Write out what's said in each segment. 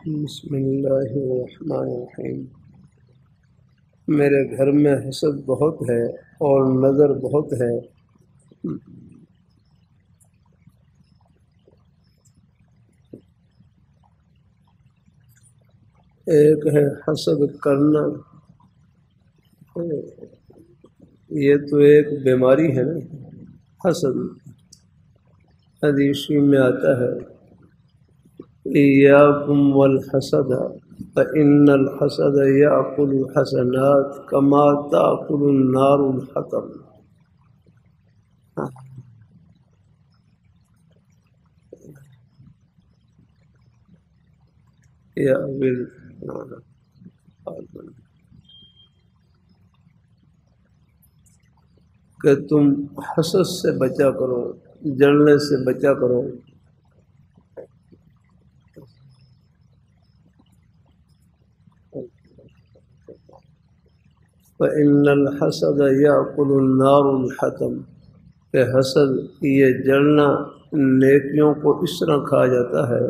بسم اللہ الرحمن الرحیم۔ میرے گھر میں حسد بہت ہے اور نظر بہت ہے۔ ایک ہے حسد کرنا، یہ تو ایک بیماری ہے نا حسد۔ حدیث میں آتا ہے ایاکم والحسد فإن الحسد یأکل الحسنات کما تأکل النار الحطب۔ یا کہ تم حسد سے بچا کرو، جلنے سے بچا کرو۔ فإن الحسد یأکل النار الحطب، کہ حسد یہ جلنا نیکیوں کو اس طرح کھا جاتا ہے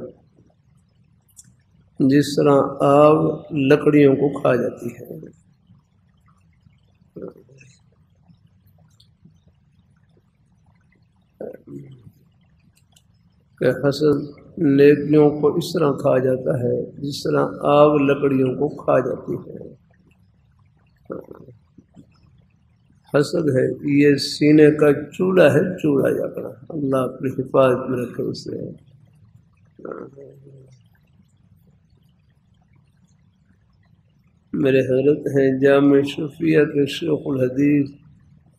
جس طرح آگ لکڑیوں کو کھا جاتی ہے۔ کہ حسد نیکیوں کو اس طرح کھا جاتا ہے جس طرح آگ لکڑیوں کو کھا جاتی ہے۔ حسد ہے یہ سینے کا چولہا ہے، چولہا جا کر اللہ اپنی حفاظت میں رکھے اسے۔ میرے حضرت ہیں جامع صوفیہ کے شیخ الحدیث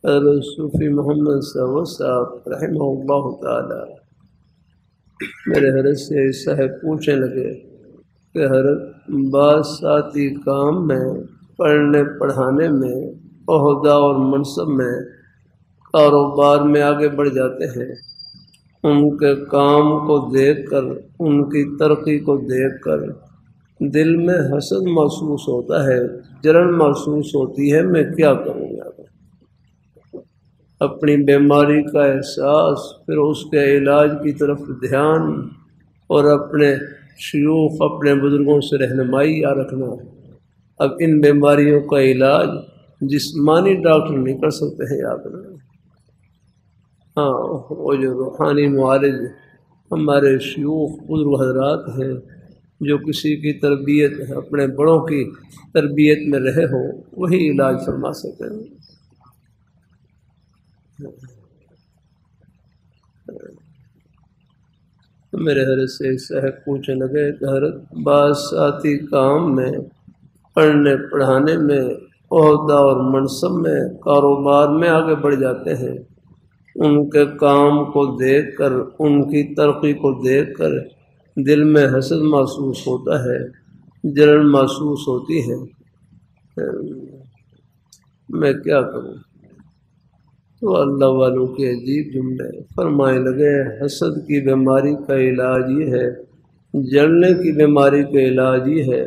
حضرت صوفی محمد صاحب رحمہ اللہ تعالی۔ میرے حضرت سے صاحب پوچھنے لگے کہ حضرت بعض ساتھی کام میں، پڑھنے پڑھانے میں، عہدہ اور منصب میں، کاروبار میں آگے بڑھ جاتے ہیں، ان کے کام کو دیکھ کر، ان کی ترقی کو دیکھ کر دل میں حسد محسوس ہوتا ہے، جلن محسوس ہوتی ہے، میں کیا کروں گا؟ اپنی بیماری کا احساس، پھر اس کے علاج کی طرف دھیان، اور اپنے شیوخ، اپنے بزرگوں سے رہنمائی یا رکھنا۔ اب ان بیماریوں کا علاج جسمانی ڈاکٹر نہیں کر سکتے ہیں، یاد رکھنا۔ ہاں، وہ جو روحانی معالج ہمارے شیوخ بزرگ حضرات ہیں، جو کسی کی تربیت، اپنے بڑوں کی تربیت میں رہے ہو، وہی علاج فرما سکتے ہیں۔ میرے حضرت سے ایک صاحب پوچھنے لگے کہ حضرت بعض ساتھی کام میں، پڑھنے پڑھانے میں، عہدہ اور منصب میں، کاروبار میں آگے بڑھ جاتے ہیں، ان کے کام کو دیکھ کر، ان کی ترقی کو دیکھ کر دل میں حسد محسوس ہوتا ہے، جلن محسوس ہوتی ہے، میں کیا کروں؟ تو اللہ والوں کے عجیب جملے فرمائے لگے، حسد کی بیماری کا علاج یہ ہے، جلنے کی بیماری کا علاج یہ ہے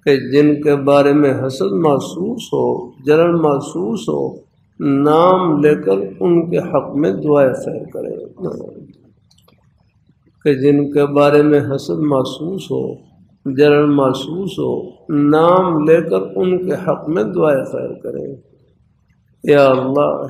کہ جن کے بارے میں حسد محسوس ہو، جلن محسوس ہو، نام لے کر ان کے حق میں دعائے خیر کرے۔ کہ جن کے بارے میں حسد محسوس ہو، جلن محسوس ہو، نام لے کر ان کے حق میں دعائے خیر کرے۔ یا اللہ،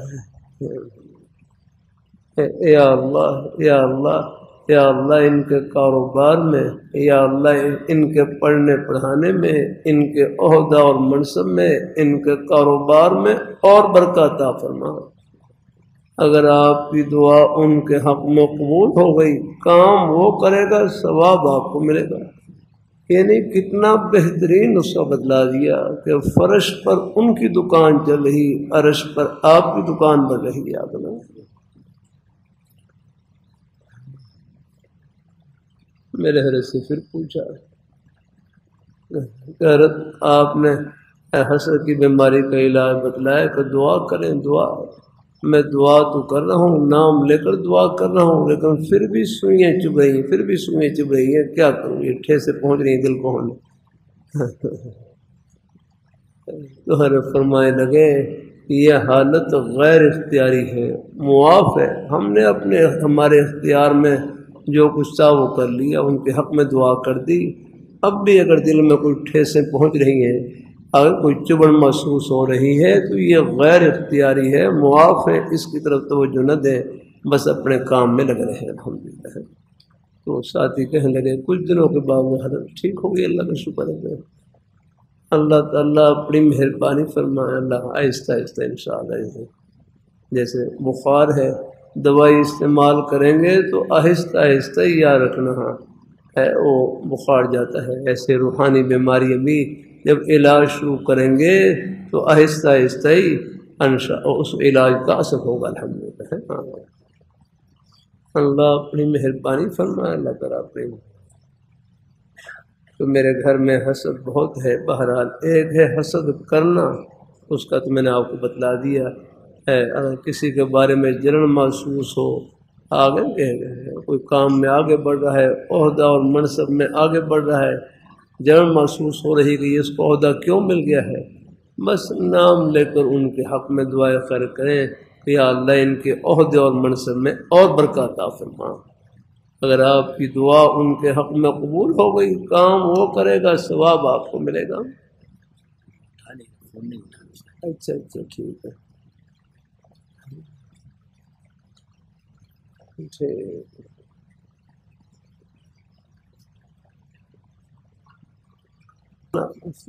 یا اللہ، یا اللہ، یا اللہ، ان کے کاروبار میں، یا اللہ ان کے پڑھنے پڑھانے میں، ان کے عہدہ اور منصب میں، ان کے کاروبار میں اور برکت عطا فرما۔ اگر آپ کی دعا ان کے حق میں قبول ہو گئی، کام وہ کرے گا، ثواب آپ کو ملے گا۔ یعنی کتنا بہترین نسخہ بدلا دیا کہ فرش پر ان کی دکان چل رہی، عرش پر آپ کی دکان بن رہی ہے۔ آپ نے میرے حضرت سے پھر پوچھا کہ حضرت آپ نے حسد کی بیماری کا علاج بتلایا کہ دعا کریں، دعا۔ میں دعا تو کر رہا ہوں، نام لے کر دعا کر رہا ہوں، لیکن پھر بھی سوئیاں چبھ رہی ہیں، پھر بھی سوئیاں چبھ رہی ہیں، کیا کروں؟ یہ ٹھیسے پہنچ رہی ہیں دل کو ہونے۔ تو حضرت فرمائے لگے یہ حالت غیر اختیاری ہے، معاف ہے، ہم نے ہمارے اختیار میں جو کچھ تھا وہ کر لیا، ان کے حق میں دعا کر دی، اب بھی اگر دل میں کوئی ٹھیسیں پہنچ رہی ہیں، اگر کوئی چبھن محسوس ہو رہی ہے تو یہ غیر اختیاری ہے، معاف ہے، اس کی طرف توجہ نہ دیں، بس اپنے کام میں لگ رہے ہیں الحمدللہ۔ تو ساتھی کہنے لگے کچھ دنوں کے بعد وہ حالت ٹھیک ہو گئی، اللہ کا شکر ہے۔ اللہ تعالیٰ اپنی مہربانی فرمائے، اللہ آہستہ آہستہ انشاءاللہ جیسے بخار ہے، دوائی استعمال کریں گے تو آہستہ آہستہ ہی یاد رکھنا ہے وہ بخار جاتا ہے، ایسے روحانی بیماری بھی جب علاج شروع کریں گے تو آہستہ آہستہ ہی اس علاج کا اثر ہوگا الحمدللہ۔ اللہ اپنی مہربانی فرمائے، اللہ تعالیٰ اپنی۔ تو میرے گھر میں حسد بہت ہے، بہرحال ایک ہے حسد کرنا، اس کا تو میں نے آپ کو بتلا دیا ہے۔ اگر کسی کے بارے میں جلن محسوس ہو، آگے کوئی کام میں آگے بڑھ رہا ہے، عہدہ اور منصب میں آگے بڑھ رہا ہے، جلن محسوس ہو رہی کہ اس کو عہدہ کیوں مل گیا ہے، بس نام لے کر ان کے حق میں دعائیں خیر کریں کہ یا اللہ ان کے عہدے اور منصب میں اور برکت عطا فرما۔ اگر آپ کی دعا ان کے حق میں قبول ہو گئی، کام وہ کرے گا، ثواب آپ کو ملے گا۔ اچھا ٹھیک ہے، ٹھیک۔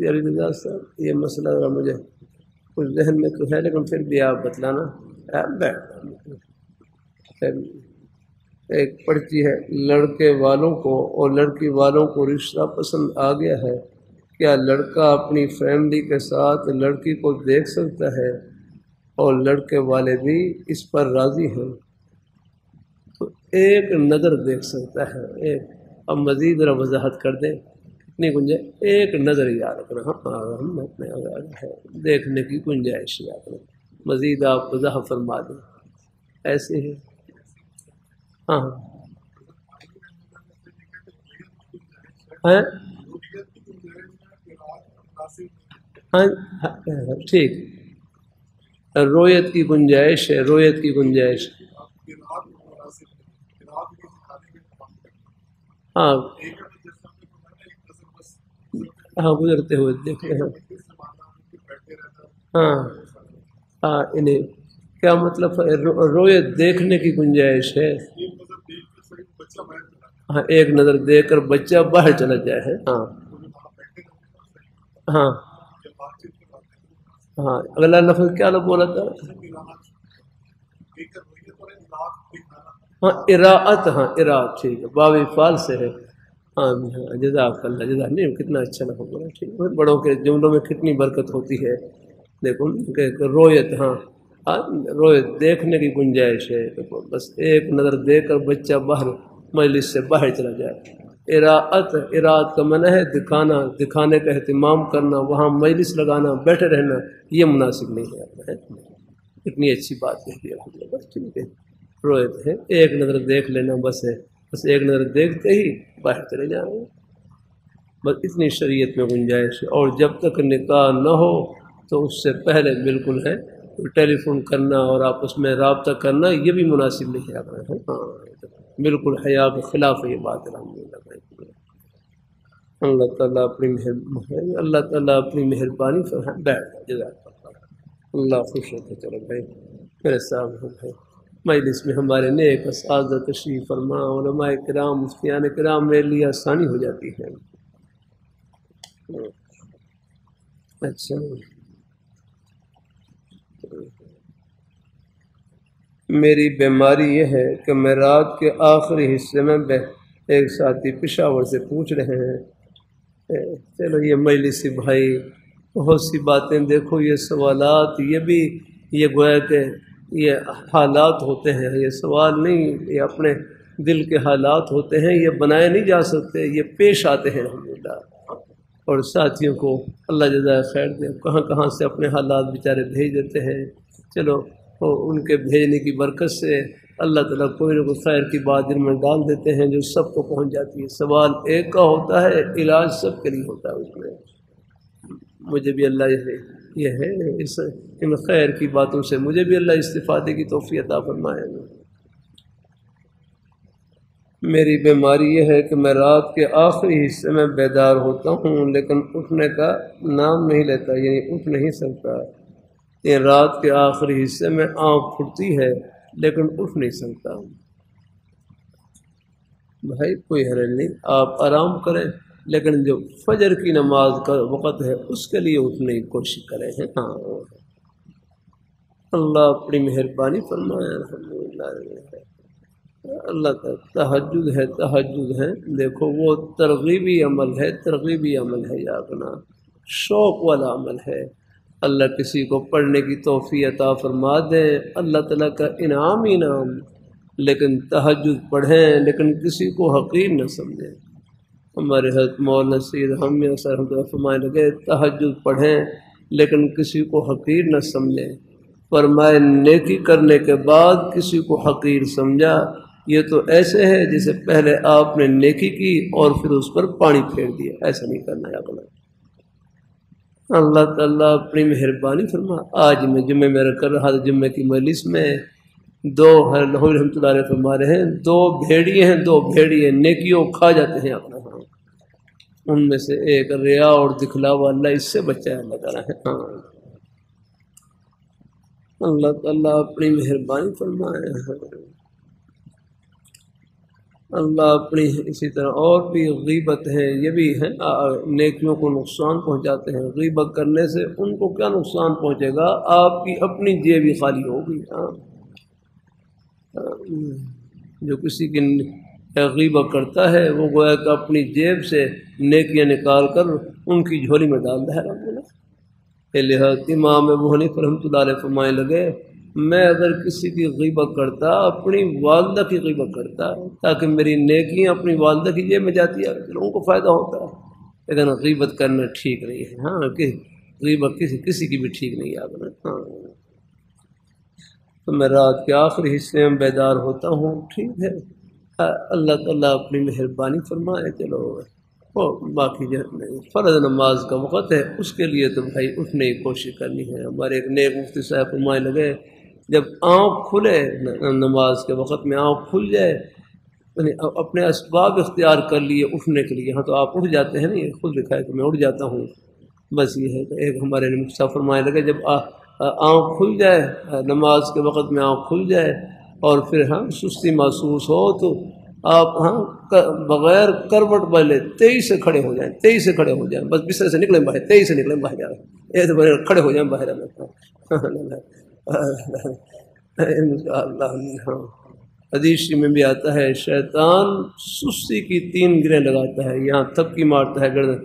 علی رضا صاحب یہ مسئلہ ذرا مجھے کچھ ذہن میں تو ہے لیکن پھر بھی آپ بتلانا۔ ایک پرچی ہے، لڑکے والوں کو اور لڑکی والوں کو رشتہ پسند آ گیا ہے، کیا لڑکا اپنی فیملی کے ساتھ لڑکی کو دیکھ سکتا ہے اور لڑکے والے بھی اس پر راضی ہیں؟ تو ایک نظر دیکھ سکتا ہے، ایک اب مزید ذرا وضاحت کر دیں کتنی گنجائش؟ ایک نظر یاد رکھنا، ہم اپنے ہے دیکھنے کی گنجائش یاد رکھنا، مزید آپ وضاحت فرما دیں ایسے ہی۔ ہاں ہاں ٹھیک، رویت کی گنجائش ہے، رویت کی گنجائش، ہاں ہاں گزرتے ہوئے دیکھ رہے ہیں، ہاں ہاں انہیں کیا مطلب رویت دیکھنے کی گنجائش ہے، ہاں ایک نظر دیکھ کر بچہ باہر چلا جائے ہے، ہاں ہاں ہاں اگلا لفظ کیا بولا تھا؟ ہاں اراعت، ہاں اراعت ٹھیک ہے، باب فال سے ہے، ہاں جزاک اللہ، جزاک نہیں کتنا اچھا لفظ بولا، ٹھیک ہے، بڑوں کے جملوں میں کتنی برکت ہوتی ہے۔ دیکھو رویت، ہاں رویت دیکھنے کی گنجائش ہے، دیکھو بس ایک نظر دیکھ کر بچہ باہر مجلس سے باہر چلا جائے۔ اراعت، اراعت کا معنی ہے دکھانا، دکھانے کا اہتمام کرنا، وہاں مجلس لگانا، بیٹھے رہنا، یہ مناسب نہیں ہے۔ اتنی اچھی بات ہے، بس ٹھیک ہے، رویت ہے ایک نظر دیکھ لینا، بس ہے، بس ایک نظر دیکھتے ہی باہر چلے جائیں گے، بس اتنی شریعت میں گنجائش ہے۔ اور جب تک نکاح نہ ہو تو اس سے پہلے بالکل ہے ٹیلی فون کرنا اور آپس میں رابطہ کرنا یہ بھی مناسب نہیں ہے، ہاں بالکل حیا کے خلاف ہے یہ بات، الحمدللہ۔ اللہ تعالیٰ اپنی اللہ تعالیٰ اپنی مہربانی فرمائے، بیٹھ جزاک اللہ، خوش ہوتے چلو بھائی میرے صاحب بھائی، مجلس میں ہمارے نیک اساتذہ تشریف فرما، علماء کرام، مفتیان کرام، میرے لیے آسانی ہو جاتی ہے۔ اچھا میری بیماری یہ ہے کہ میں رات کے آخری حصے میں ایک ساتھی پشاور سے پوچھ رہے ہیں، چلو یہ مجلسی بھائی بہت سی باتیں، دیکھو یہ سوالات یہ بھی یہ گویا کہ یہ حالات ہوتے ہیں، یہ سوال نہیں، یہ اپنے دل کے حالات ہوتے ہیں، یہ بنائے نہیں جا سکتے، یہ پیش آتے ہیں الحمدللہ۔ اور ساتھیوں کو اللہ جزائے خیر دے، کہاں کہاں سے اپنے حالات بیچارے بھیج دیتے ہیں، چلو ان کے بھیجنے کی برکت سے اللہ تعالیٰ کوئی نہ کوئی خیر کی بات دل میں ڈال دیتے ہیں جو سب کو پہنچ جاتی ہے۔ سوال ایک کا ہوتا ہے، علاج سب کے لیے ہوتا ہے، اس میں مجھے بھی اللہ یہ ہے ان خیر کی باتوں سے مجھے بھی اللہ استفادے کی توفیق عطا فرمائے۔ میری بیماری یہ ہے کہ میں رات کے آخری حصے میں بیدار ہوتا ہوں لیکن اٹھنے کا نام نہیں لیتا، یعنی اٹھ نہیں سکتا۔ یہ رات کے آخری حصے میں آنکھ کھلتی ہے لیکن اٹھ نہیں سکتا۔ بھائی کوئی حرج نہیں، آپ آرام کریں، لیکن جو فجر کی نماز کا وقت ہے اس کے لیے اٹھنے کی کوشش کریں۔ ہاں اللہ اپنی مہربانی فرمائے، الحمدللہ۔ اللہ کا تہجد ہے، دیکھو وہ ترغیبی عمل ہے، ترغیبی عمل ہے، یادنا شوق والا عمل ہے۔ اللہ کسی کو پڑھنے کی توفیق عطا فرما دے، اللہ تعالیٰ کا انعام ہی انعام۔ لیکن تہجد پڑھیں لیکن کسی کو حقیر نہ سمجھیں۔ ہمارے حضرت مولانا سید حمیہ صاحب فرمائے لگے تہجد پڑھیں لیکن کسی کو حقیر نہ سمجھیں۔ فرمائے نیکی کرنے کے بعد کسی کو حقیر سمجھا، یہ تو ایسے ہے جسے پہلے آپ نے نیکی کی اور پھر اس پر پانی پھیر دیا، ایسا نہیں کرنا ہے اپنا۔ اللہ تعالیٰ اپنی مہربانی فرما۔ آج میں جمعے میں کر رہا تھا، جمعے کی مجلس میں دو رحمۃ اللہ علیہ فرما رہے ہیں، دو بھیڑیے نیکیوں کھا جاتے ہیں اپنا، ہاں ان میں سے ایک ریا اور دکھلاوا، اللہ اس سے بچائے اللہ تعالیٰ ہے۔ ہاں اللہ تعالیٰ اپنی مہربانی فرمائے۔ اللہ اپنی اسی طرح اور بھی غیبت ہے، یہ بھی ہیں نیکیوں کو نقصان پہنچاتے ہیں۔ غیبت کرنے سے ان کو کیا نقصان پہنچے گا؟ آپ کی اپنی جیب ہی خالی ہوگی۔ جو کسی کی غیبت کرتا ہے وہ گویا کہ اپنی جیب سے نیکیاں نکال کر ان کی جھولی میں ڈال دے رہا ہے۔ لہٰذا امام ابو حنیفہ رحمۃ اللہ علیہ فرمائے لگے میں اگر کسی کی غیبت کرتا، اپنی والدہ کی غیبت کرتا تاکہ میری نیکیاں اپنی والدہ کی جیب میں جاتی ہے، لوگوں کو فائدہ ہوتا ہے، لیکن غیبت کرنا ٹھیک نہیں ہے۔ ہاں غیبت کسی کی بھی ٹھیک نہیں ہے۔ ہاں تو میں رات کے آخری حصے میں بیدار ہوتا ہوں، ٹھیک ہے، اللہ تعالیٰ اپنی مہربانی فرمائے۔ چلو باقی جو فرض نماز کا وقت ہے اس کے لیے تو بھائی اٹھنے کی کوشش کرنی ہے۔ ہمارے ایک نیک مفتی صاحب فرمائے لگے جب آنکھ کھلے نماز کے وقت میں آنکھ کھل جائے، یعنی اپنے اسباب اختیار کر لیے اٹھنے کے لیے، ہاں تو آپ اٹھ جاتے ہیں نا، یہ خود لکھا ہے کہ میں اٹھ جاتا ہوں، بس یہ ہے کہ ایک ہمارے مفتی صاحب فرمائے لگے جب آنکھ کھل جائے نماز کے وقت میں آنکھ کھل جائے اور پھر سستی محسوس ہو تو آپ بغیر کروٹ بدلے تیزی سے کھڑے ہو جائیں، تیزی سے کھڑے ہو جائیں، بس بستر سے نکلیں باہر، تیزی سے نکلیں باہر جا رہے ہیں، کھڑے ہو جائیں باہر اللہ۔ حدیث میں بھی آتا ہے شیطان سستی کی 3 گریں لگاتا ہے، یہاں تھپکی مارتا ہے، گردن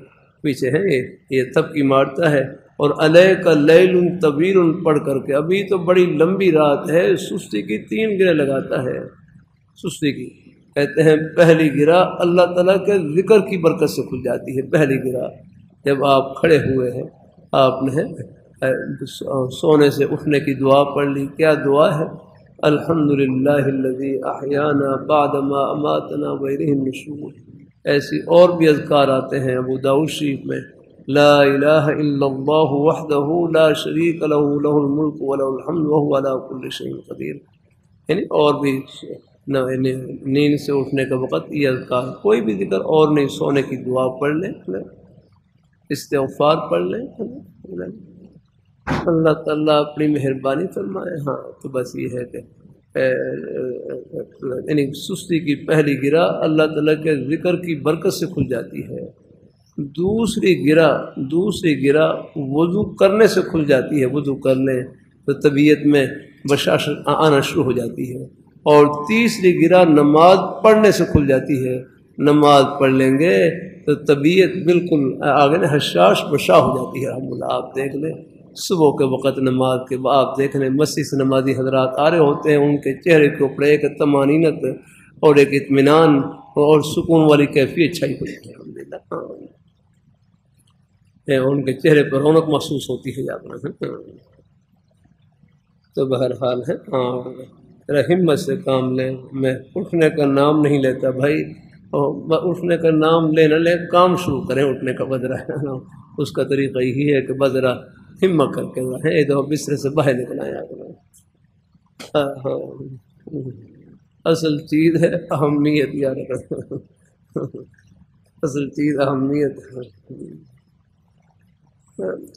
پیچھے ہے یہ تھپکی مارتا ہے، اور علیک لیل طویل پڑھ کر کے ابھی تو بڑی لمبی رات ہے، سستی کی 3 گریں لگاتا ہے۔ سستی کی کہتے ہیں پہلی گرہ اللہ تعالیٰ کے ذکر کی برکت سے کھل جاتی ہے۔ پہلی گرہ جب آپ کھڑے ہوئے ہیں، آپ نے سونے سے اٹھنے کی دعا پڑھ لی، کیا دعا ہے؟ الحمدللہ الذی احیانا بعد ما اماتنا والیہ النشور۔ ایسی اور بھی اذکار آتے ہیں ابو داؤد شریف میں، لا الہ الا اللہ وحدہ لا شریک لہ لہ الملک ولہ الحمد وہو علی کل شیء قدیر۔ یعنی اور بھی نیند سے اٹھنے کا وقت یہ اذکار، کوئی بھی ذکر اور نہیں، سونے کی دعا پڑھ لیں، استغفار پڑھ لیں، اللہ تعالیٰ اپنی مہربانی فرمائے۔ ہاں تو بس یہ ہے کہ یعنی سستی کی پہلی گرہ اللہ تعالیٰ کے ذکر کی برکت سے کھل جاتی ہے۔ دوسری گرہ وضو کرنے سے کھل جاتی ہے، وضو کر لیں تو طبیعت میں بشاشت آنا شروع ہو جاتی ہے، اور تیسری گرہ نماز پڑھنے سے کھل جاتی ہے۔ نماز پڑھ لیں گے تو طبیعت بالکل آگے حشاش بشا ہو جاتی ہے۔ الحمدللہ آپ دیکھ لیں صبح کے وقت نماز کے بعد آپ دیکھ لیں مسجد سے نمازی حضرات آ رہے ہوتے ہیں، ان کے چہرے کے اوپر ایک طمانینت اور ایک اطمینان اور سکون والی کیفیت چھائی ہوئی ہے۔ الحمدللہ ان کے چہرے پر رونق محسوس ہوتی ہے۔ تو بہرحال ہے ہمت سے کام لیں۔ میں اٹھنے کا نام نہیں لیتا بھائی، اٹھنے کا نام لینا لے کام شروع کریں، اٹھنے کا بدرہ ہے اس کا طریقہ یہی ہے کہ بدرہ ہمت کر کے رہیں، تو بستر سے باہر نکل آیا۔ اصل چیز ہے اہمیت یاد رکھنا، اصل چیز اہمیت ہے۔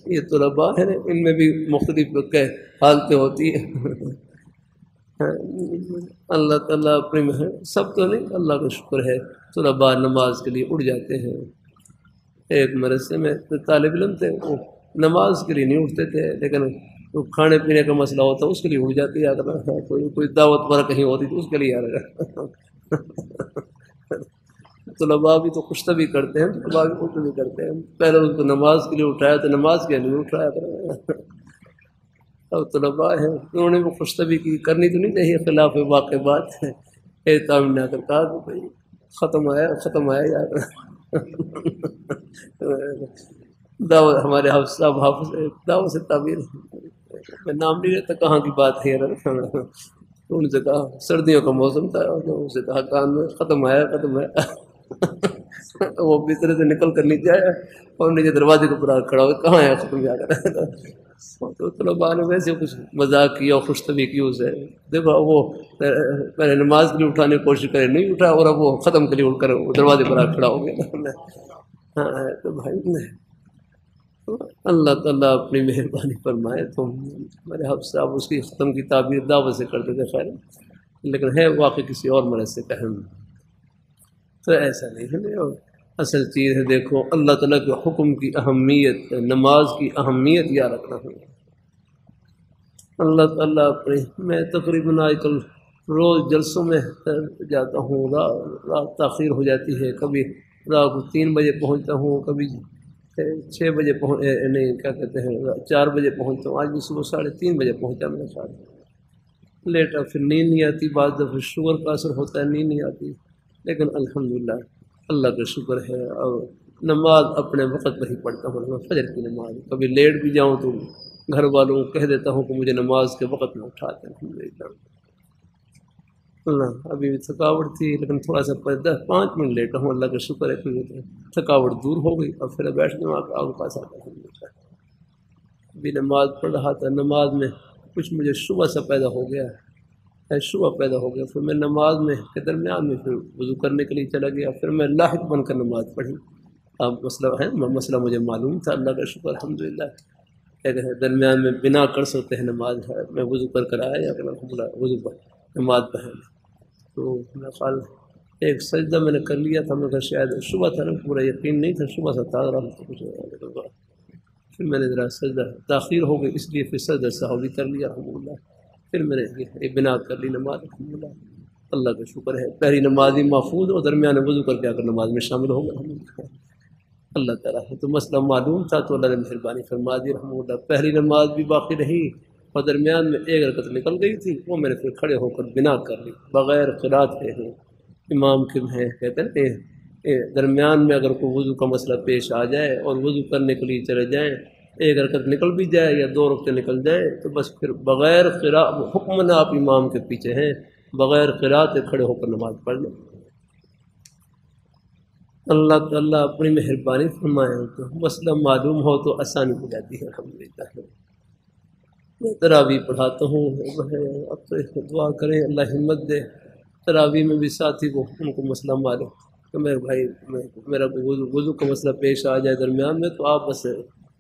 یہ طلباء ہیں ان میں بھی مختلف حالتیں ہوتی ہیں۔ اللہ تعالیٰ اپنی سب تو نہیں، اللہ کا شکر ہے طلباء نماز کے لیے اٹھ جاتے ہیں۔ ایک مدرسے میں طالب علم تھے، وہ نماز کے لیے نہیں اٹھتے تھے، لیکن وہ کھانے پینے کا مسئلہ ہوتا اس کے لیے اٹھ جاتے، یاد رکھا، کوئی دعوت پر کہیں ہوتی تو اس کے لیے یاد رکھا۔ طلباء بھی تو کشتبی کرتے ہیں، طلباء بھی کشتبی کرتے ہیں، پہلے ان کو نماز کے لیے اٹھایا تو نماز کے لیے نہیں اٹھایا۔ اب طلباء ہیں انہوں نے وہ کشتبی کی، کرنی تو نہیں چاہیے، خلاف واقع بات ہے، احترام نہ کر کہا کہ بھائی ختم آیا یار۔ دعوت ہمارے حافظ صاحب حافظ دعوت سے تعبیر، میں نام نہیں لیتا کہاں کی بات ہے، ان سے کہا سردیوں کا موسم تھا، ان سے کہا کان میں ختم آیا۔ وہ بسترے سے نکل کر نیچے آیا اور نیچے دروازے کے اوپر کھڑا ہو، کہاں آیا ختم جا کر۔ تو طلباء نے ویسے کچھ مذاق کیا اور خوشطبی کی اسے، دیکھو وہ پہلے نماز کے لیے اٹھانے کی کوشش کرے، نہیں اٹھا، اور اب وہ ختم کے لیے اٹھ کر دروازے پر کھڑا ہو گیا۔ ہاں تو بھائی اللہ تعالیٰ اپنی مہربانی فرمائے، تو ہمارے حافظ صاحب اس کی ختم کی تعبیر دعوت سے کرتے تھے، خیر لیکن ہے واقعی کسی اور مرض سے کہیں تو ایسا نہیں ہے۔ اور اصل چیز ہے دیکھو اللہ تعالیٰ کے حکم کی اہمیت، نماز کی اہمیت یاد رکھنا ہے۔ اللہ تعالیٰ اپنے، میں تقریباً آج کل روز جلسوں میں جاتا ہوں، رات تاخیر ہو جاتی ہے، کبھی رات کو 3 بجے پہنچتا ہوں، کبھی 6 بجے نہیں کیا کہتے ہیں 4 بجے پہنچتا ہوں، آج بھی صبح 3:30 بجے پہنچا میرے ساتھ، لیٹ پھر نیند نہیں آتی، بعض دفعہ شوگر کا اثر ہوتا ہے، نیند نہیں آتی، لیکن الحمدللہ اللہ کا شکر ہے۔ اور نماز اپنے وقت پر ہی پڑھتا ہوں، فجر کی نماز، کبھی لیٹ بھی جاؤں تو گھر والوں کو کہہ دیتا ہوں کہ مجھے نماز کے وقت میں اٹھاتے ہیں، الحمدللہ۔ اللہ ابھی بھی تھکاوٹ تھی، لیکن تھوڑا سا 5 منٹ لیٹا ہوں، اللہ کا شکر ہے کہ تھکاوٹ دور ہو گئی، اور پھر بیٹھنے آپ کے پاس آتا ہوں۔ ابھی نماز پڑھ رہا تھا، نماز میں کچھ مجھے شبہ سا پیدا ہو گیا، پھر میں نماز میں کے درمیان میں پھر وضو کرنے کے لیے چلا گیا، پھر میں لاحق بن کر نماز پڑھی۔ اب مسئلہ مجھے معلوم تھا، اللہ کا شکر الحمدللہ، درمیان میں بنا کر سکتے ہیں نماز ہے، میں وضو کر آیا یا الحمدللہ وضو پر نماز پڑھیں، تو میرا خیال ایک سجدہ میں نے کر لیا تھا، میں شاید صبح تھا نا، پورا یقین نہیں تھا، صبح سے تھا کچھ، پھر میں نے ذرا سجدہ تاخیر ہو گئی، اس لیے پھر سجدہ سہوی کر لیا الحمدللہ، پھر میں نے یہ بنا کر لی نماز الحمدللہ۔ اللہ کا شکر ہے، پہلی نماز ہی محفوظ اور درمیان وضو کر کے آ کر نماز میں شامل ہو گیا الحمدللہ۔ اللہ تعالیٰ ہے تو مسئلہ معلوم تھا تو اللہ نے مہربانی فرما دی الحمدللہ، پہلی نماز بھی باقی رہی اور درمیان میں ایک رکعت نکل گئی تھی، وہ میں نے پھر کھڑے ہو کر بنا کر لی بغیر قرات کے ہیں۔ امام کے ہیں کہتے ہیں درمیان میں اگر کوئی وضو کا مسئلہ پیش آ جائے اور وضو کرنے کے لیے چلے جائیں، ایک رکعت نکل بھی جائے یا 2 رکعتیں نکل جائیں، تو بس پھر بغیر قرات، حکم آپ امام کے پیچھے ہیں، بغیر قرات کھڑے ہو کر نماز پڑھ لیں۔ اللہ تعالیٰ اپنی مہربانی فرمائے تو مسئلہ معلوم ہو تو آسانی ہو جاتی ہے الحمدللہ۔ میں تراویح پڑھاتا ہوں، اب تو دعا کریں اللہ ہمت دے، تراویح میں بھی ساتھی کو ان کو مسئلہ معلوم کہ میرے بھائی میرا وضو کا مسئلہ پیش آ جائے درمیان میں، تو آپ بس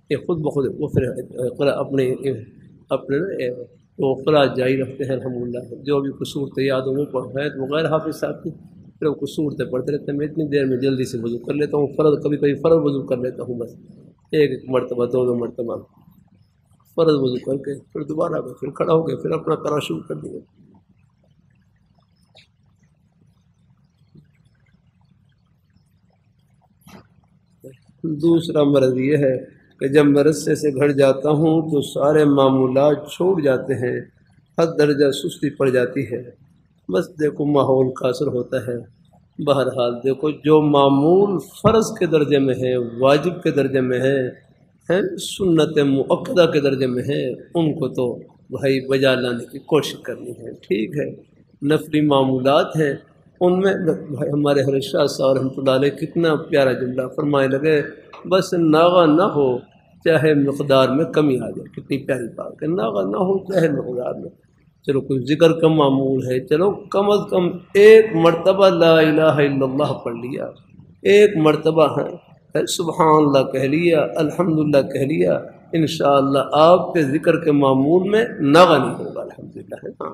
یہ خود بخود وہ پھر اپنے وہ قرات جاری رکھتے ہیں الحمدللہ، جو بھی قصور یاد ہو وہ پڑھائیں، وغیر حافظ صاحب کی پھر وہ قصورتیں پڑھتے رہتے ہیں۔ میں اتنی دیر میں جلدی سے وضو کر لیتا ہوں، فرض کبھی فرض وضو کر لیتا ہوں، بس ایک مرتبہ 2 مرتبہ فرض وضو کر کے پھر دوبارہ پھر کھڑا ہو گیا، پھر اپنا کرا شروع کر دیا۔ دوسرا مرض یہ ہے کہ جب مرثے سے گھر جاتا ہوں تو سارے معمولات چھوڑ جاتے ہیں، حد درجہ سستی پڑ جاتی ہے، بس دیکھو ماحول کا اثر ہوتا ہے۔ بہرحال دیکھو جو معمول فرض کے درجے میں ہے، واجب کے درجے میں ہے، سنت مؤکدہ کے درجے میں ہے، ان کو تو بھائی بجا لانے کی کوشش کرنی ہے، ٹھیک ہے۔ نفلی معمولات ہیں، ان میں بھائی ہمارے حضرت شاہ صاحب رحمۃ اللہ علیہ کتنا پیارا جملہ فرمائے لگے، بس ناغہ نہ ہو چاہے مقدار میں کمی آ جائے، کتنی پیاری بات ہے، ناغہ نہ ہو چاہے مقدار میں، چلو کوئی ذکر کا معمول ہے، چلو کم از کم ایک مرتبہ لا الہ الا اللہ پڑھ لیا، ایک مرتبہ ہے سبحان اللہ کہہ لیا، الحمدللہ کہہ لیا، انشاءاللہ آپ کے ذکر کے معمول میں ناغہ نہیں ہوگا الحمدللہ ہے۔ ہاں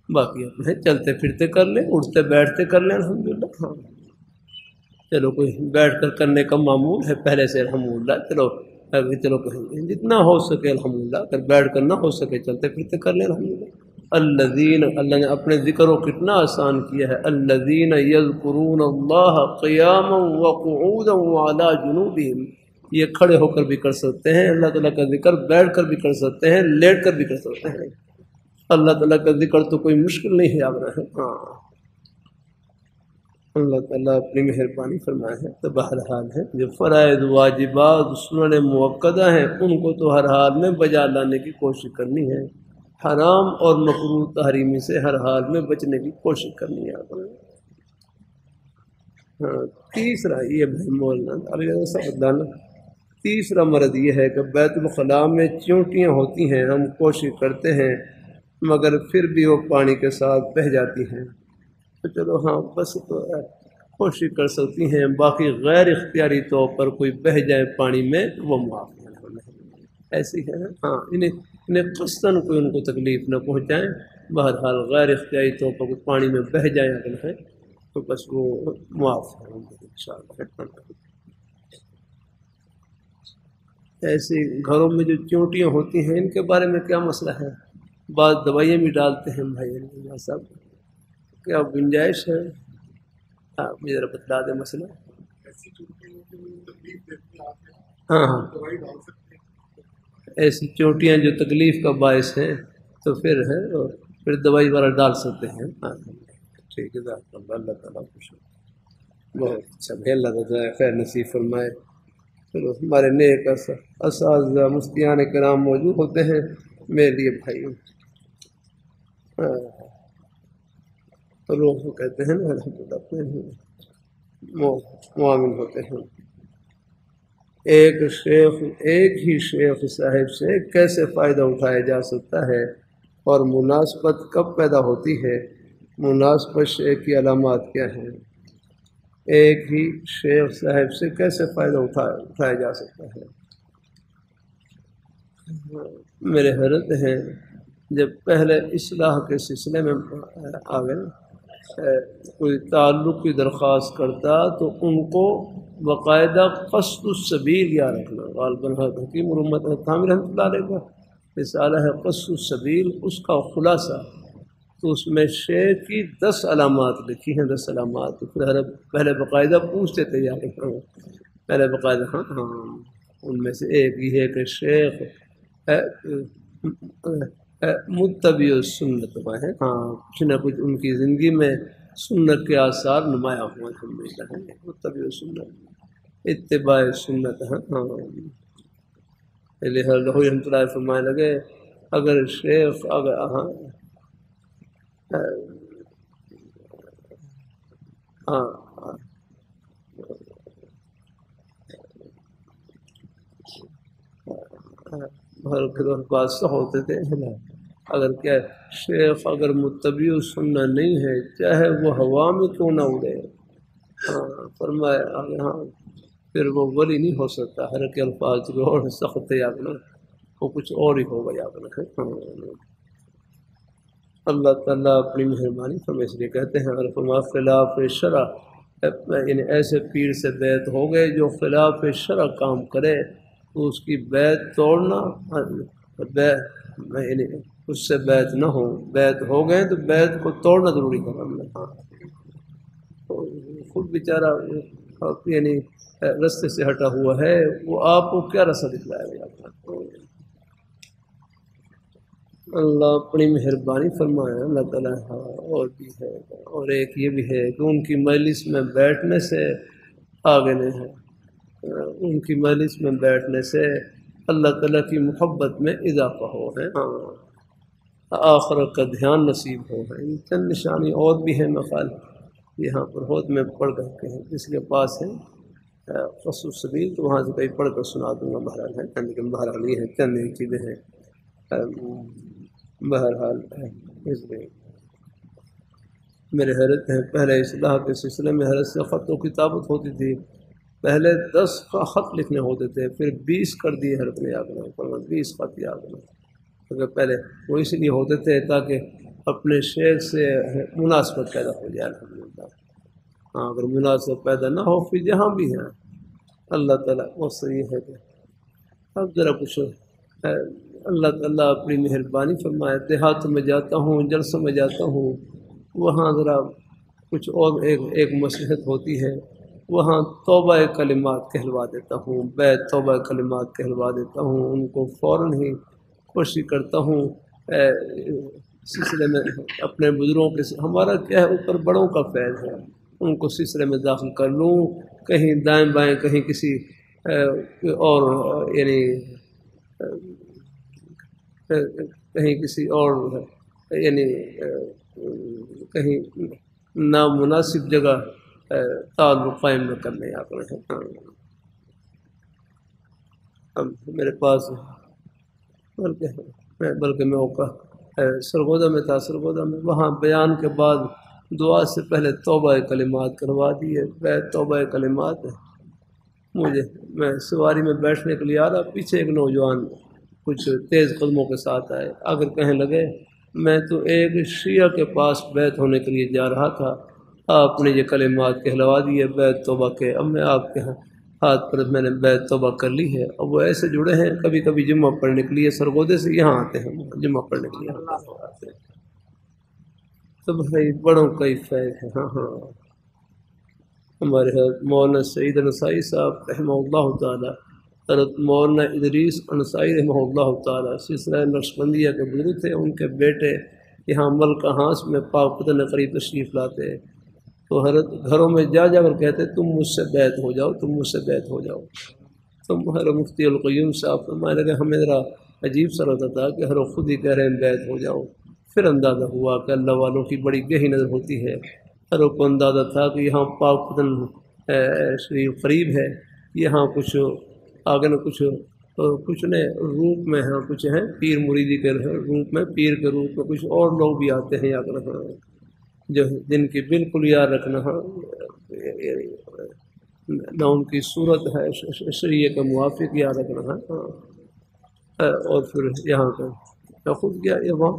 باقی اپنے چلتے پھرتے کر لیں، اٹھتے بیٹھتے کر لیں الحمدللہ۔ ہاں چلو کوئی بیٹھ کر کرنے کا معمول ہے پہلے سے الحمدللہ، چلو کہیں گے جتنا ہو سکے الحمدللہ، اگر بیٹھ کر نہ ہو سکے چلتے پھرتے کر لیں الحمدللہ۔ الذین، اللہ نے اپنے ذکر کو کتنا آسان کیا ہے، الذین یذکرون اللہ قیاما وقعودا وعلی جنوبہم، یہ کھڑے ہو کر بھی کر سکتے ہیں اللہ تعالیٰ کا ذکر، بیٹھ کر بھی کر سکتے ہیں، لیٹ کر بھی کر سکتے ہیں۔ اللہ تعالیٰ کا ذکر تو کوئی مشکل نہیں ہے یاد رہے۔ ہاں اللہ تعالیٰ اپنی مہربانی فرمائے ہے۔ تو بہرحال ہے جو فرائض واجبات سنن موقدہ ہیں ان کو تو ہر حال میں بجا لانے کی کوشش کرنی ہے، حرام اور مکروہ تحریمی سے ہر حال میں بچنے کی کوشش کرنی ہے۔ ہاں تیسرا یہ مولانا سب بتانا، تیسرا مرض یہ ہے کہ بیت الخلاء میں چیونٹیاں ہوتی ہیں، ہم کوشش کرتے ہیں مگر پھر بھی وہ پانی کے ساتھ بہہ جاتی ہیں، تو چلو ہاں بس تو کوشش کر سکتی ہیں، باقی غیر اختیاری طور پر کوئی بہہ جائے پانی میں وہ معاف ہے، ایسی ہے۔ ہاں انہیں قصداً کوئی ان کو تکلیف نہ پہنچائیں، بہرحال غیر اختیاری طور پر کوئی پانی میں بہہ جائیں اگر ہے تو بس وہ معاف ہے انشاءاللہ۔ ایسی گھروں میں جو چونٹیاں ہوتی ہیں ان کے بارے میں کیا مسئلہ ہے؟ بعض دوائیاں بھی ڈالتے ہیں بھائی صاحب، کیا گنجائش ہے؟ ہاں مجھے ذرا بتلا دیں مسئلہ۔ ہاں ہاں ایسی چوٹیاں جو تکلیف کا باعث ہیں تو پھر ہے اور پھر دوائی وغیرہ ڈال سکتے ہیں۔ ہاں ٹھیک ہے، اللہ تعالیٰ خوش بہت اچھا ہے، اللہ تعالیٰ خیر نصیب فرمائے۔ چلو ہمارے نیک اساتذہ مفتیان کرام موجود ہوتے ہیں میرے لیے بھائیوں، لوگ کہتے ہیں نا الحمدللہ معاون ہوتے ہیں۔ ایک ہی شیخ صاحب سے کیسے فائدہ اٹھایا جا سکتا ہے اور مناسبت کب پیدا ہوتی ہے؟ مناسبت شیخ کی علامات کیا ہیں؟ ایک ہی شیخ صاحب سے کیسے فائدہ اٹھایا جا سکتا ہے؟ میرے حضرت ہیں جب پہلے اصلاح کے سلسلے میں آ گئے کوئی تعلق کی درخواست کرتا تو ان کو باقاعدہ قصد السبیل یاد رکھنا، غالباً حکیم محمد حامد رحمۃ اللہ علیہ کا رسالہ ہے قصد السبیل، اس کا خلاصہ تو اس میں شیخ کی 10 علامات لکھی ہیں، 10 علامات پہلے باقاعدہ پوچھتے تھے یار پہلے باقاعدہ ہاں ان میں سے ایک یہ ہے کہ شیخ متبع سنت ہے، ہاں کچھ نہ کچھ ان کی زندگی میں سنت کے آثار نمایاں ہوئے الحمدللہ ہے، متبع سنت اتباع سنت ہے۔ ہاں رحمۃ اللہ فرمائے لگے اگر شیخ اگر ہاں بادشاہ ہوتے تھے اگر کیا شیخ اگر متبع سننا نہیں ہے چاہے وہ ہوا میں کیوں نہ اڑے، ہاں فرمایا ہاں پھر وہ ولی نہیں ہو سکتا، ہر کے الفاظ کو اور سخت ہے یاد نہ وہ کچھ اور ہی ہوگا یاد رکھیں۔ اللہ تعالیٰ اپنی مہربانی فرمائے، اس لیے کہتے ہیں اگر فرما خلاف شرع، یعنی ایسے پیر سے بیعت ہو گئے جو خلاف شرع کام کرے تو اس کی بیعت توڑنا، یعنی اس سے بیعت نہ ہو، بیعت ہو گئے تو بیعت کو توڑنا ضروری ہے۔ ہاں خود بیچارہ یعنی رستے سے ہٹا ہوا ہے، وہ آپ کو کیا رستہ دکھلائے گا؟ اللہ اپنی مہربانی فرمائے اللہ تعالیٰ۔ اور بھی ہے اور ایک یہ بھی ہے کہ ان کی مجلس میں بیٹھنے سے آگے نہیں ہے، ان کی مجلس میں بیٹھنے سے اللہ تعالیٰ کی محبت میں اضافہ ہو ہے، آخرت کا دھیان نصیب ہو ہے۔ چند نشانی اور بھی ہیں مخال یہاں پر خود میں پڑھ کر کے ہیں، جس کے پاس ہے خصوص سبیل تو وہاں سے کہیں پڑھ کر سنا دوں گا، بہرحال ہے لیکن بہرحال یہ ہے چند ایک چیزیں ہیں۔ بہرحال اس لیے میرے حیرت ہے، پہلے اصلاح کے سلسلے میں حیرت سے خط و کتابت ہوتی تھی، پہلے 10 خط لکھنے ہوتے تھے، پھر 20 کر دیے حضرت نے یاد رکھنا، 20 خط یاد رکھنا، کیونکہ پہلے وہ اس لیے ہوتے تھے تاکہ اپنے شیخ سے مناسبت پیدا ہو جائے الحمدللہ۔ ہاں اگر مناسبت پیدا نہ ہو پھر جہاں بھی ہیں اللہ تعالیٰ وہ صحیح ہے کہ اب ذرا کچھ اللہ تعالیٰ اپنی مہربانی فرمائے، دیہاتوں میں جاتا ہوں، جلسوں میں جاتا ہوں، وہاں ذرا کچھ اور ایک مصلحت ہوتی ہے، وہاں توبہ کلمات کہلوا دیتا ہوں، بیت توبہ کلمات کہلوا دیتا ہوں، ان کو فوراً ہی کوشش کرتا ہوں سلسلے میں اپنے بزرگوں کے ہمارا کیا ہے اوپر بڑوں کا فیض ہے، ان کو سلسلے میں داخل کر لوں، کہیں دائیں بائیں کہیں کسی اور یعنی کہیں کسی اور یعنی کہیں نامناسب جگہ تعلق قائم نہ کرنے آ کر اب میرے پاس بلکہ میں اوقا سرگودا میں تھا، سرگودا میں وہاں بیان کے بعد دعا سے پہلے توبہ کلمات کروا دیے، بیت توبہ کلمات مجھے میں سواری میں بیٹھنے کے لیے آ رہا، پیچھے ایک نوجوان کچھ تیز قدموں کے ساتھ آئے، اگر کہنے لگے میں تو ایک شیعہ کے پاس بیت ہونے کے لیے جا رہا تھا، آپ نے یہ کلمات کہلوا دیے بیت توبہ کے، اب میں آپ کے ہاتھ پر میں نے بیت توبہ کر لی ہے۔ اب وہ ایسے جڑے ہیں، کبھی کبھی جمعہ پڑھنے کے لیے سرگودے سے یہاں آتے ہیں، جمعہ پڑھنے کے لیے آتے ہیں، تو بھائی بڑوں کا ہی فیض ہے۔ ہاں ہاں ہمارے حضرت مولانا سعید انصاری صاحب رحمہ اللہ تعالیٰ، حضرت مولانا ادریس انصاری رحمہ اللہ تعالیٰ سلسلہ نقشبندیہ کے بزرگ تھے، ان کے بیٹے یہاں ملکہ ہانس میں پاک پتن قریب تشریف لاتے، تو حضرت گھروں میں جا جا کر کہتے تم مجھ سے بیعت ہو جاؤ، تم مجھ سے بیعت ہو جاؤ۔ تو حضرت مفتی القیوم صاحب فرمانے لگے، ہمیں ذرا عجیب سا لگتا تھا کہ حضرت خود ہی کہہ رہے ہیں بیعت ہو جاؤ، پھر اندازہ ہوا کہ اللہ والوں کی بڑی گہری نظر ہوتی ہے، حضرت کو اندازہ تھا کہ یہاں پاک پتن شریف قریب ہے، یہاں کچھ آگے نہ کچھ نے روپ میں ہیں، کچھ ہیں پیر مریدی کے روپ میں، پیر کے روپ میں کچھ اور لوگ بھی آتے ہیں یاد رکھنا، جو جن کی بالکل یاد رکھنا نہ ان کی صورت ہے شریعت کے موافق یاد رکھنا ہے، اور پھر یہاں کا میں خود گیا، یہ وہاں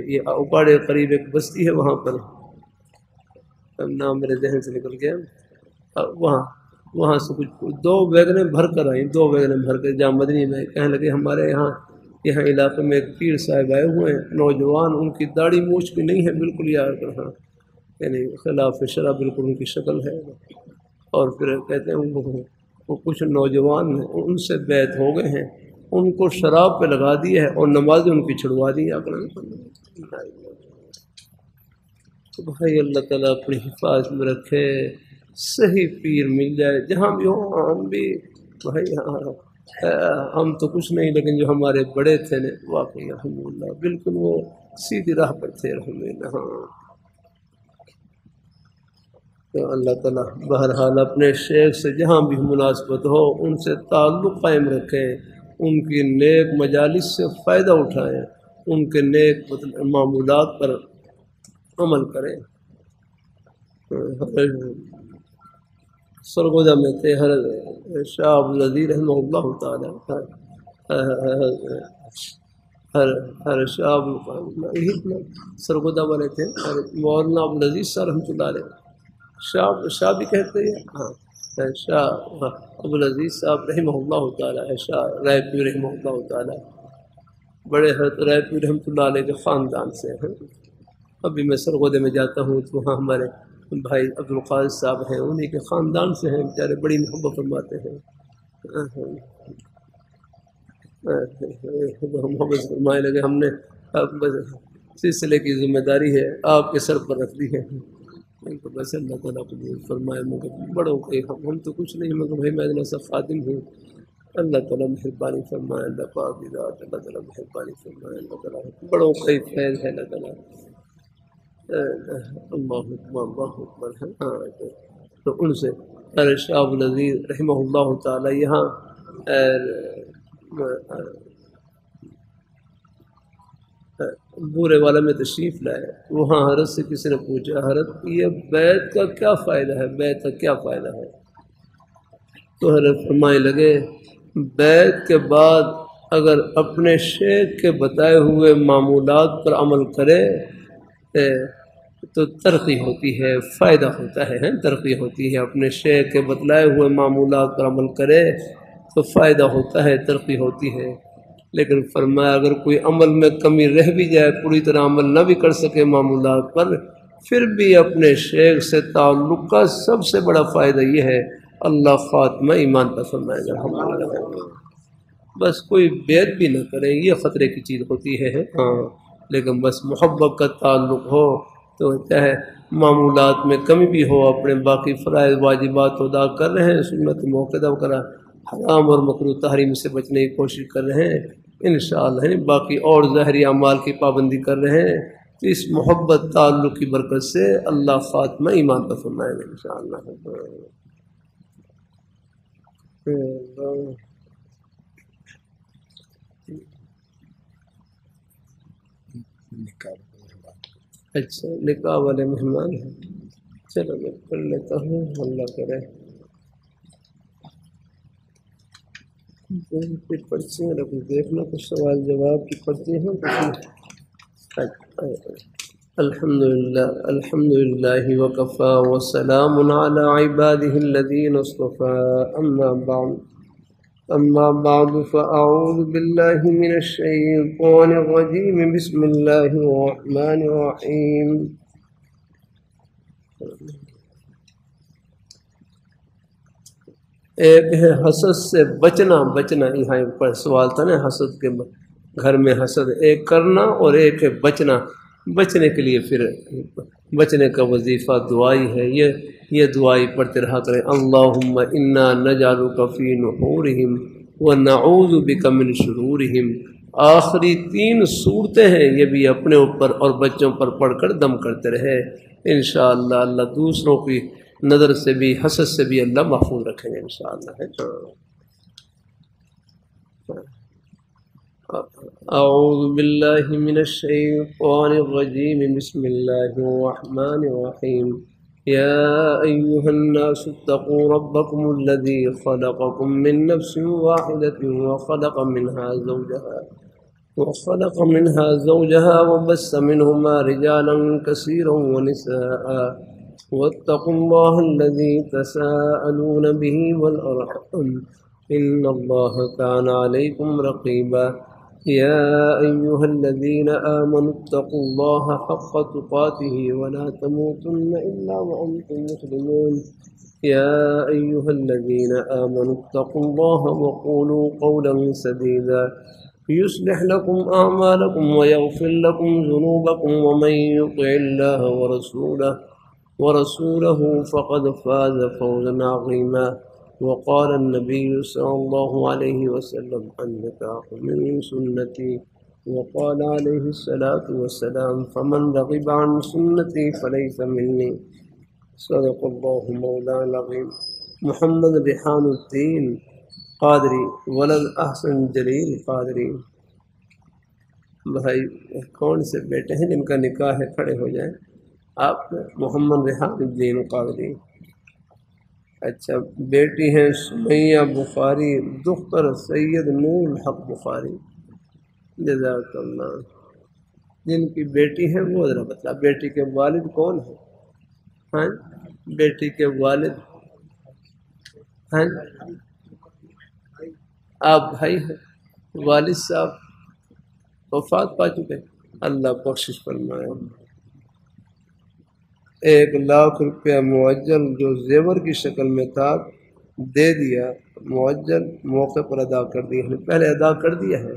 یہ اپاڑے قریب ایک بستی ہے، وہاں پر نام میرے ذہن سے نکل گیا، وہاں سے کچھ 2 ویگنیں بھر کر آئیں، 2 ویگنیں بھر کر جامع مدنی میں، کہنے لگے ہمارے یہاں علاقے میں ایک پیر صاحب آئے ہوئے ہیں، نوجوان، ان کی داڑھی مونچھ بھی نہیں ہے بالکل یاد رکھنا، یعنی خلاف شرع بالکل ان کی شکل ہے، اور پھر کہتے ہیں وہ کچھ نوجوان ہیں ان سے بیعت ہو گئے ہیں، ان کو شراب پہ لگا دیا ہے اور نمازیں ان کی چھڑوا دی آپ نے۔ تو بھائی اللہ تعالیٰ اپنی حفاظت میں رکھے، صحیح پیر مل جائے جہاں بھی ہو، ہم بھی بھائی ہم تو کچھ نہیں، لیکن جو ہمارے بڑے تھے نا واقعی الحمدللہ بالکل وہ سیدھی راہ پر تھے الحمدللہ۔ ہاں تو اللہ تعالیٰ بہرحال اپنے شیخ سے جہاں بھی مناسبت ہو ان سے تعلق قائم رکھیں، ان کی نیک مجالس سے فائدہ اٹھائیں، ان کے نیک معمولات پر عمل کریں۔ سرگودا میں تھے حضرت شاہ عبدالعزیز رحمہ اللہ تعالیٰ، ہر شاہ سرگودا والے تھے، مولانا عبدالعزیز صاحب رحمۃ اللہ علیہ، شاہ بھی کہتے ہیں، ہاں شاہ عبدالعزیز صاحب رحمہ اللہ تعالیٰ، شاہ رائے پور رحمہ اللہ تعالیٰ، بڑے حضرت رائے پور رحمۃ اللہ علیہ کے خاندان سے ہیں۔ ابھی میں سرگودے میں جاتا ہوں تو وہاں ہمارے بھائی عبدالقادر صاحب ہیں، انہی کے خاندان سے ہیں، بیچارے بڑی محبت فرماتے ہیں، محبت فرمائے لگے ہم نے سلسلے کی ذمہ داری ہے آپ کے سر پر رکھ دی ہے، تو بس اللہ تعالیٰ قبول فرمائے، مگر بڑوں کے ہم تو کچھ نہیں، مگر بھائی میں اتنا سا خادم ہوں، اللہ تعالیٰ مہربانی فرمائے، اللہ پاک کی ذات اللہ تعالیٰ مہربانی فرمائے، اللہ تعالیٰ بڑوں کا ہی فیض ہے، اللہ تعالیٰ اللہ اکبر ہے۔ ہاں تو ان سے شاہ عبدالعزیز رحمہ اللہ تعالیٰ یہاں بورے والا میں تشریف لائے، وہاں حضرت سے کسی نے پوچھا حضرت یہ بیت کا کیا فائدہ ہے، بیت کا کیا فائدہ ہے؟ تو حضرت فرمائے لگے بیت کے بعد اگر اپنے شیخ کے بتائے ہوئے معمولات پر عمل کرے تو ترقی ہوتی ہے، فائدہ ہوتا ہے، ترقی ہوتی ہے۔ اپنے شیخ کے بتلائے ہوئے معمولات پر عمل کرے تو فائدہ ہوتا ہے، ترقی ہوتی ہے۔ لیکن فرمایا اگر کوئی عمل میں کمی رہ بھی جائے، پوری طرح عمل نہ بھی کر سکے معمولات پر، پھر بھی اپنے شیخ سے تعلق کا سب سے بڑا فائدہ یہ ہے اللہ خاتمہ ایمان پر فرمائے گا الحمدللہ۔ بس کوئی بیعت بھی نہ کرے یہ خطرے کی چیز ہوتی ہے، ہاں، لیکن بس محبت کا تعلق ہو تو چاہے معمولات میں کمی بھی ہو، اپنے باقی فرائض واجبات ادا کر رہے ہیں، سنت موقع وغیرہ حرام اور مکروہ تحریم سے بچنے کی کوشش کر رہے ہیں انشاءاللہ، باقی اور ظاہری اعمال کی پابندی کر رہے ہیں تو اس محبت تعلق کی برکت سے اللہ خاتمہ ایمان پر فرمائے گا انشاءاللہ۔ اچھا نکاح والے مہمان ہیں، چلو میں پڑھ لیتا ہوں، اللہ کرے کچھ پرچی ہیں، کچھ دیکھنا، کچھ سوال جواب کی پرچی ہیں الحمد للہ وکفا وسلام علی عبادہ الذین اصطفى اما بعد فاعوذ باللہ من الشیطان الرجیم بسم اللہ الرحمن الرحیم۔ ایک ہے حسد سے بچنا یہاں پر سوال تھا نا، حسد کے گھر میں حسد ایک کرنا اور ایک ہے بچنے کے لیے، پھر بچنے کا وظیفہ دعائی ہے، یہ دعائی پڑھتے رہا کریں اللہم انا نجعلک فی نحورہم ونعوذ بک من شرورہم۔ آخری 3 صورتیں ہیں، یہ بھی اپنے اوپر اور بچوں پر پڑھ کر دم کرتے رہے انشاءاللہ، اللہ دوسروں کی نظر سے بھی حسد سے بھی اللہ محفوظ رکھیں گے انشاءاللہ۔ اعوذ باللہ من الشیطان الرجیم بسم اللہ الرحمن الرحیم۔ یا ایہا الناس اتقوا ربکم الذی خلقکم من نفس واحدۃ وخلق منها زوجها وبث منهما رجالا كثيرا ونساء واتقوا الله الذي تساءلون به والأرحام إن الله كان عليكم رقيبا يا أيها الذين آمنوا اتقوا الله حق تقاته ولا تموتن إلا وأنتم مسلمون يا أيها الذين آمنوا اتقوا الله وقولوا قولا سديدا يصلح لكم أعمالكم ويغفر لكم ذنوبكم ومن يطع الله ورسوله فقد فاز فوزا عظيما وقال النبي صلى الله عليه وسلم النكاح من سنتي وقال عليه الصلاة والسلام فمن رغب عن سنتي فليس مني صدق الله مولانا العظيم۔ محمد ریحان الدین قادری ولد احسن جلیل قادری، بھائی کون سے بیٹے ہیں جن کا نکاح ہے کھڑے ہو جائیں آپ؟ محمد ریحان الدین قادری۔ اچھا بیٹی ہیں سمیہ بخاری دختر سید نور الحق بخاری، جزاک اللہ۔ جن کی بیٹی ہے وہ ذرا بتلا، بیٹی کے والد کون ہیں؟ ہاں بیٹی کے والد ہیں آپ بھائی ہیں، والد صاحب وفات پا چکے، اللہ بخشش فرمائے۔ 1,00,000 روپیہ معجل جو زیور کی شکل میں تھا دے دیا، معجل موقع پر ادا کر دیا، پہلے ادا کر دیا ہے،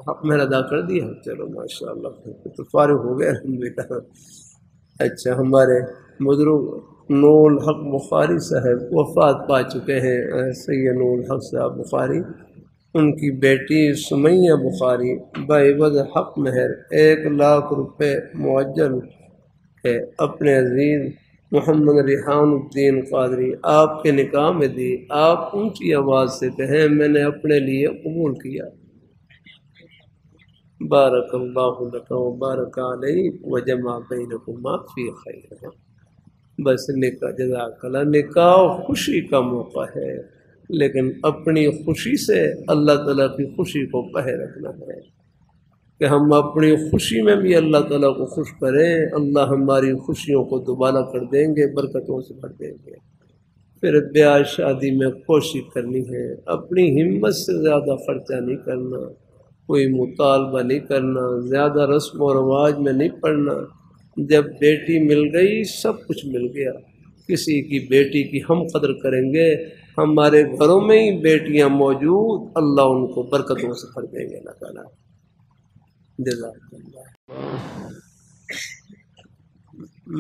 حق میں ادا کر دیا ہے، چلو ماشاءاللہ تو فارغ ہو گئے الحمدللہ۔ اچھا ہمارے بزرگ نور الحق بخاری صاحب وفات پا چکے ہیں، سید نور الحق صاحب بخاری، ان کی بیٹی سمیہ بخاری بعوض حق مہر 1,00,000 روپے معجل ہے اپنے عزیز محمد ریحان الدین قادری آپ کے نکاح میں دی۔ آپ اونچی آواز سے کہیں میں نے اپنے لیے قبول کیا۔ بارک اللہ لک و بارک علیک وجمع بینکما فی خیر۔ بس نکاح، جزاک اللہ، نکاح خوشی کا موقع ہے، لیکن اپنی خوشی سے اللہ تعالیٰ کی خوشی کو پہے رکھنا ہے کہ ہم اپنی خوشی میں بھی اللہ تعالیٰ کو خوش کریں، اللہ ہماری خوشیوں کو دوبارہ کر دیں گے، برکتوں سے بھر دیں گے۔ پھر بیاہ شادی میں کوشش کرنی ہے، اپنی ہمت سے زیادہ خرچہ نہیں کرنا، کوئی مطالبہ نہیں کرنا، زیادہ رسم و رواج میں نہیں پڑنا۔ جب بیٹی مل گئی سب کچھ مل گیا، کسی کی بیٹی کی ہم قدر کریں گے، ہمارے گھروں میں ہی بیٹیاں موجود، اللہ ان کو برکتوں سے بھر دیں گے اللہ تعالیٰ۔ جزاک اللہ۔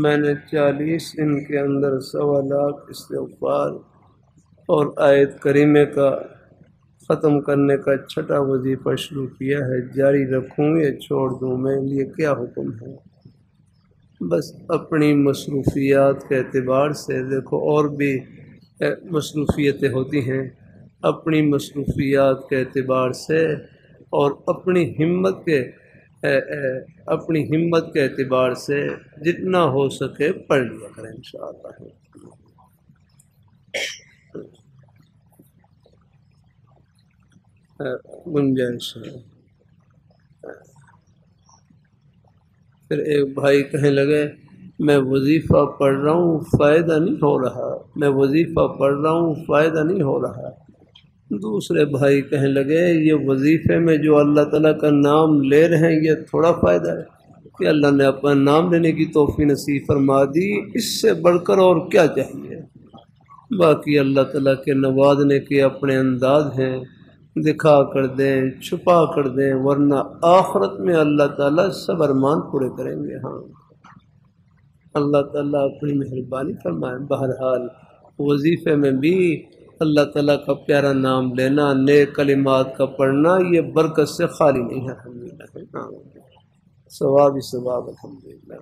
میں نے 40 دن کے اندر 1.25 استغفار اور آیت کریمہ کا ختم کرنے کا چھٹا وظیفہ شروع کیا ہے، جاری رکھوں یا چھوڑ دوں؟ میں لیے کیا حکم ہے؟ بس اپنی مصروفیات کے اعتبار سے دیکھو، اور بھی مصروفیتیں ہوتی ہیں، اپنی مصروفیات کے اعتبار سے اور اپنی ہمت کے اعتبار سے جتنا ہو سکے پڑھ لیا کریں انشاءاللہ۔ گنجائش ہے۔ پھر ایک بھائی کہنے لگے میں وظیفہ پڑھ رہا ہوں فائدہ نہیں ہو رہا، میں وظیفہ پڑھ رہا ہوں فائدہ نہیں ہو رہا۔ دوسرے بھائی کہنے لگے یہ وظیفے میں جو اللہ تعالیٰ کا نام لے رہے ہیں یہ تھوڑا فائدہ ہے کہ اللہ نے اپنا نام لینے کی توفیق نصیب فرما دی، اس سے بڑھ کر اور کیا چاہیے؟ باقی اللہ تعالیٰ کے نوازنے کے اپنے انداز ہیں، دکھا کر دیں، چھپا کر دیں، ورنہ آخرت میں اللہ تعالیٰ سب ارمان پورے کریں گے۔ ہاں اللہ تعالیٰ اپنی مہربانی فرمائے۔ بہرحال وظیفے میں بھی اللہ تعالیٰ کا پیارا نام لینا، نیک کلمات کا پڑھنا، یہ برکت سے خالی نہیں ہے الحمدللہ۔ ہاں ثواب ہی ثواب الحمدللہ۔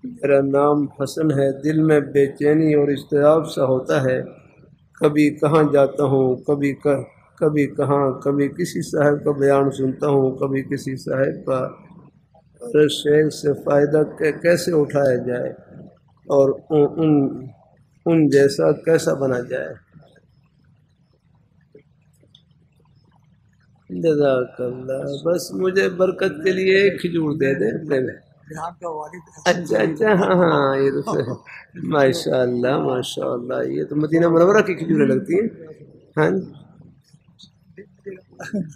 میرا نام حسن ہے، دل میں بے چینی اور اضطراب سا ہوتا ہے، کبھی کہاں جاتا ہوں، کبھی کہاں، کبھی کسی صاحب کا بیان سنتا ہوں، کبھی کسی صاحب کا، اور شیخ سے فائدہ کیسے اٹھایا جائے اور ان جیسا کیسا بنا جائے؟ جزاک اللہ۔ بس مجھے برکت کے لیے ایک کھجور دے دیں اپنے میں۔ اچھا اچھا، ہاں ہاں، یہ تو ماشاء اللہ ماشاء اللہ، یہ تو مدینہ منورہ کی کھجوریں لگتی ہیں۔ ہاں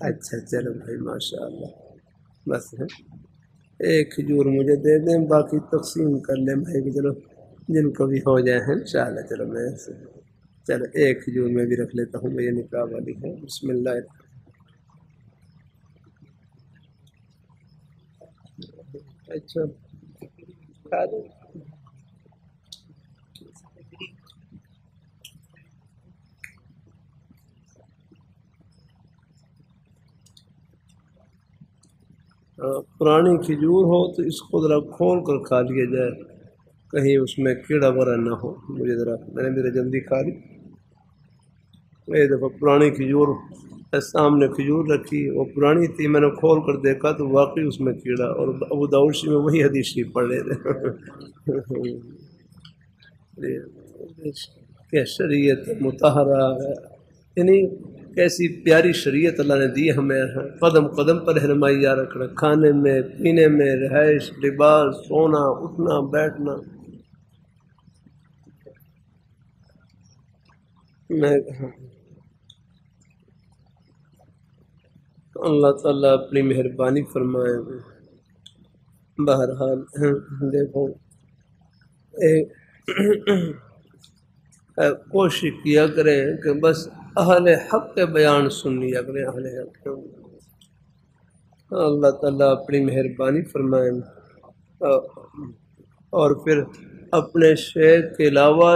اچھا چلو بھائی ماشاء اللہ، بس ہے ایک کھجور مجھے دے دیں، باقی تقسیم کر لیں بھائی کہ چلو جن کو بھی ہو جائے ہیں انشاءاللہ۔ چلو میں چلو ایک کھجور میں بھی رکھ لیتا ہوں، یہ نکاح والی ہے۔ بسم اللہ۔ اچھا کھا دو۔ پرانی کھجور ہو تو اس کو ذرا کھول کر کھا لیا جائے، کہیں اس میں کیڑا وڑا نہ ہو۔ مجھے میں نے میرے جلدی کھا لی، ایک دفعہ پرانی کھجور سامنے کھجور رکھی، وہ پرانی تھی، میں نے کھول کر دیکھا تو واقعی اس میں کیڑا، اور ابو داؤد میں وہی حدیث شریف پڑھ رہے تھے کہ شریعت مطہرہ ہے، یعنی کیسی پیاری شریعت اللہ نے دی ہمیں، قدم قدم پر رہنمائی یا رکھنا، کھانے میں، پینے میں، رہائش، لباس، سونا، اٹھنا، بیٹھنا۔ اللہ تعالیٰ اپنی مہربانی فرمائے۔ بہرحال دیکھو کوشش کیا کریں کہ بس اہل حق کے بیان سن لیا کریں، اہل حق۔ اللہ تعالیٰ اپنی مہربانی فرمائے، اور پھر اپنے شیخ کے علاوہ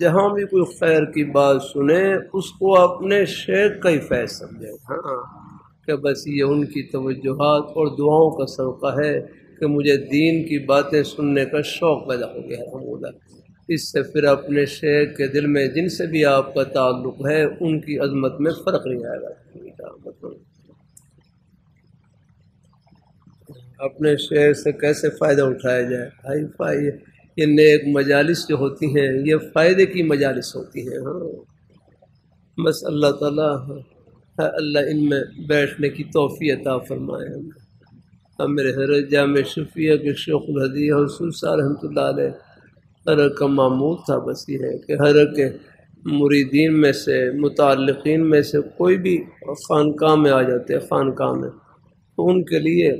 جہاں بھی کوئی خیر کی بات سنے اس کو اپنے شیخ کا ہی فیض سمجھے۔ ہاں کہ بس یہ ان کی توجہات اور دعاؤں کا صدقہ ہے کہ مجھے دین کی باتیں سننے کا شوق پیدا ہو گیا الحمدللہ۔ اس سے پھر اپنے شیخ کے دل میں جن سے بھی آپ کا تعلق ہے ان کی عظمت میں فرق نہیں آئے گا۔ مطلب اپنے شیخ سے کیسے فائدہ اٹھایا جائے بھائی، یہ نیک مجالس جو ہوتی ہیں یہ فائدے کی مجالس ہوتی ہیں۔ ہاں بس اللہ تعالیٰ اللہ ان میں بیٹھنے کی توفیق عطا فرمائے۔ اب میرے حضرت جامع شفیہ کے شیخ الحدیث حضور صاحب رحمۃ اللہ علیہ حضرت کا معمول تھا، بس یہ ہے کہ حضرت کے مریدین میں سے متعلقین میں سے کوئی بھی خانقاہ میں آ جاتے خانقاہ میں تو ان کے لیے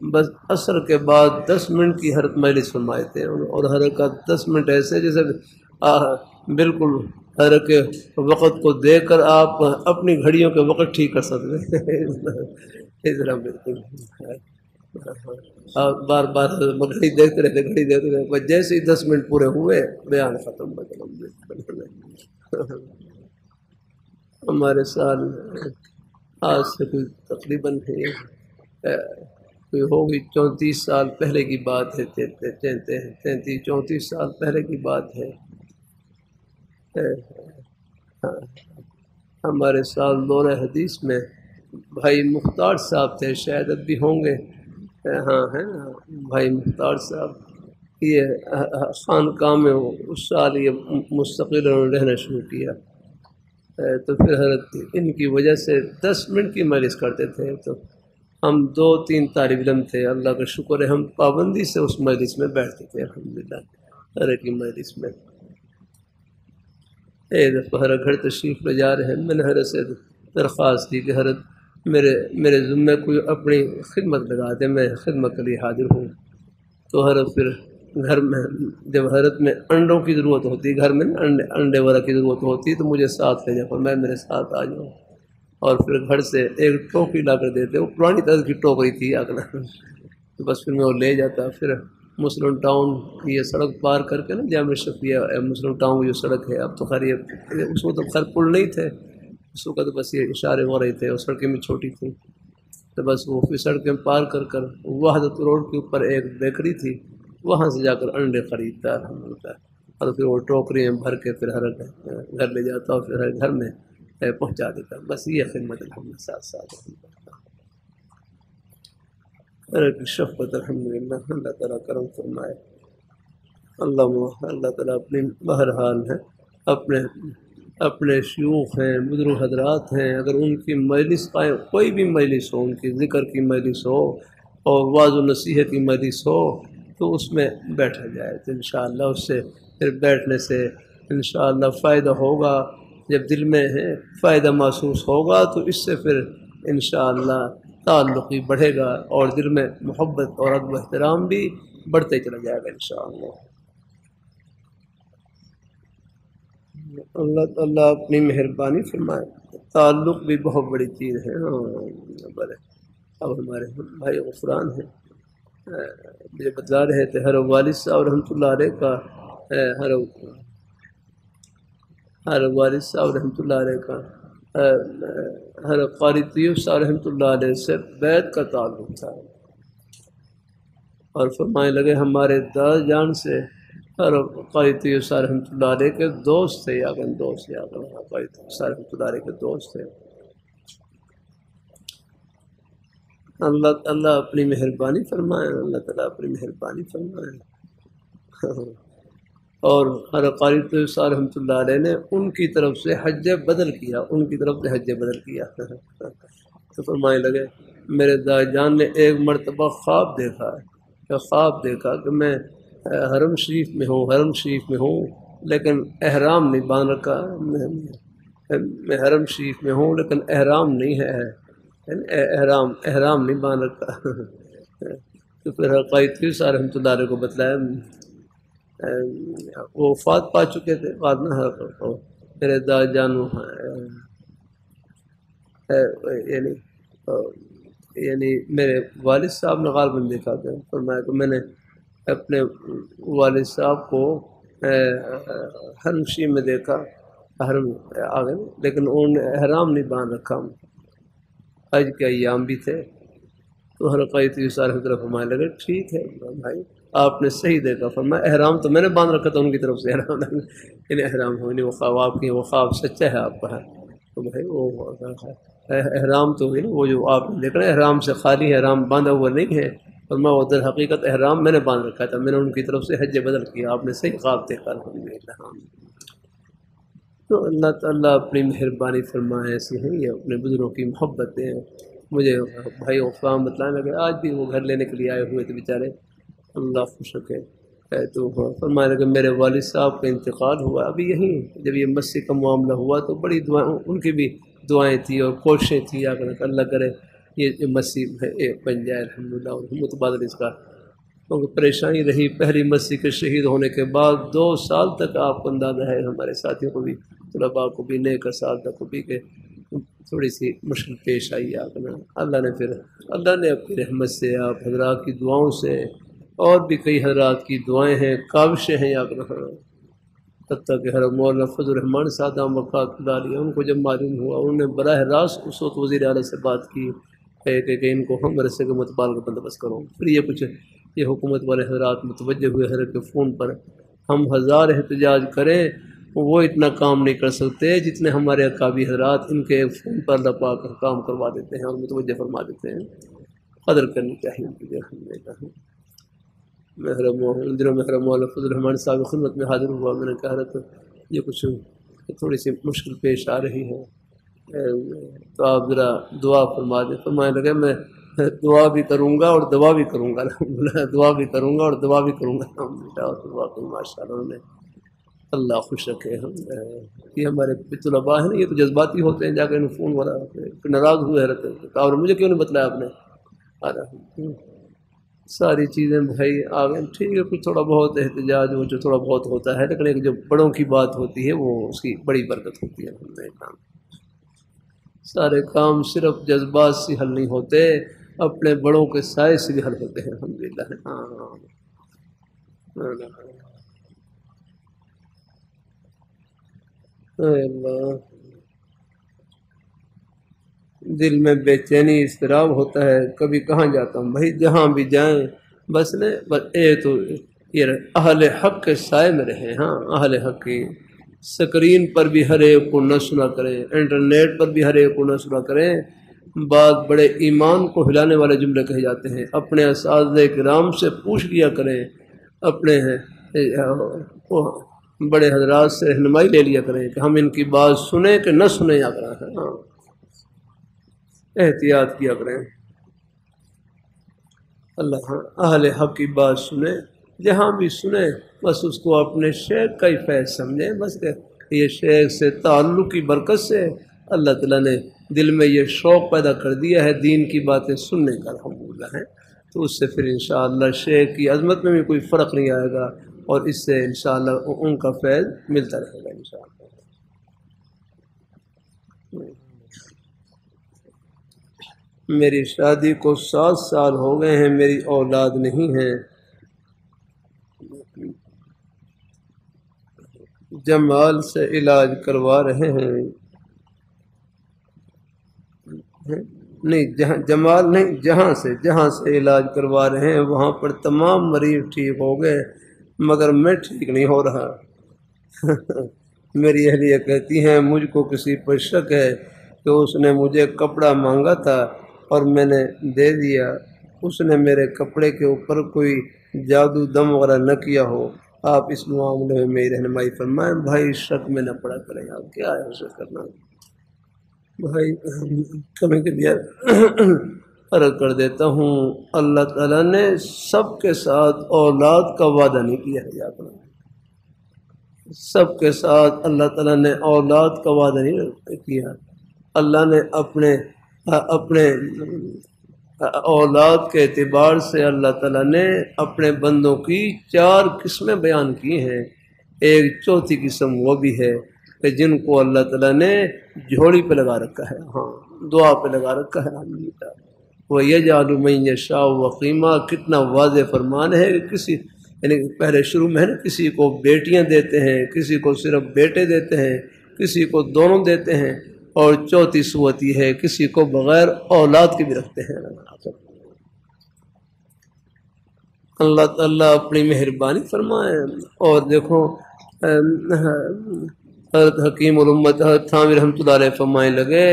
بس عصر کے بعد 10 منٹ کی حضرت مجلس فرمائے تھے، اور حضرت کا 10 منٹ ایسے جیسے بالکل حضرت کے وقت کو دیکھ کر آپ اپنی گھڑیوں کے وقت ٹھیک کر سکتے ہیں۔ اس طرح بالکل بار بار گھڑی دیکھتے رہتے بس جیسے ہی 10 منٹ پورے ہوئے بیان ختم۔ ہمارے سال آج سے کوئی تقریباً کوئی ہوگی 34 سال پہلے کی بات ہے، 33-34 سال پہلے کی بات ہے۔ ہمارے سال دورہ حدیث میں بھائی مختار صاحب تھے، شاید اب بھی ہوں گے، ہاں ہیں بھائی مختار صاحب، یہ خانقاہ میں اس سال یہ مستقل رہنا شروع کیا، تو پھر حضرت ان کی وجہ سے 10 منٹ کی مجلس کرتے تھے، تو ہم 2-3 طالب علم تھے، اللہ کا شکر ہے ہم پابندی سے اس مجلس میں بیٹھتے تھے الحمدللہ۔ حضرت کی مجلس میں ایک دفعہ حضرت گھر تشریف لے جا رہے ہیں، میں نے حضرت سے درخواست کی کہ حضرت میرے ذمہ کوئی اپنی خدمت لگا دے، میں خدمت کے لیے حاضر ہوں۔ تو حضرت پھر گھر میں جب حضرت میں انڈوں کی ضرورت ہوتی، گھر میں انڈے وغیرہ کی ضرورت ہوتی تو مجھے ساتھ لے جاؤ، میں میرے ساتھ آ جاؤں، اور پھر گھر سے ایک ٹوکری لا کر دیتے، وہ پرانی طرح کی ٹوکری تھی اگلا، تو بس پھر میں وہ لے جاتا۔ پھر مسلم ٹاؤن کی یہ سڑک پار کر کے نا جامع شفیہ مسلم ٹاؤن کی جو سڑک ہے، اب تو خیر یہ اس وقت خیر پل نہیں تھے، اس وقت بس یہ اشارے ہو رہے تھے اور سڑکیں بھی چھوٹی تھیں، تو بس وہ پھر سڑکیں پار کر وحدت روڈ کے اوپر ایک بیکری تھی، وہاں سے جا کر انڈے خریدتا الحمدللہ، اور پھر وہ ٹوکری میں بھر کے پھر ہر گھر لے جاتا اور پھر ہر گھر میں پہنچا دیتا۔ بس یہ خدمت الحمد ساتھ ساتھ کی شفقت الحمدللہ، اللہ تعالیٰ کرم فرمائے۔ اللہ تعالیٰ اپنی بہرحال ہے اپنے شیوخ ہیں، بزرگ حضرات ہیں، اگر ان کی مجلس کوئی بھی مجلس ہو، ان کی ذکر کی مجلس ہو اور واعظ و نصیحت کی مجلس ہو تو اس میں بیٹھا جائے، تو انشاءاللہ اس سے پھر بیٹھنے سے انشاءاللہ فائدہ ہوگا۔ جب دل میں ہے فائدہ محسوس ہوگا تو اس سے پھر انشاءاللہ تعلق بھی بڑھے گا اور دل میں محبت اور ادب و احترام بھی بڑھتے چلا جائے گا انشاءاللہ۔ اللہ تعالیٰ اپنی مہربانی فرمائے، تعلق بھی بہت بڑی چیز ہے۔ اب ہمارے بھائی غفران ہیں، مجھے بتلا رہے تھے ہر والد صاحب رحمۃ اللہ علیہ کا ہر والد صاحب رحمۃ اللہ علیہ کا ہر قاری طیب صاحب رحمۃ اللہ علیہ سے بیت کا تعلق تھا، اور فرمائے لگے ہمارے دادا جان سے ہر قاری طیب صاحب رحمۃ اللہ علیہ کے دوست تھے، قاری طیب صاحب رحمۃ اللہ علیہ کے دوست تھے۔ اللہ اپنی مہربانی فرمائے، اللہ تعالیٰ اپنی مہربانی فرمائے۔ اور ہر قاری طیب صاحب رحمۃ اللہ علیہ نے ان کی طرف سے حج بدل کیا، تو فرمائے لگے میرے دادا جان نے ایک مرتبہ خواب دیکھا کہ میں حرم شریف میں ہوں لیکن احرام نہیں باندھ رکھا، میں حرم شریف میں ہوں لیکن احرام نہیں ہے، احرام نہیں باندھ رکھا۔ تو پھر قاری طیب صاحب رحمۃ اللہ علیہ کو بتلایا، وہ وفات پا چکے تھے بعد میں، میرے دادا جان یعنی میرے والد صاحب نے غالباً دیکھا تھا، فرمایا کہ میں نے اپنے والد صاحب کو حرم شریف میں دیکھا، حرم آگے، لیکن انہوں نے احرام نہیں باندھ رکھا، حج کے ایام بھی تھے، تو حرقیتی سارے طرف فرمانے لگے ٹھیک ہے بھائی آپ نے صحیح دیکھا، فرمایا احرام تو میں نے باندھ رکھا تھا ان کی طرف سے، احرام یعنی احرام ہو نہیں وہ خواب آپ کی، وہ خواب سچا ہے آپ کا ہے تو بھائی وہ احرام تو نہیں، وہ جو آپ دیکھ رہے ہیں احرام سے خالی ہے، احرام باندھا ہوا نہیں ہے، فرمایا وہ در حقیقت احرام میں نے باندھ رکھا تھا، میں نے ان کی طرف سے حج بدل کیا، آپ نے صحیح خواب دیکھا الحمدللہ۔ تو اللہ تعالیٰ اپنی مہربانی فرمائے، ایسی ہیں یہ اپنے بزرگوں کی محبت دیں۔ مجھے بھائی افام بتلانے لگے آج بھی وہ گھر لینے کے لیے آئے ہوئے تھے بیچارے، اللہ خوش رکھے، تو فرمانے لگے میرے والد صاحب کا انتقال ہوا ابھی یہیں، جب یہ مسجد کا معاملہ ہوا تو بڑی دعائیں ان کی بھی دعائیں تھیں اور کوششیں تھیں، اللہ کرے یہ مسجد بن جائے الحمدللہ، اور متبادل اس کا کیونکہ پریشانی رہی پہلی مسجد کے شہید ہونے کے بعد 2 سال تک، آپ کو اندازہ ہے ہمارے ساتھیوں کو بھی طلباء کو بھی نیک سال تک کو بھی کہ تھوڑی سی مشکل پیش آئی آپ نا، اللہ نے اپنی رحمت سے آپ حضرات کی دعاؤں سے اور بھی کئی حضرات کی دعائیں ہیں کاوشیں ہیں آپ نا، حتیٰ کہ حضرت مولانا فضل الرحمان سادام وفات اللہ علیہ ان کو جب معلوم ہوا انہوں نے براہ راست اس وقت وزیر اعلیٰ سے بات کی کہ ان کو ہم مدرسے کے متبادل کا بندوبست کرو، پھر یہ حکومت والے حضرات متوجہ ہوئے حضرت کے فون پر، ہم 1000 احتجاج کریں وہ اتنا کام نہیں کر سکتے جتنے ہمارے اکابی حضرات ان کے فون پر اللہ پاک کام کروا دیتے ہیں اور متوجہ فرما دیتے ہیں، قدر کرنی چاہیے ان کی۔ ان دنوں محرم مولانا فضل الرحمان صاحب کی خدمت میں حاضر ہوا، میں نے کہا رہا یہ کچھ تھوڑی سی مشکل پیش آ رہی ہے تو آپ ذرا دعا فرما دیں، فرمانے لگے میں دعا بھی کروں گا اور دعا بھی کروں گا، دعا بھی کروں گا اور دعا بھی کروں گا، ماشاء اللہ اللہ خوش رکھے۔ ہم یہ ہمارے طلباء ہیں یہ تو جذباتی ہوتے ہیں، جا کے فون والا ناراض ہوئے رہتے اور مجھے کیوں نہیں بتلایا آپ نے، ساری چیزیں بھائی آ گئے ٹھیک ہے، کچھ تھوڑا بہت احتجاج وہ جو تھوڑا بہت ہوتا ہے، لیکن ایک جو بڑوں کی بات ہوتی ہے وہ اس کی بڑی برکت ہوتی ہے۔ سارے کام صرف جذبات سے حل نہیں ہوتے، اپنے بڑوں کے سائے سے بھی حل ہوتے ہیں الحمدللہ۔ اللہ دل میں بے چینی اضطراب ہوتا ہے، کبھی کہاں جاتا ہوں بھائی، جہاں بھی جائیں بس تو یہ اہل حق کے سائے میں رہیں۔ ہاں اہل حق کی سکرین پر بھی ہر ایک کو نہ سنا کریں، انٹرنیٹ پر بھی ہر ایک کو نہ سنا کریں، بعض بڑے ایمان کو ہلانے والے جملے کہے جاتے ہیں، اپنے اساتذہ کرام سے پوچھ لیا کریں، اپنے بڑے حضرات سے رہنمائی لے لیا کریں کہ ہم ان کی بات سنیں کہ نہ سنیں، یا کریں ہاں احتیاط کیا کریں۔ اللہ اہل حق کی بات سنیں، جہاں بھی سنیں بس اس کو اپنے شیخ کا ہی فیض سمجھیں، بس کہ یہ شیخ سے تعلق کی برکت سے اللہ تعالیٰ نے دل میں یہ شوق پیدا کر دیا ہے دین کی باتیں سننے کا الحمدللہ ہے، تو اس سے پھر انشاءاللہ شیخ کی عظمت میں بھی کوئی فرق نہیں آئے گا، اور اس سے انشاءاللہ ان کا فیض ملتا رہے گا انشاءاللہ۔ میری شادی کو 7 سال ہو گئے ہیں، میری اولاد نہیں ہے، جمال سے علاج کروا رہے ہیں، نہیں جمال نہیں جہاں سے علاج کروا رہے ہیں وہاں پر تمام مریض ٹھیک ہو گئے، مگر میں ٹھیک نہیں ہو رہا۔ میری اہلیہ کہتی ہیں مجھ کو کسی پر شک ہے کہ اس نے مجھے کپڑا مانگا تھا اور میں نے دے دیا، اس نے میرے کپڑے کے اوپر کوئی جادو دم وغیرہ نہ کیا ہو، آپ اس معاملے میں میری رہنمائی فرمائیں۔ بھائی شک میں نہ پڑا کریں، آپ کیا ہے اسے کرنا بھائی، کبھی کبھی فرق کر دیتا ہوں، اللہ تعالیٰ نے سب کے ساتھ اولاد کا وعدہ نہیں کیا ہے، یاد رکھنا، سب کے ساتھ اللہ تعالیٰ نے اولاد کا وعدہ نہیں کیا، اللہ نے اپنے اولاد کے اعتبار سے اللہ تعالیٰ نے اپنے بندوں کی 4 قسمیں بیان کی ہیں، ایک چوتھی قسم وہ بھی ہے کہ جن کو اللہ تعالیٰ نے جھوڑی پہ لگا رکھا ہے، ہاں دعا پہ لگا رکھا ہے الحمدللہ۔ وَيَجْعَلُ مَن يَشَاءُ وَقِيمًا، کتنا واضح فرمان ہے کہ کسی یعنی پہلے شروع میں کسی کو بیٹیاں دیتے ہیں، کسی کو صرف بیٹے دیتے ہیں، کسی کو دونوں دیتے ہیں، اور چوتھی صورت یہ ہے کسی کو بغیر اولاد کے بھی رکھتے ہیں۔ اللہ تعالیٰ اپنی مہربانی فرمائے۔ اور دیکھو حضرت حکیم الامت حضرت تھانوی رحمۃ اللہ علیہ فرمائے لگے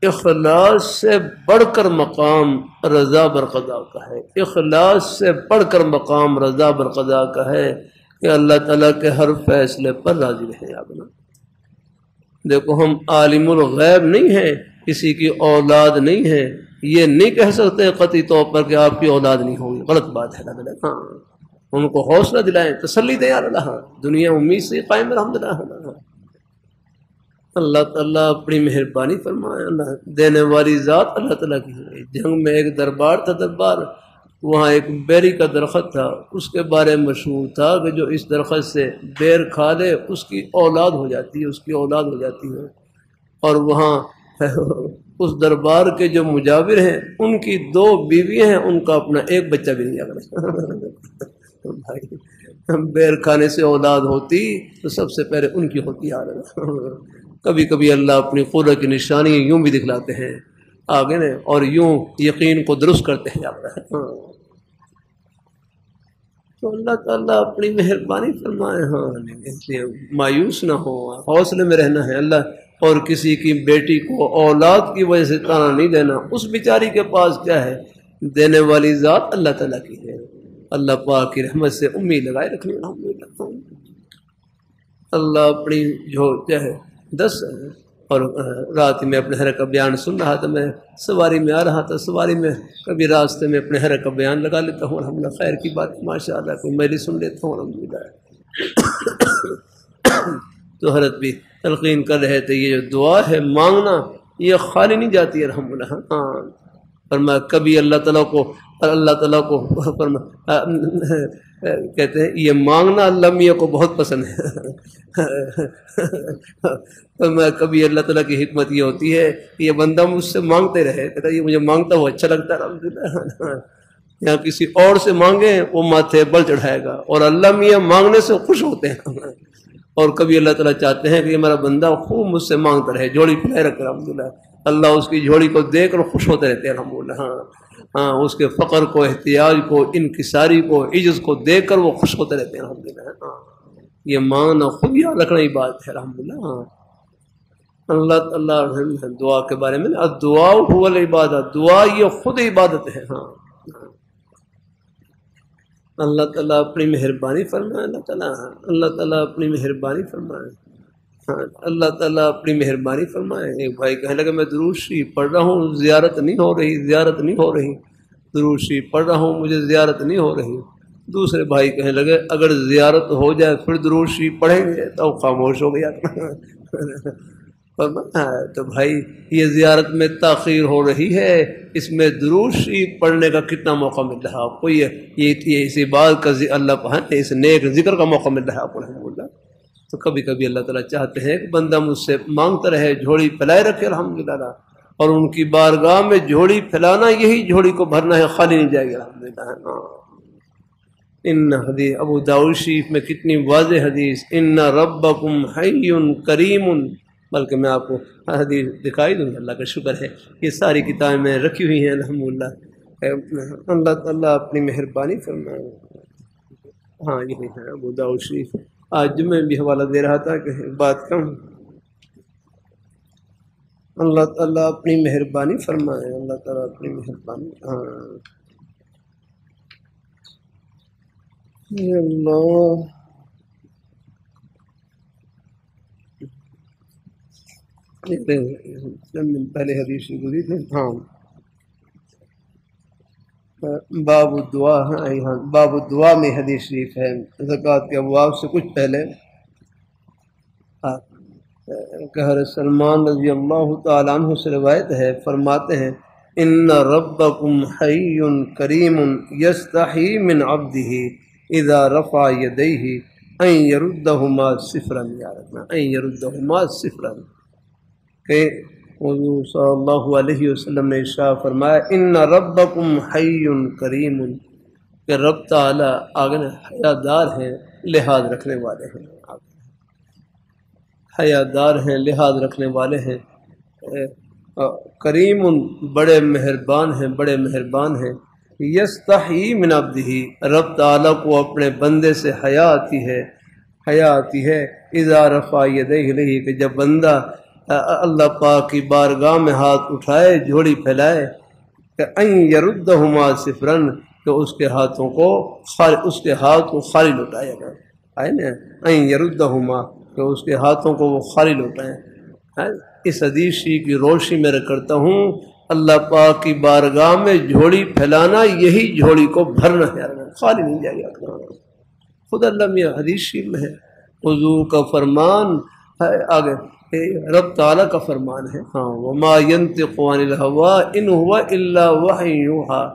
اخلاص سے بڑھ کر مقام رضا برقضا کا ہے، اخلاص سے بڑھ کر مقام رضا برقضا کا ہے کہ اللہ تعالیٰ کے ہر فیصلے پر راضی رہیں آپ نا۔ دیکھو ہم عالم الغیب نہیں ہیں، کسی کی اولاد نہیں ہے، یہ نہیں کہہ سکتے قطعی طور پر کہ آپ کی اولاد نہیں ہوگی، غلط بات ہے۔ ہاں ان کو حوصلہ دلائیں، تسلی دیں، اللہ دنیا امید سے قائم الحمدللہ۔ اللہ تعالیٰ اپنی مہربانی فرمائے، اللہ دینے والی ذات اللہ تعالیٰ کی ہے۔ جنگ میں ایک دربار تھا، دربار وہاں ایک بیری کا درخت تھا، اس کے بارے میں مشہور تھا کہ جو اس درخت سے بیر کھا لے اس کی اولاد ہو جاتی ہے، اس کی اولاد ہو جاتی ہے۔ اور وہاں اس دربار کے جو مجاور ہیں ان کی 2 بیویاں ہیں، ان کا اپنا ایک بچہ بھی نہیں آگا۔ بھائی بیر کھانے سے اولاد ہوتی تو سب سے پہلے ان کی ہوتی آ رہا۔ کبھی کبھی اللہ اپنی قدرت کی نشانی یوں بھی دکھلاتے ہیں آگے نے، اور یوں یقین کو درست کرتے ہیں آگے۔ تو اللہ تعالیٰ اپنی مہربانی فرمائے۔ ہاں مایوس نہ ہو، حوصلے میں رہنا ہے اللہ، اور کسی کی بیٹی کو اولاد کی وجہ سے تانا نہیں دینا، اس بیچاری کے پاس کیا ہے، دینے والی ذات اللہ تعالیٰ کی ہے۔ اللہ پاک کی رحمت سے امید لگائے رکھنی الحمدللہ۔ اللہ اپنی جو چاہے 10 اور رات میں اپنے حرق کا بیان سن رہا تھا، میں سواری میں آ رہا تھا، سواری میں کبھی راستے میں اپنے حرق کا بیان لگا لیتا ہوں الحمدللہ، خیر کی بات ماشاء اللہ، کوئی میری سن لیتا ہوں الحمدللہ۔ تو حضرت بھی تلقین کر رہے تھے یہ جو دعا ہے مانگنا یہ خالی نہیں جاتی ہے الحمدللہ۔ ہاں فرمایا کبھی اللہ تعالیٰ کو کہتے ہیں یہ مانگنا اللہ میاں کو بہت پسند ہے۔ فرمایا کبھی اللہ تعالیٰ کی حکمت یہ ہوتی ہے کہ یہ بندہ مجھ سے مانگتے رہے، کہتا ہے یہ مجھے مانگتا ہوا اچھا لگتا ہے الحمدللہ۔ یہاں کسی اور سے مانگے وہ ماتھے بل چڑھائے گا، اور اللہ میاں مانگنے سے خوش ہوتے ہیں۔ اور کبھی اللہ تعالیٰ چاہتے ہیں کہ یہ میرا بندہ خوب مجھ سے مانگتا رہے، جھولی پھیلائے رکھے الحمدللہ۔ اللہ اس کی جھولی کو دیکھ کر خوش ہوتے رہتے ہیں الحمدللہ۔ ہاں اس کے فقر کو، احتیاج کو، انکساری کو، عجز کو دیکھ کر وہ خوش ہوتے رہتے ہیں الحمدللہ۔ ہاں یہ مانگنا خود یاد رکھنا ہی بات ہے الحمدللہ۔ ہاں اللہ دعا کے بارے میں الدعاء هو العبادت، دعا یہ خود عبادت ہے۔ ہاں اللہ تعالیٰ اپنی مہربانی فرمائے، اللہ تعالیٰ اپنی مہربانی فرمائے۔ ہاں اللہ تعالیٰ اپنی مہربانی فرمائے۔ ایک بھائی کہنے لگے میں درود شریف پڑھ رہا ہوں، زیارت نہیں ہو رہی، زیارت نہیں ہو رہی، درود شریف پڑھ رہا ہوں مجھے زیارت نہیں ہو رہی۔ دوسرے بھائی کہنے لگے اگر زیارت ہو جائے پھر درود شریف پڑھیں گے، تو خاموش ہو گیا۔ تو بھائی یہ زیارت میں تاخیر ہو رہی ہے، اس میں درود شریف پڑھنے کا کتنا موقع مل رہا ہے آپ کو، یہ اسی بات کا اللہ پہ اس نیک ذکر کا موقع مل رہا ہے آپ کو الحمدللہ۔ تو کبھی کبھی اللہ تعالیٰ چاہتے ہیں کہ بندہ مجھ سے مانگتا رہے، جھولی پھیلائے رکھے الحمدللہ، اور ان کی بارگاہ میں جھولی پھیلانا یہی جھولی کو بھرنا ہے، خالی نہیں جائے گی الحمدللہ۔ ان حدیث ابو داؤد شریف میں کتنی واضح حدیث، ان ربکم حی کریم، بلکہ میں آپ کو حدیث دکھائی دوں گا، اللہ کا شکر ہے یہ ساری کتابیں میں رکھی ہوئی ہیں الحمدللہ۔ اللہ تعالیٰ اپنی مہربانی فرمائے۔ ہاں یہی ہے ابو داؤد شریف، آج جمعہ بھی حوالہ دے رہا تھا کہ بات کم۔ اللہ تعالیٰ اپنی مہربانی فرمائے، اللہ تعالیٰ اپنی مہربانی۔ ہاں اللہ پہلے حدیث گزری تھی۔ ہاں باب الدعا، ہاں باب الدعا میں حدیث شریف ہے، زکوٰۃ کے ابواب سے کچھ پہلے کہ حضرت سلمان رضی اللہ تعالیٰ عنہ سے روایت ہے، فرماتے ہیں ان ربکم حی کریم یستحی من عبدہ اذا رفع یدیہ ان یردہما صفرا، یاد رکھنا ان یردہما صفرا، کہ حضور صلی اللہ علیہ وسلم نے ارشاد فرمایا ان ربکم حی کریم، کہ رب تعالیٰ آگے حیادار ہیں، لحاظ رکھنے والے ہیں، حیادار ہیں، لحاظ رکھنے والے ہیں، کریم بڑے مہربان ہیں، بڑے مہربان ہیں، یستحیی من عبدہ، رب تعالیٰ کو اپنے بندے سے حیا آتی ہے اذا رفع یدیہ الیہ، کہ جب بندہ اللہ پاک کی بارگاہ میں ہاتھ اٹھائے، جھولی پھیلائے، کہ ان یردہما صفرا، کہ اس کے ہاتھ کو خالی لوٹائے گا، ہے نا، ان یردہما، کہ اس کے ہاتھوں کو وہ خالی لوٹائیں۔ اس حدیث کی روشنی میں کرتا ہوں، اللہ پاک کی بارگاہ میں جھولی پھیلانا، یہی جھولی کو بھرنا ہے، خالی نہیں جائے گا۔ خود اللہ میں حدیث شریف میں ہے، حضور کا فرمان ہے، آگے رب تعالیٰ کا فرمان ہے، ہاں، وما ينطق عن الهوى ان هو الا وحی یوحیٰ،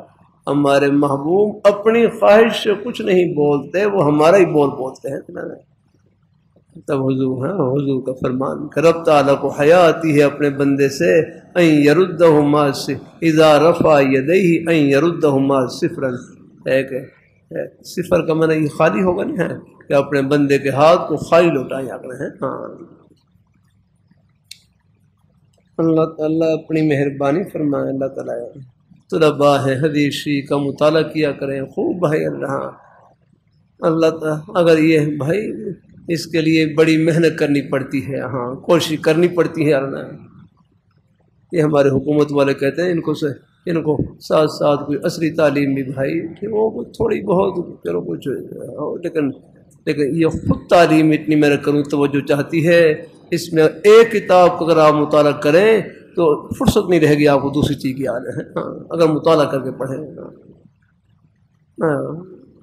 ہمارے محبوب اپنی خواہش سے کچھ نہیں بولتے، وہ ہمارا ہی بولتے ہیں۔ تب حضور کا فرمان کہ رب تعالیٰ کو حیا آتی ہے اپنے بندے سے، ان یردہما اذا رفع یدیہ ان یردہما صفرا، ہے کہ صفر کا معنی یہ خالی ہوگا نہیں ہے، کہ اپنے بندے کے ہاتھ کو خالی لوٹائیں آگے ہیں۔ ہاں، اللہ تعالیٰ اپنی مہربانی فرمائے۔ اللہ تعالیٰ طلباء ہے حدیث کا مطالعہ کیا کریں خوب بھائی۔ اللہ تعالیٰ اگر یہ بھائی اس کے لیے بڑی محنت کرنی پڑتی ہے، ہاں، کوشش کرنی پڑتی ہے، یہ ہمارے حکومت والے کہتے ہیں ان کو ساتھ ساتھ کوئی عصری تعلیم بھی بھائی کہ وہ تھوڑی بہت چلو کچھ، لیکن یہ خود تعلیم اتنی محنت کروں توجہ چاہتی ہے، اس میں ایک کتاب کو اگر آپ مطالعہ کریں تو فرصت نہیں رہے گی آپ کو دوسری چیز کی یاد ہے، ہاں، اگر مطالعہ کر کے پڑھیں۔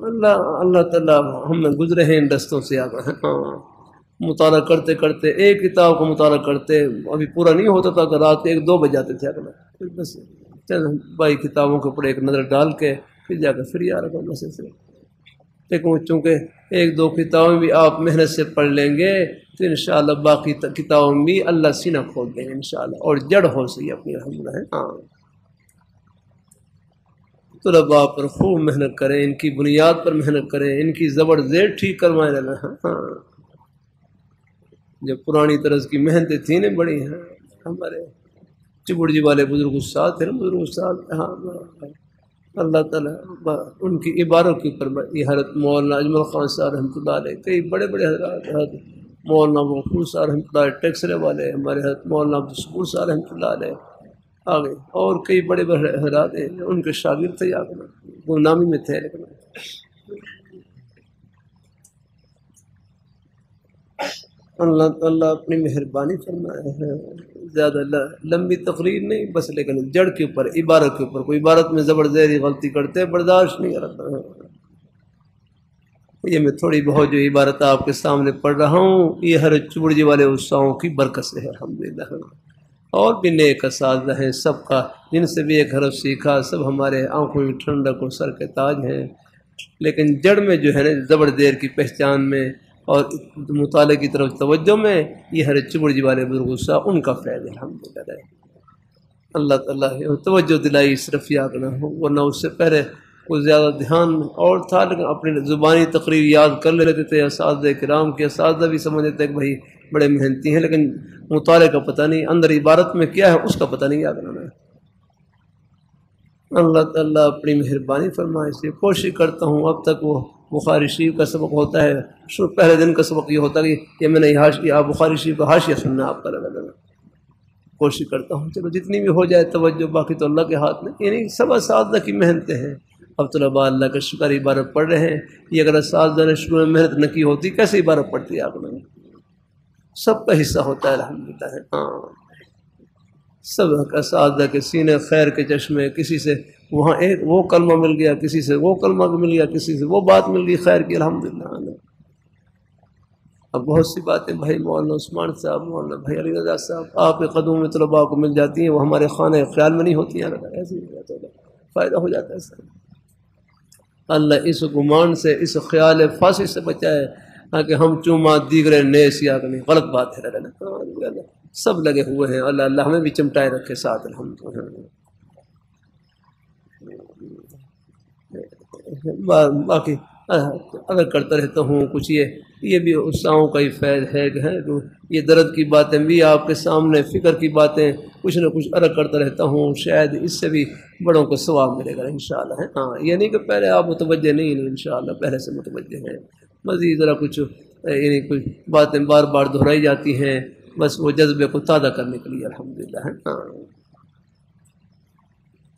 اللہ تعالیٰ ہم میں گزرے ہیں ان رستوں سے آگے، ہاں، مطالعہ کرتے کرتے ایک کتاب کو مطالعہ کرتے ابھی پورا نہیں ہوتا تھا کہ رات 1-2 بج جاتے تھے، اگلا بس چل بھائی کتابوں کے اوپر ایک نظر ڈال کے پھر جا کے پھر یار مسئلے سے، لیکن چونکہ 1-2 کتابیں بھی آپ محنت سے پڑھ لیں گے تو انشاءاللہ باقی کتابوں بھی اللہ سینہ کھول دیں گے انشاءاللہ، اور جڑ ہو سی اپنی الحمدللہ۔ ہاں، طلباء پر خوب محنت کریں، ان کی بنیاد پر محنت کریں، ان کی زبر زیر ٹھیک کروائیں لینا۔ ہاں، جو پرانی طرز کی محنتیں تھیں نا بڑی ہیں، ہمارے چبڑ جی والے بزرگ استاد تھے نا، بزرگ استاد، ہاں، اللہ تعالیٰ ان کی عبارت کے اوپر یہ حضرت مولانا اجمل خان صاحب رحمۃ اللہ علیہ، کئی بڑے حضرات، مولانا غفور صاحب رحمۃ اللہ علیہ ٹیکسرے والے، ہمارے حضرت مولانا عبدالشکور صاحب رحمۃ اللہ علیہ، آگے اور کئی بڑے حضرات ہیں، ان کے شاگرد تھے، آگے گمنامی میں تھے، لیکن اللہ تعالیٰ اپنی مہربانی فرمائے ہے۔ زیادہ لمبی تقریر نہیں بس، لیکن جڑ کے اوپر، عبارت کے اوپر، کوئی عبارت میں زبر زیری غلطی کرتے برداشت نہیں کرتا۔ یہ میں تھوڑی بہت جو عبارت آپ کے سامنے پڑھ رہا ہوں، یہ ہر چبڑ جی والے استاذوں کی برکت سے ہے الحمدللہ، اور بھی نیک اساتذہ ہیں سب کا، جن سے بھی ایک حرف سیکھا، سب ہمارے آنکھوں میں ٹھنڈک اور سر کے تاج ہیں، لیکن جڑ میں جو ہے نا زبر دیر کی پہچان میں اور مطالعے کی طرف توجہ میں، یہ ہر چبڑ جی والے بزرگ صاحب ان کا فیض ہے الحمدللہ۔ اللہ تعالیٰ توجہ دلائی صرف یاد نہ ہو، ورنہ اس سے پہلے کچھ زیادہ دھیان اور تھا، لیکن اپنی زبانی تقریر یاد کر لیتے تھے، اساتذہ کرام کے اساتذہ بھی سمجھتے تھے کہ بھائی بڑے محنتی ہیں، لیکن مطالعے کا پتہ نہیں، اندر عبارت میں کیا ہے اس کا پتہ نہیں یاد رہنا ہے۔ اللہ تعالیٰ اپنی مہربانی فرمائے، سے کوشش کرتا ہوں اب تک وہ بخاری شریف کا سبق ہوتا ہے، پہلے دن کا سبق یہ ہوتا ہے کہ یہ میں نے حاشیہ بخاری شریف کا حاشیہ سننا آپ کا لگا، کوشش کرتا ہوں چلو جتنی بھی ہو جائے توجہ، باقی تو اللہ کے ہاتھ میں، یعنی سب اساتذہ کی محنتیں ہیں۔ اب طلباء اللہ کا شکر عبارت پڑھ رہے ہیں، یہ اگر اساتذہ نے شروع میں محنت نہ کی ہوتی کیسے عبارت پڑھتی آپ نے؟ سب کا حصہ ہوتا ہے الحمدللہ۔ ہاں، سب اساتذہ کے سینے خیر کے چشمے، کسی سے وہاں ایک وہ کلمہ مل گیا، کسی سے وہ کلمہ مل گیا، کسی سے وہ بات مل گئی خیر کی الحمدللہ۔ اب بہت سی باتیں بھائی مولانا عثمان صاحب، مولانا بھائی علی رضا صاحب، آپ کے قدموں میں طلباء کو مل جاتی ہیں، وہ ہمارے خانہ خیال میں نہیں ہوتی ہیں، ایسے ہی فائدہ ہو جاتا ہے اس کا۔ اللہ اس گمان سے، اس خیال فاسد سے بچائے کہ ہم چوما دیگرے نیس یا نہیں، غلط بات ہے، سب لگے ہوئے ہیں، اللہ اللہ ہمیں بھی چمٹائے رکھے ساتھ الحمدللہ۔ باقی اگر کرتا رہتا ہوں کچھ یہ بھی غصاؤں کا ہی فیض ہے کہ یہ درد کی باتیں بھی آپ کے سامنے، فکر کی باتیں کچھ نہ کچھ عرض کرتا رہتا ہوں، شاید اس سے بھی بڑوں کو ثواب ملے گا انشاءاللہ ہے۔ ہاں یہ نہیں کہ پہلے آپ متوجہ نہیں انشاءاللہ پہلے سے متوجہ ہیں، مزید ذرا کچھ یعنی کچھ باتیں بار بار دہرائی جاتی ہیں بس وہ جذبے کو تازہ کرنے کے لیے الحمدللہ ہے۔ ہاں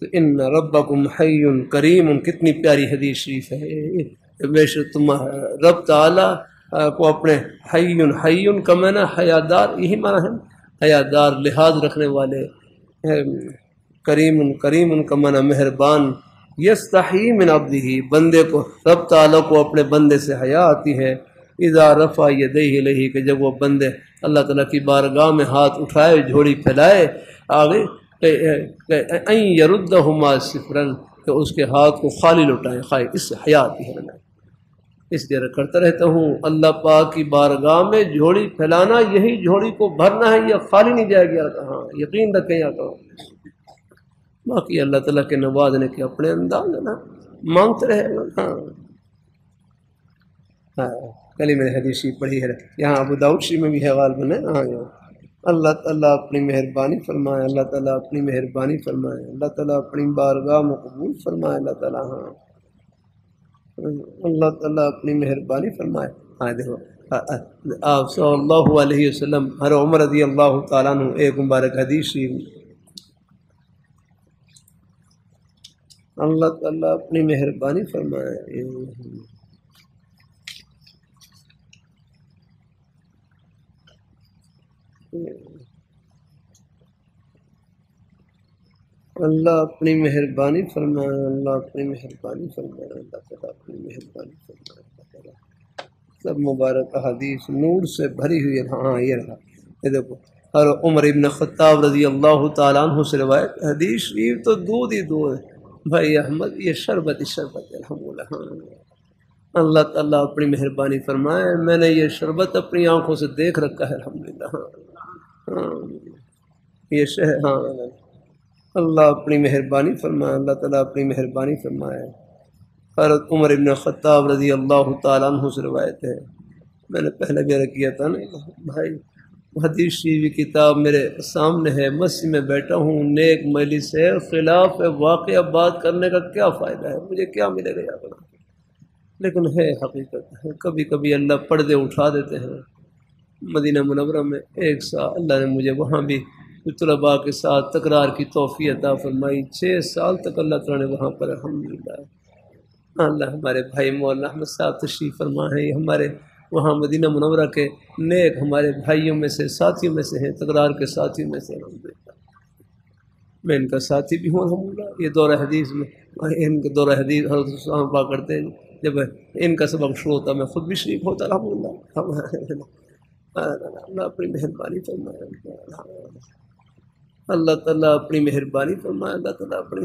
تو ان ربکم حی کریم، کتنی پیاری حدیث شریف ہے، بے شک تم رب تعالیٰ کو اپنے حی کا معنی حیادار، یہی معنی ہے حیادار، لحاظ رکھنے والے، کریم کا معنی مہربان، یستحی من عبدہ، بندے کو رب تعالیٰ کو اپنے بندے سے حیا آتی ہے، اذا رفع یدیہ الیہ، کہ جب وہ بندے اللہ تعالیٰ کی بارگاہ میں ہاتھ اٹھائے، جھوڑی پھیلائے آگے، ان یردہما صفرا، کہ اس کے ہاتھ کو خالی لوٹائیں، خواہ اس سے حیا آتی ہے۔ اس لیے کرتا رہتا ہوں اللہ پاک کی بارگاہ میں جھوڑی پھیلانا، یہی جھوڑی کو بھرنا ہے، یہ خالی نہیں جائے گی۔ ہاں یقین رکھیں یا تو باقی اللہ تعالیٰ کے نوازنے کے اپنے انداز ہے نا، مانگتے رہے گا۔ ہاں ہاں کل ہی میں نے حدیث پڑھی ہے، یہاں ابو داؤد شریف میں بھی ہے غالباً ہے۔ ہاں اللہ تعالیٰ اپنی مہربانی فرمائے، اللہ تعالیٰ اپنی مہربانی فرمائے، اللہ تعالیٰ اپنی بارگاہ میں قبول فرمائے، اللہ تعالیٰ ہاں اللہ تعالیٰ اپنی مہربانی فرمائے۔ ہاں دیکھو آپ صلی اللہ علیہ وسلم، ہر عمر رضی اللہ تعالیٰ عنہ، ایک مبارک حدیث شریف، اللہ تعالیٰ اپنی مہربانی فرمائے۔ اللہ اپنی مہربانی فرمائے، اللہ اپنی مہربانی فرمائے، اللہ تعالیٰ اپنی مہربانی فرمائے، اللہ تعالیٰ سب مبارک حدیث نور سے بھری ہوئی ہے۔ ہاں یہ رہا، یہ دیکھو ہر عمر ابن خطاب رضی اللہ تعالیٰ عنہ سے روایت حدیث شریف تو دودھ ہی دودھ ہے بھائی احمد، یہ شربت ہی شربت ہے الحمدللہ۔ ہاں اللہ تعالیٰ اپنی مہربانی فرمائے، میں نے یہ شربت اپنی آنکھوں سے دیکھ رکھا ہے الحمدللہ۔ ہاں ہاں یہ شہر، ہاں اللہ اپنی مہربانی فرمائے، اللہ تعالیٰ اپنی مہربانی فرمائے۔ حضرت عمر ابن خطاب رضی اللہ تعالیٰ عنہ سے روایت ہے، میں نے پہلے بھی عرض کیا تھا نا بھائی، حدیث شریف کی کتاب میرے سامنے ہے، مسجد میں بیٹھا ہوں، نیک مجلس ہے، خلاف واقعہ بات کرنے کا کیا فائدہ ہے، مجھے کیا ملے گا یاد رکھنا، لیکن ہے حقیقت ہے، کبھی کبھی اللہ پردے اٹھا دیتے ہیں۔ مدینہ منورہ میں ایک سال اللہ نے مجھے وہاں بھی طلباء کے ساتھ تکرار کی توفیق عطا فرمائی، 6 سال تک اللہ تعالیٰ نے وہاں پر الحمدللہ اللہ ہمارے بھائی مولانا احمد صاحب تشریف فرما ہیں، یہ ہمارے وہاں مدینہ منورہ کے نیک ہمارے بھائیوں میں سے، ساتھیوں میں سے ہیں، تکرار کے ساتھیوں میں سے الحمدللہ، میں ان کا ساتھی بھی ہوں الحمدللہ۔ یہ دورہ حدیث میں ان کے دورہ حدیث حضرت صاحب پاک کرتے ہیں، جب ان کا سبق شروع ہوتا میں خود بھی شریک ہوتا الحمدللہ۔ اللہ اپنی مہربانی فرمائے، اللہ تعالیٰ اپنی مہربانی فرمائے، اللہ تعالیٰ اپنی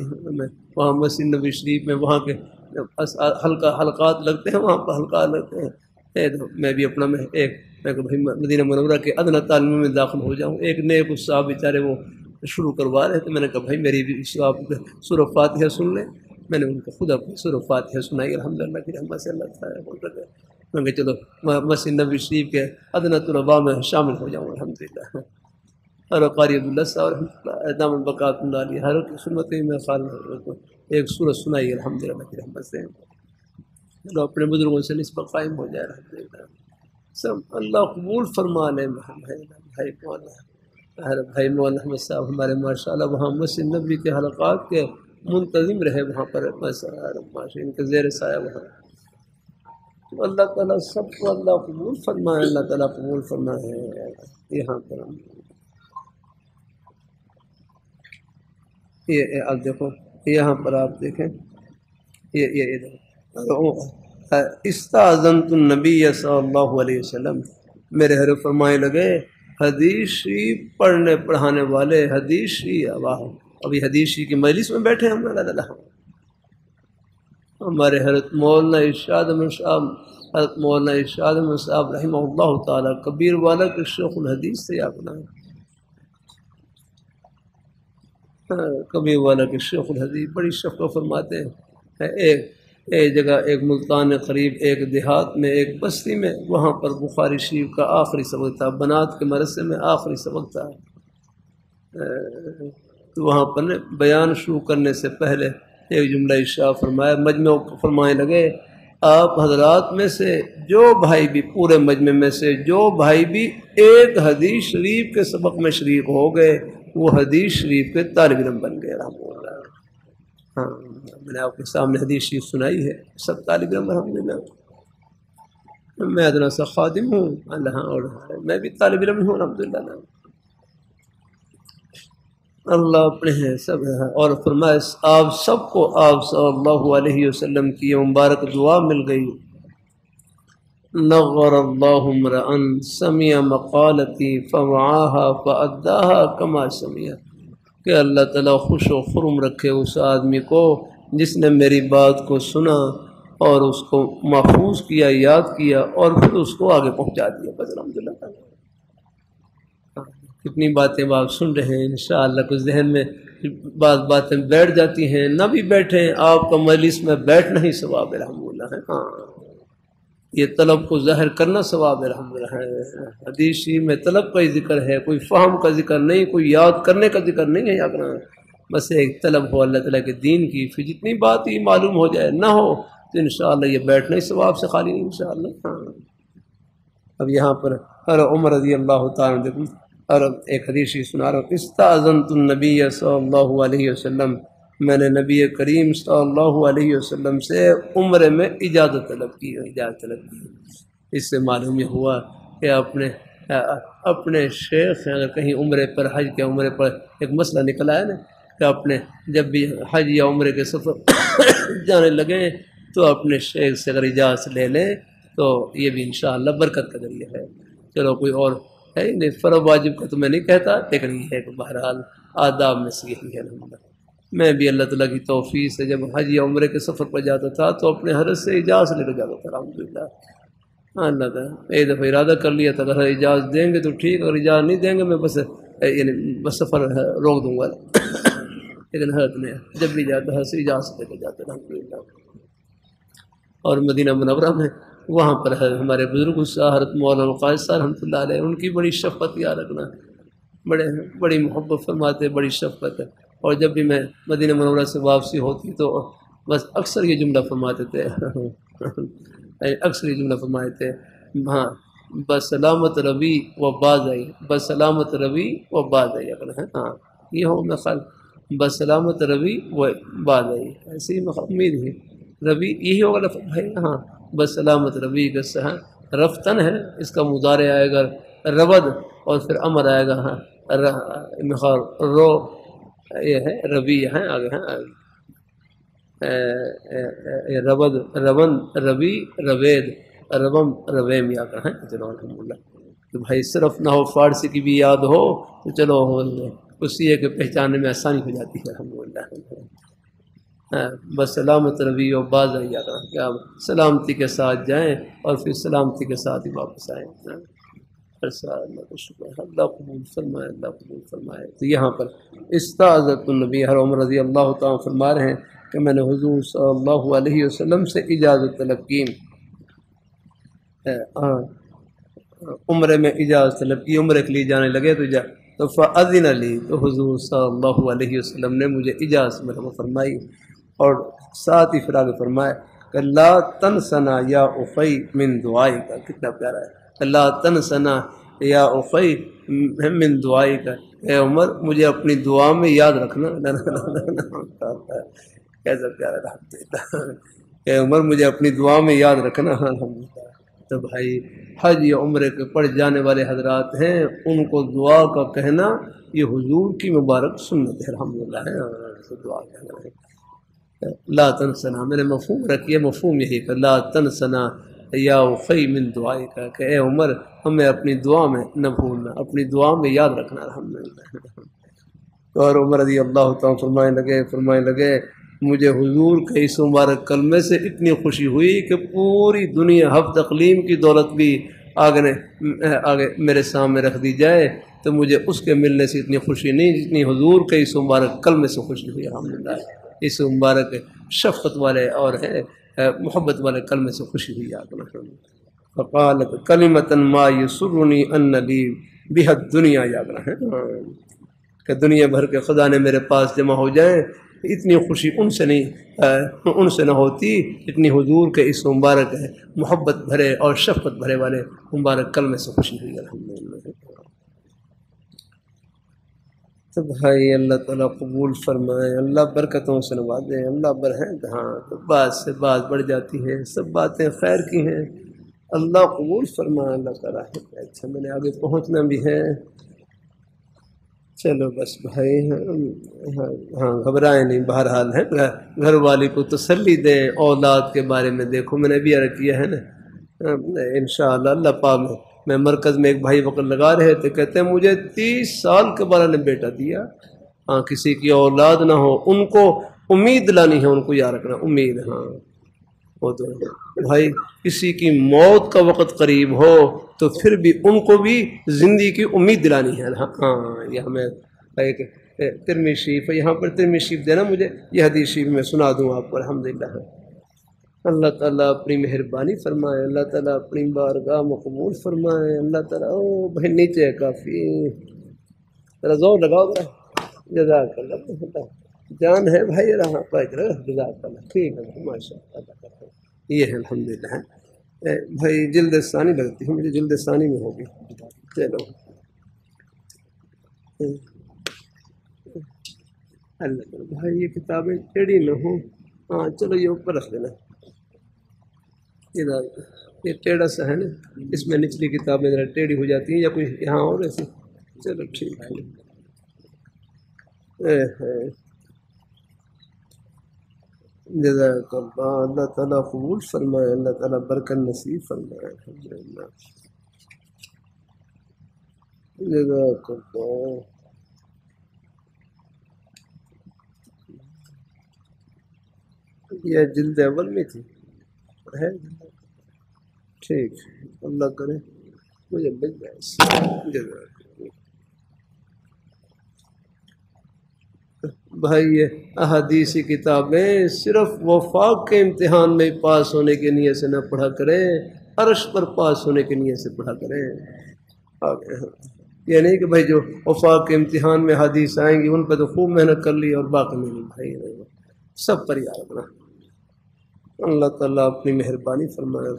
وہاں مسجد نبی شریف میں وہاں کے حلقات لگتے ہیں، وہاں پر حلقات لگتے ہیں، میں بھی اپنا میں کہ بھائی مدینہ منورہ کے ادنیٰ تعلیم میں داخل ہو جاؤں، ایک نیک صاحب بیچارے وہ شروع کروا رہے تھے، میں نے کہا بھائی میری بھی سورہ فاتحہ سن لیں، میں نے ان کو خود اپنی سورہ فاتحہ سنائی الحمدللہ کی رحمت سے، اللہ تعالیٰ بول رہے میں کہ چلو مسجد نبی شریف کے ادنیٰ طلباء میں شامل ہو جاؤں الحمدللہ۔ ہر قاری عبداللہ صاحب رحمۃ اللہ دام البقات اللہ علیہ ہر کی سنت میں خال ایک سورت سنائی الحمدللہ کی رحمت سے، چلو اپنے بزرگوں سے نسبت قائم ہو جائے الحمدللہ، سب اللہ قبول فرما لے۔ بھائی مولانا احمد صاحب ہمارے ماشاءاللہ وہاں مسجد نبی کے حلقات کے منتظم رہے، وہاں پر ان کے زیر سایہ وہاں، تو اللہ تعالیٰ سب کو اللہ قبول فرمائے، اللہ تعالیٰ قبول فرمائے۔ یہاں پر یہ اب دیکھو یہاں پر آپ دیکھیں، یہ استاذنت النبی صلی اللہ علیہ وسلم، میرے حضور فرمائے لگے حدیث شریف پڑھنے پڑھانے والے، حدیث شریف ابھی حدیث شریف کی مجلس میں بیٹھے ہم ہمارے حضرت مولانا ارشاد احمد صاحب، حضرت مولانا ارشاد احمد صاحب رحمہ اللہ تعالیٰ، کبیر والا کے شیخ الحدیث سے اپنا کبیر والا کے شیخ الحدیث، بڑی شفقت فرماتے ہیں۔ ایک ایک جگہ ایک ملتان قریب ایک دیہات میں ایک بستی میں، وہاں پر بخاری شریف کا آخری سبق تھا، بنات کے مدرسے میں آخری سبق تھا۔ تو وہاں پر بیان شروع کرنے سے پہلے ایک جملہ ارشاد فرمایا، مجمع فرمانے لگے آپ حضرات میں سے جو بھائی بھی، پورے مجمع میں سے جو بھائی بھی ایک حدیث شریف کے سبق میں شریک ہو گئے وہ حدیث شریف کے طالب علم بن گئے رحمۃ اللہ۔ ہاں میں نے آپ کے سامنے حدیث شریف سنائی ہے، سب طالب علم الحمدللہ۔ میں ادنا سا خادم ہوں اللہ، اور میں بھی طالب علم ہوں الحمدللہ۔ اللہ اپنے ہیں سب ہے، اور فرمائے آپ سب کو آپ صلی اللہ علیہ وسلم کی مبارک دعا مل گئی، نغر اللہ امرأ سمع مقالتی فوعاها فأداها کما سمع، کہ اللہ تعالیٰ خوش و خرم رکھے اس آدمی کو جس نے میری بات کو سنا اور اس کو محفوظ کیا، یاد کیا اور پھر اس کو آگے پہنچا دیا۔ بس الحمدللہ تعالیٰ کتنی باتیں آپ سن رہے ہیں، انشاءاللہ کچھ ذہن میں بعض باتیں بیٹھ جاتی ہیں، نہ بھی بیٹھیں آپ کا مجلس میں بیٹھنا ہی ثواب الحمدللہ ہے۔ ہاں یہ طلب کو ظاہر کرنا ثواب الحمدللہ ہے۔ حدیث میں طلب کا ہی ذکر ہے، کوئی فہم کا ذکر نہیں، کوئی یاد کرنے کا ذکر نہیں ہے یاد رہنا، بس ایک طلب ہو اللہ تعالیٰ کے دین کی، پھر جتنی بات ہی معلوم ہو جائے نہ ہو تو انشاءاللہ یہ بیٹھنا ہی ثواب سے خالی نہیں انشاءاللہ۔ ہاں اب یہاں پر عمر رضی اللہ تعالیٰ دیکھیں، اور ایک حدیث سنا رہا ہوں، استاذنت النبی صلی اللہ علیہ وسلم، میں نے نبی کریم صلی اللہ علیہ وسلم سے عمرے میں اجازت طلب کی۔ اس سے معلوم یہ ہوا کہ اپنے شیخ اگر کہیں عمرے پر، حج کے عمرے پر ایک مسئلہ نکلا ہے نا کہ اپنے جب بھی حج یا عمرے کے سفر جانے لگیں تو اپنے شیخ سے اگر اجازت لے لیں تو یہ بھی انشاءاللہ برکت کا ذریعہ ہے۔ چلو کوئی اور ہے نہیں، فرض واجب کا تو میں نہیں کہتا، لیکن یہ ہے کہ بہرحال آداب میں سے یہی ہے الحمدللہ۔ میں بھی اللہ تعالیٰ کی توفیق سے جب حج یا عمرے کے سفر پر جاتا تھا تو اپنے حرم سے اجازت لے کر جاتا تھا الحمدللہ۔ اللہ تعالیٰ ایک دفعہ ارادہ کر لیا تھا، اگر اجازت دیں گے تو ٹھیک، اگر اجازت نہیں دیں گے میں بس سفر روک دوں گا، لیکن حضرت نے جب بھی جاتا ہے اجازت لے کر جاتا الحمدللہ۔ اور مدینہ منورہ میں وہاں پر ہے ہمارے بزرگ حضرت مولانا قائد صاحب رحمۃ اللہ علیہ، ان کی بڑی شفقت یاد رکھنا، بڑی محبت فرماتے، بڑی شفقت ہے۔ اور جب بھی میں مدینہ منورہ سے واپسی ہوتی تو بس اکثر یہ جملہ فرماتے تھے اکثر یہ جملہ فرماتے تھے، ہاں بسلامت روی و باز آئی، بسلامت روی و باز آئی، اگر ہے ہاں یہ ہو میں خیال بسلامت روی و باز آئی، ایسی امید ہے روی یہی ہوگا لفظ بھائی، ہاں بسلامت روی کا رفتن ہے، اس کا مضارع آئے گا رود اور پھر امر آئے گا ہاں رو، یہ ہے روی ہے آگے رود رون روی روید روم رویم یا کر ہیں۔ چلو الحمدللہ تو بھائی صرف نہ ہو فارسی کی بھی یاد ہو تو چلو اسی ہے کہ پہچاننے میں آسانی ہو جاتی ہے الحمدللہ۔ بس سلامت روی و باز آئی کیا سلامتی کے ساتھ جائیں اور پھر سلامتی کے ساتھ ہی واپس آئیں۔ اللہ کا شکر ہے، اللہ قبول فرمائے، اللہ قبول فرمائے۔ تو یہاں پر استاذت النبی عمر رضی اللہ تعالیٰ فرما رہے ہیں کہ میں نے حضور صلی اللہ علیہ وسلم سے اجازت طلب کی، عمرے میں اجازت طلب کی، عمرے کے لیے جانے لگے تو فأذن لی، تو حضور صلی اللہ علیہ وسلم نے مجھے اجازت فرمائی، اور ساتھ ہی پھر آگے فرمایا کہ لا تنسنا یا اخی من دعائی کا، کتنا پیارا ہے، لا تنسنا یا اخی من دعائی کا، اے عمر مجھے اپنی دعا میں یاد رکھنا۔ کیسا پیارا الحمدللہ، اے عمر مجھے اپنی دعا میں یاد رکھنا الحمدللہ۔ تو بھائی حج یا عمرے کے پڑھ جانے والے حضرات ہیں، ان کو دعا کا کہنا یہ حضور کی مبارک سنت ہے الحمدللہ ہے، دعا کہنا ہے۔ لا تنسنا میں نے مفہوم رکھیے، مفہوم یہی کہ لا تنسنا یا اخی من دعائی کا، کہ اے عمر ہمیں اپنی دعا میں نہ بھولنا، اپنی دعا میں یاد رکھنا الحمدللہ۔ اور عمر رضی اللہ تعالیٰ فرمانے لگے مجھے حضور کے اس مبارک کلمے سے اتنی خوشی ہوئی کہ پوری دنیا ہفت اقلیم کی دولت بھی آگے میرے سامنے رکھ دی جائے تو مجھے اس کے ملنے سے اتنی خوشی نہیں جتنی حضور کے اس مبارک کلمے سے خوشی ہوئی الحمدللہ۔ اس مبارک شفقت والے اور محبت والے کلمے سے خوشی ہوئی آقا فقالت کلمۃ ما یسرنی ان لی بها الدنیا یاغنا ہے کہ دنیا بھر کے خدا نے میرے پاس جمع ہو جائیں اتنی خوشی ان سے نہ ہوتی اتنی حضور کے اس مبارک محبت بھرے اور شفقت بھرے والے مبارک کلمے سے خوشی ہوئی الحمدللہ۔ تو بھائی اللہ تعالیٰ قبول فرمائے، اللہ برکتوں سے نوازے، اللہ برہم ہاں بات سے بات بڑھ جاتی ہے، سب باتیں خیر کی ہیں، اللہ قبول فرمائے اللہ تعالیٰ۔ اچھا میں نے آگے پہنچنا بھی ہے، چلو بس بھائی ہاں گھبرائیں نہیں، بہرحال ہے گھر والی کو تسلی دیں، اولاد کے بارے میں دیکھو میں نے بھی عرض کیا ہے نا انشاءاللہ اللہ پاک میں مرکز میں ایک بھائی وقت لگا رہے تھے، کہتے ہیں مجھے 30 سال کے بعد نے بیٹا دیا، ہاں کسی کی اولاد نہ ہو ان کو امید لانی ہے، ان کو یاد رکھنا امید، ہاں وہ تو بھائی کسی کی موت کا وقت قریب ہو تو پھر بھی ان کو بھی زندگی کی امید دلانی ہے، ہاں یہ ہمیں ایک ترمذی شریف ہے، یہاں پر ترمذی شریف دینا مجھے، یہ حدیث شریف میں سنا دوں آپ کو الحمدللہ۔ اللہ تعالیٰ اپنی مہربانی فرمائے، اللہ تعالیٰ اپنی بارگاہ مقبول فرمائے، اللہ تعالیٰ او بھائی نیچے ہے کافی ذرا زور لگاؤ ذرا، جزاک اللہ جان ہے بھائی رہا جزاک اللہ، ٹھیک ہے ماشاء اللہ، یہ ہے الحمدللہ۔ بھائی جلد ثانی لگتی ہے مجھے، جلد ثانی میں ہوگی، چلو اللہ بھائی یہ کتابیں ٹیڑھی نہ ہوں، ہاں چلو یہ اوپر رکھ دینا، یہ ٹیڑھا سا ہے نا، اس میں نچلی کتابیں ذرا ٹیڑھی ہو جاتی ہیں یا کوئی یہاں اور ایسے، چلو ٹھیک ہے۔ جزاک اللہ، اللہ تعالیٰ قبول فرمائے، اللہ تعالیٰ برکت نصیب فرمائے الحمدللہ، جزاک اللہ۔ یہ جلد اول میں تھی ہے، ٹھیک اللہ کرے مجھے مل جائے، جزاک بھائی یہ احادیثی کتابیں صرف وفاق کے امتحان میں پاس ہونے کی نیت سے نہ پڑھا کریں، عرش پر پاس ہونے کی نیت سے پڑھا کریں، یہ نہیں کہ بھائی جو وفاق کے امتحان میں حدیث آئیں گی ان پہ تو خوب محنت کر لی اور باقی نہیں، بھائی سب پر یاد رکھنا، اللہ تعالیٰ اپنی مہربانی فرمائے،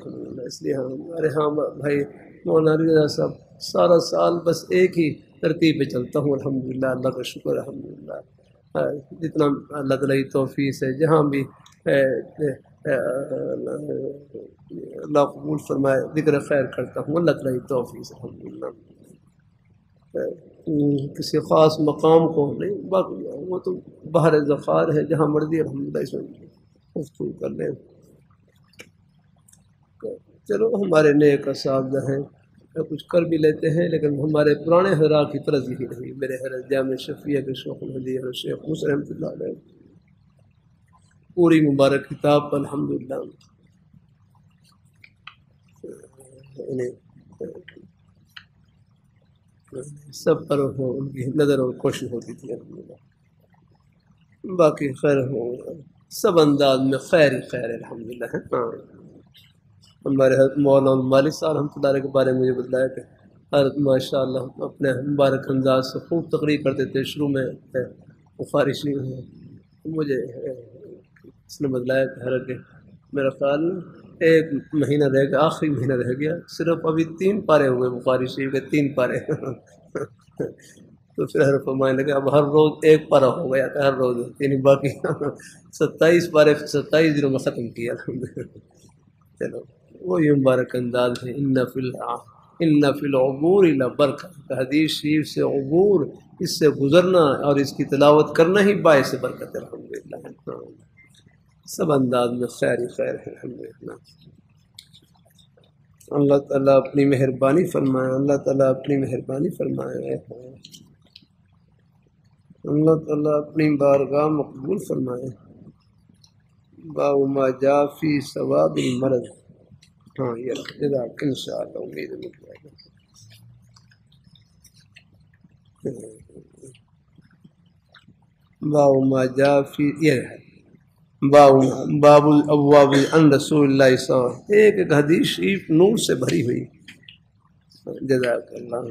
اس لیے ہمارے ہاں بھائی مولانا رضا صاحب سارا سال بس ایک ہی ترتیب پہ چلتا ہوں الحمدللہ، اللہ کا شکر الحمدللہ، جتنا اللہ تعالیٰ کی توفیق ہے جہاں بھی اللہ قبول فرمائے ذکر خیر کرتا ہوں، اللہ تعالیٰ کی توفیق سے الحمدللہ، کسی خاص مقام کو نہیں، باقی وہ تو بحر ذخار ہے، جہاں مرضی الحمدللہ اس میں گفتگو کر لیں، چلو ہمارے نیک اساتذہ ہیں کچھ کر بھی لیتے ہیں، لیکن ہمارے پرانے حضرات کی طرز ہی نہیں، میرے حضرت جامع شفیع کے شیخ الحدیث حضرت شیخ موسی رحمۃ اللہ علیہ پوری مبارک کتاب پر الحمدللہ سب پر ان کی نظر اور کوشش ہوتی تھی الحمدللہ، باقی خیر ہو سب انداز میں خیر ہی خیر ہے الحمدللہ۔ ہاں ہمارے مولانا مالک صاحب رحمۃ اللہ علیہ کے بارے میں مجھے بتلایا کہ ماشاء اللہ اپنے مبارک انداز سے خوب تقریر کرتے تھے، شروع میں بخاری شریف ہے، مجھے اس نے بتلایا کہ حضرت کے میرا خیال ایک مہینہ رہ گیا، آخری مہینہ رہ گیا، صرف ابھی 3 پارے ہوئے بخاری شریف کے، 3 پارے تو پھر حضرت فرمانے لگے اب ہر روز 1 پارہ ہو گیا تھا، ہر روز، یعنی باقی 27 پارے 27 دنوں میں ختم کیا الحمدللہ۔ چلو وہی مبارک انداز ہے، ان فی العبور لبرکۃ، حدیث شریف سے عبور، اس سے گزرنا اور اس کی تلاوت کرنا ہی باعث برکت ہے الحمدللہ، سب انداز میں خیر ہی خیر ہے الحمدللہ۔ اللہ تعالیٰ اپنی مہربانی فرمائے، اللہ تعالیٰ اپنی مہربانی فرمائے، اللہ تعالیٰ اپنی بارگاہ مقبول فرمائے، باب ما جاء فی ثواب المرض، ہاں یہ جزاک انشاءاللہ امید مل جائے گا، باب ما جاء فی، یہ ہے باب باب الابواب عن رسول اللہ صلی اللہ علیہ وسلم، ایک ایک حدیث شریف نور سے بھری ہوئی. جزاک اللہ.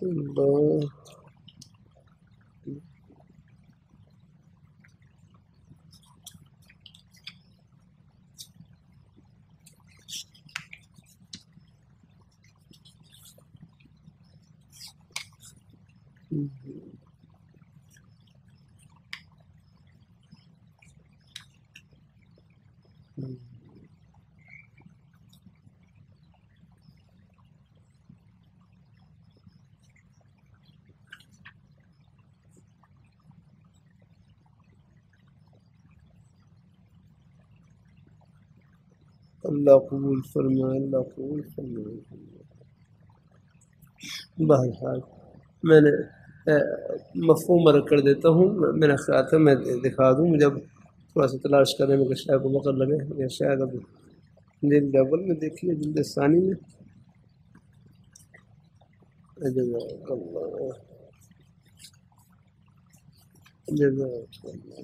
اللہ اللہ قبول فرمائے، اللہ قبول فرمائے. بہرحال میں نے مفہوم مرک کر دیتا ہوں. میرا خیال تھا میں دکھا دوں، مجھے اب تھوڑا سا تلاش کرنے میں کہ شاید کو وقت لگے، یا شاید اب جلد اول میں دیکھیے، جلد ثانی میں. جزاک اللہ، جزاک اللہ.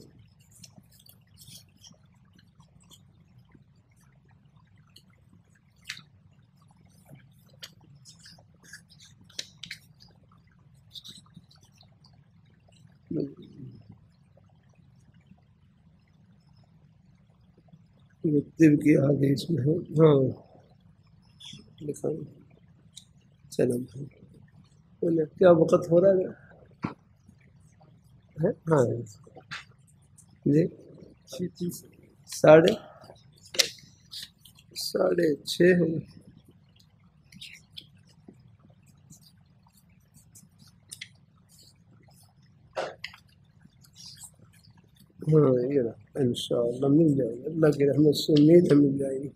طب کی حدیث میں ہے. ہاں لکھا چلو کیا وقت ہو رہا ہے؟ ہاں جی، ساڑھے 6:30 ہے. ہاں یہ رہا، انشاءاللہ مل جائے گی، اللہ کی رحمت سے امید ہے مل جائے گی.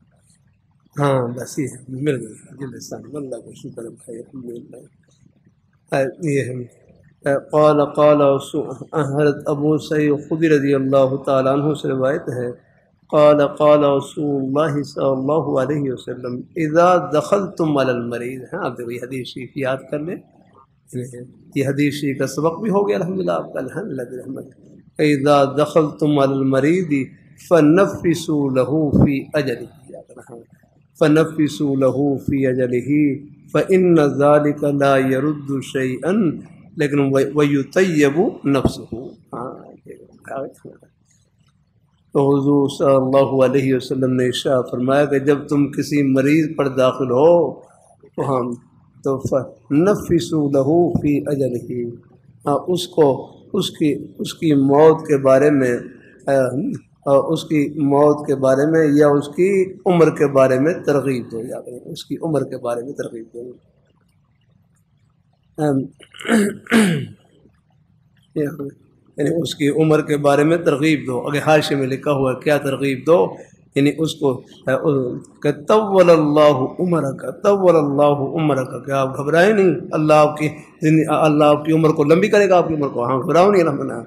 ہاں بس یہ مل گئی جلد ثانی، اللہ کا شکر ہے بھائی، الحمدللہ. یہ ہے قال حضرت ابو سعید خدری رضی اللہ تعالیٰ عنہ سے روایت ہے، قال رسول اللہ صلی اللہ علیہ وسلم اذا دخلتم علی المریض. ہاں آپ یہ حدیث شریف یاد کر لیں، یہ حدیث شریف کا سبق بھی ہو گیا الحمدللہ آپ کا، الحمدللہ برحمت. اذا دخلتم علی المریض فنفسوا له فی اجلہ، فنفسوا له فی اجلہ فإن ذلك لا يرد شيئا لیکن ویطیب نفسه. تو حضور صلی اللہ علیہ وسلم نے ارشاد فرمایا کہ جب تم کسی مریض پر داخل ہو تو ہم تو فنفسوا له فی اجلہ، اس کو اس کی موت کے بارے میں، اس کی موت کے بارے میں یا اس کی عمر کے بارے میں ترغیب دو، یا اس کی عمر کے بارے میں ترغیب دو. یعنی اس کی عمر کے بارے میں ترغیب دو. اگر حاشیے میں لکھا ہوا کیا ترغیب دو، یعنی اس کو کہ طول اللہ عمرک، طول اللہ عمرک، کہ آپ گھبرائیں نہیں، اللہ آپ کی عمر کو لمبی کرے گا، آپ کی عمر کو. ہاں گھبراؤ نہیں رحمنا.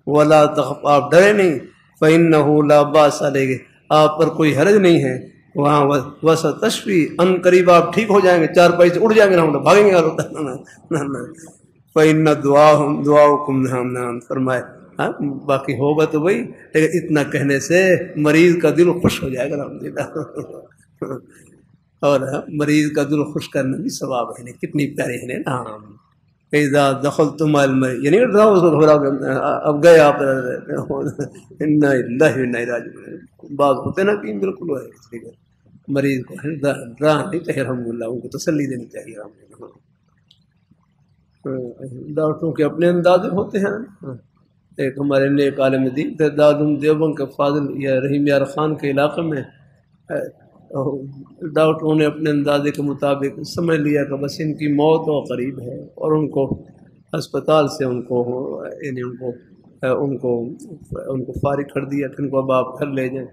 ولا تخف، آپ ڈرے نہیں. فإنہ لا باس علیہ، آپ پر کوئی حرج نہیں ہے. وہاں وستشفی، ان قریب آپ ٹھیک ہو جائیں گے، 4 پائی سے اڑ جائیں گے، رحمنا بھاگیں گے. فإن دعاؤکم، فرمائے ہاں باقی ہوگا تو وہی، لیکن اتنا کہنے سے مریض کا دل خوش ہو جائے گا الحمدللہ. اور مریض کا دل خوش کرنا بھی ثواب ہے. کتنی پیاری ہے نا. اذا دخلتم المریض، یعنی اس کو گھبراؤ، اب گئے آپ انا للہ و انا الیہ راجعون. بعض ہوتے نا کہ بالکل ہے، اس لیے مریض کو راہ نہیں چاہیے الحمدللہ، ان کو تسلی دینی چاہیے الحمدللہ. ڈاکٹروں کے اپنے انداز ہوتے ہیں. ایک ہمارے نیک عالم دین تھے دارالعلوم دیوبند کے فاضل یا رحیم یار خان کے علاقے میں، ڈاکٹروں نے اپنے اندازے کے مطابق سمجھ لیا کہ بس ان کی موت و قریب ہے، اور ان کو ہسپتال سے ان کو فارغ کر دیا کہ ان کو اب آپ گھر لے جائیں.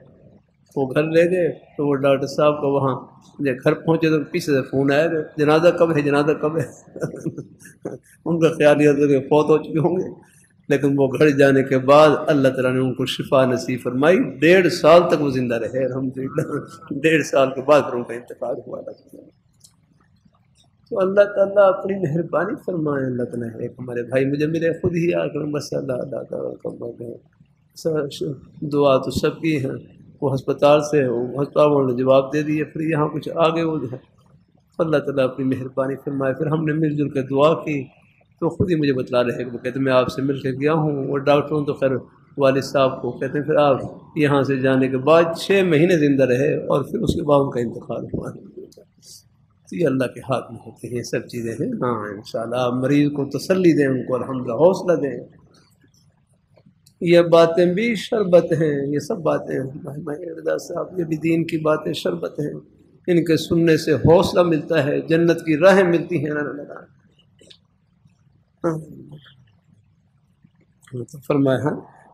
وہ گھر لے گئے تو وہ ڈاکٹر صاحب کو وہاں جب گھر پہنچے تو پیچھے سے فون آیا کہ جنازہ کب ہے، جنازہ کب ہے ان کا خیال یہ تھا کہ فوت ہو چکے ہوں گے، لیکن وہ گھر جانے کے بعد اللہ تعالیٰ نے ان کو شفا نصیب فرمائی، 1.5 سال تک وہ زندہ رہے الحمدللہ، 1.5 سال کے بعد پھر ان کا انتقال ہوا۔ تو اللہ تعالیٰ اپنی مہربانی فرمائے۔ اللہ تعالیٰ ایک ہمارے بھائی مجھے ملے، خود ہی آ کر بس اللہ تعالیٰ دعا تو سب کی ہیں، وہ ہسپتال سے ہسپتال والوں نے جواب دے دیے، پھر یہاں کچھ آگے وہ جو ہے اللہ تعالیٰ اپنی مہربانی فرمائے۔ پھر ہم نے مل جل کے دعا کی تو خود ہی مجھے بتلا رہے ہیں کہ وہ کہتے ہیں میں آپ سے مل کے گیا ہوں، وہ ڈاکٹروں تو خیر والد صاحب کو کہتے ہیں پھر آپ یہاں سے جانے کے بعد 6 مہینے زندہ رہے اور پھر اس کے بعد ان کا انتقال ہوا۔ تو یہ اللہ کے ہاتھ میں ہوتے ہیں، یہ سب چیزیں ہیں۔ ہاں انشاءاللہ آپ مریض کو تسلی دیں، ان کو الحمدللہ حوصلہ دیں، یہ باتیں بھی شربت ہیں، یہ سب باتیں رضا صاحب یہ بھی دین کی باتیں شربت ہیں، ان کے سننے سے حوصلہ ملتا ہے، جنت کی راہیں ملتی ہیں۔ تو فرمایا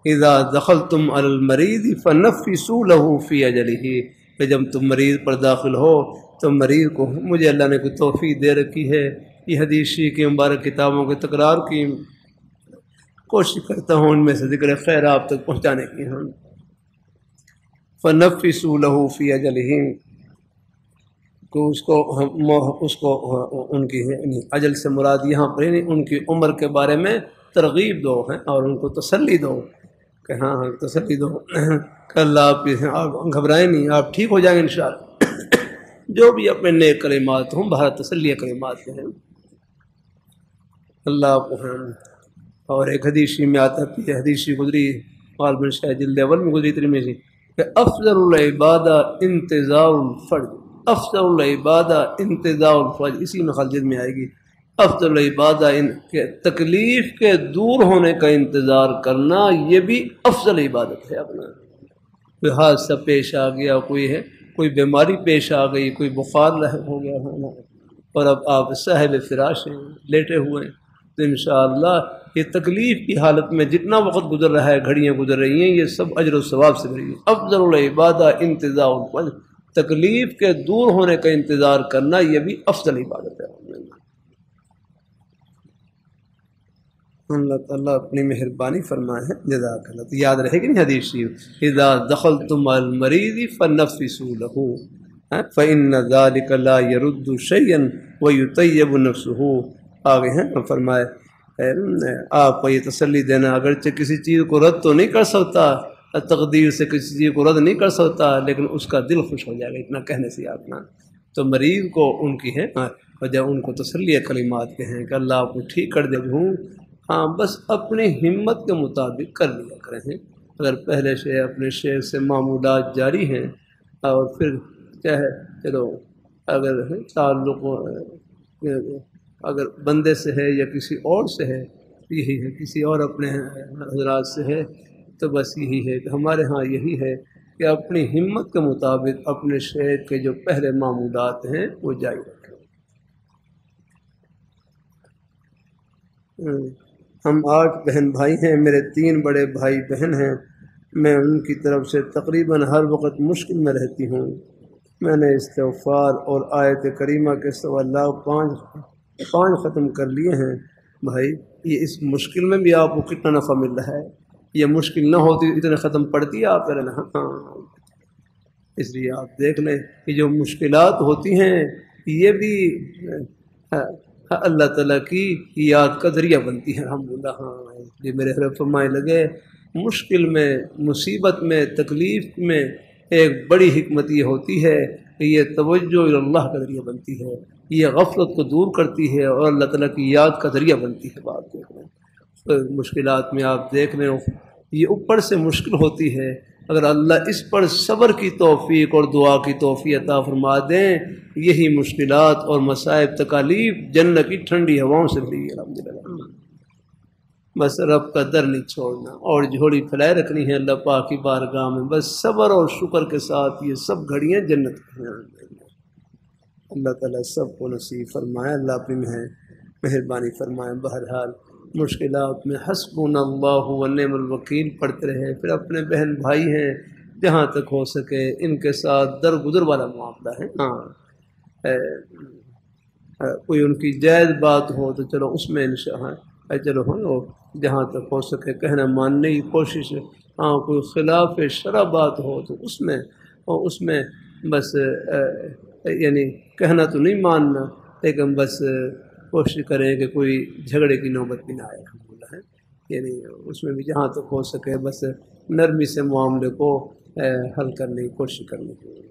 اذا دخلتم علی المریض فنفسوا له فی اجلہ، کہ جب تم مریض پر داخل ہو تو مریض کو، مجھے اللہ نے کوئی توفیق دے رکھی ہے، یہ حدیث شریف کی مبارک کتابوں کے تکرار کی کوشش کرتا ہوں، ان میں سے ذکر خیر آپ تک پہنچانے کی ہوں۔ فنفسوا له فی اجلہ، کہ اس کو ان کی اجل سے مراد یہاں پر ان کی عمر کے بارے میں ترغیب دو ہیں اور ان کو تسلی دو کہ ہاں تسلی دو کہ اللہ آپ گھبرائیں نہیں، آپ ٹھیک ہو جائیں گے انشاءاللہ۔ جو بھی اپنے نیک کلمات ہوں بہر تسلی کلمات کے ہیں اللہ کو ہیں۔ اور ایک حدیث میں آتا ہے، حدیث گزری غالباً شاید جلد اول میں گزری ترمذی کہ افضل العبادہ انتظار الفرج، افضل العبادہ انتظار الفرج، اسی میں خالد میں آئے گی افضل العبادہ ان کے تکلیف کے دور ہونے کا انتظار کرنا، یہ بھی افضل عبادت ہے۔ اپنا کوئی حادثہ پیش آ گیا، کوئی بیماری پیش آ گئی، کوئی بخار ہو گیا اور اب آپ صاحب فراش ہیں، لیٹے ہوئے ہیں، تو انشاءاللہ یہ تکلیف کی حالت میں جتنا وقت گزر رہا ہے، گھڑیاں گزر رہی ہیں، یہ سب اجر و ثواب سے بھری۔ افضل العبادہ انتظار الفرج، تکلیف کے دور ہونے کا انتظار کرنا یہ بھی افضل عبادت ہے۔ اللہ تعالیٰ اپنی مہربانی فرمائے ہے، جزاک اللہ۔ تو یاد رہے گی نہیں حدیث شریف، اذا دخلتم علی المریض فنفسوا له فإن ذلك لا يرد شيئا ويطيب نفسه، آگے ہیں فرمائے آپ کو یہ تسلی دینا، اگرچہ کسی چیز کو رد تو نہیں کر سکتا، تقدیر سے کسی چیز کو رد نہیں کر سکتا، لیکن اس کا دل خوش ہو جائے گا اتنا کہنے سے آپ نا۔ تو مریض کو ان کی ہے وجہ، ان کو تسلی کلمات کے ہیں کہ اللہ آپ کو ٹھیک کر دے ہوں، ہاں بس اپنی ہمت کے مطابق کر لیا کریں۔ اگر پہلے سے اپنے شیخ سے معمولات جاری ہیں اور پھر کیا ہے، چلو اگر تعلق اگر بندے سے ہے یا کسی اور سے ہے، یہی ہے کسی اور اپنے حضرات سے ہے، تو بس یہی ہے کہ ہمارے ہاں یہی ہے کہ اپنی ہمت کے مطابق اپنے شیخ کے جو پہلے معمولات ہیں وہ جاری رکھیں۔ ہم 8 بہن بھائی ہیں، میرے 3 بڑے بھائی بہن ہیں، میں ان کی طرف سے تقریباً ہر وقت مشکل میں رہتی ہوں۔ میں نے استغفار اور آیت کریمہ کے سوا اللہ 5 ختم کر لیے ہیں۔ بھائی یہ اس مشکل میں بھی آپ کو کتنا نفع مل رہا ہے، یہ مشکل نہ ہوتی اتنے ختم پڑتی آپ کریں نا۔ ہاں اس لیے آپ دیکھ لیں کہ جو مشکلات ہوتی ہیں یہ بھی اللہ تعالیٰ کی یاد کا ذریعہ بنتی ہے الحمدللہ۔ ہاں یہ میرے حضرت فرمائے لگے مشکل میں، مصیبت میں، تکلیف میں ایک بڑی حکمت یہ ہوتی ہے کہ یہ توجہ اللہ کا ذریعہ بنتی ہے، یہ غفلت کو دور کرتی ہے اور اللہ تعالیٰ کی یاد کا ذریعہ بنتی ہے۔ بات دیکھ لیں مشکلات میں آپ دیکھ لیں یہ اوپر سے مشکل ہوتی ہے، اگر اللہ اس پر صبر کی توفیق اور دعا کی توفیق عطا فرما دیں، یہی مشکلات اور مصائب تکالیف جنت کی ٹھنڈی ہواؤں سے بھری ہے الحمدللہ۔ بس رب کا در نہیں چھوڑنا اور جھولی پھیلائے رکھنی ہے اللہ پاک کی بارگاہ میں، بس صبر اور شکر کے ساتھ یہ سب گھڑیاں جنت کی ہیں۔ اللہ تعالیٰ سب کو نصیب فرمائے، اللہ اپنی مہربانی فرمائے۔ بہرحال مشکلات میں حسبنا اللہ و نعم الوکیل پڑھتے رہے، پھر اپنے بہن بھائی ہیں جہاں تک ہو سکے ان کے ساتھ درگزر والا معاملہ ہے۔ ہاں کوئی ان کی جائز بات ہو تو چلو اس میں انشاءاللہ چلو ہو جہاں تک ہو سکے کہنا ماننے کی کوشش ہے۔ ہاں کوئی خلاف شرع بات ہو تو اس میں بس یعنی کہنا تو نہیں ماننا، لیکن بس کوشش کریں کہ کوئی جھگڑے کی نوبت بھی نہ آئے الحمدللہ ہے، یعنی اس میں بھی جہاں تک ہو سکے بس نرمی سے معاملے کو حل کرنے کی کوشش کرنی چاہیے۔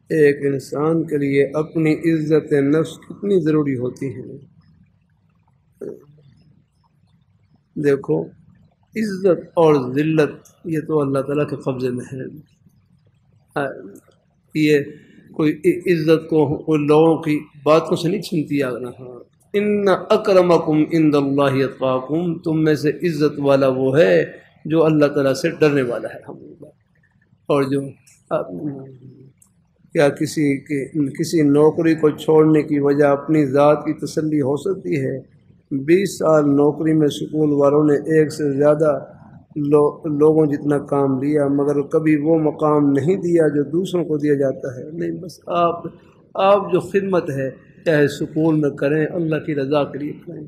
ایک انسان کے لیے اپنی عزت نفس کتنی ضروری ہوتی ہے؟ دیکھو عزت اور ذلت یہ تو اللہ تعالیٰ کے قبضے میں ہے۔ یہ کوئی عزت کو کوئی لوگوں کی باتوں سے نہیں چھنتی آگنا۔ ہاں ان اکرمکم عند اللہ اتقاکم، تم میں سے عزت والا وہ ہے جو اللہ تعالیٰ سے ڈرنے والا ہے الحمدللہ۔ اور جو کیا کسی نوکری کو چھوڑنے کی وجہ اپنی ذات کی تسلی ہو سکتی ہے؟ 20 سال نوکری میں اسکول والوں نے ایک سے زیادہ لوگوں جتنا کام لیا، مگر کبھی وہ مقام نہیں دیا جو دوسروں کو دیا جاتا ہے۔ نہیں، بس آپ جو خدمت ہے چاہے اسکول میں کریں اللہ کی رضا کے لیے کریں،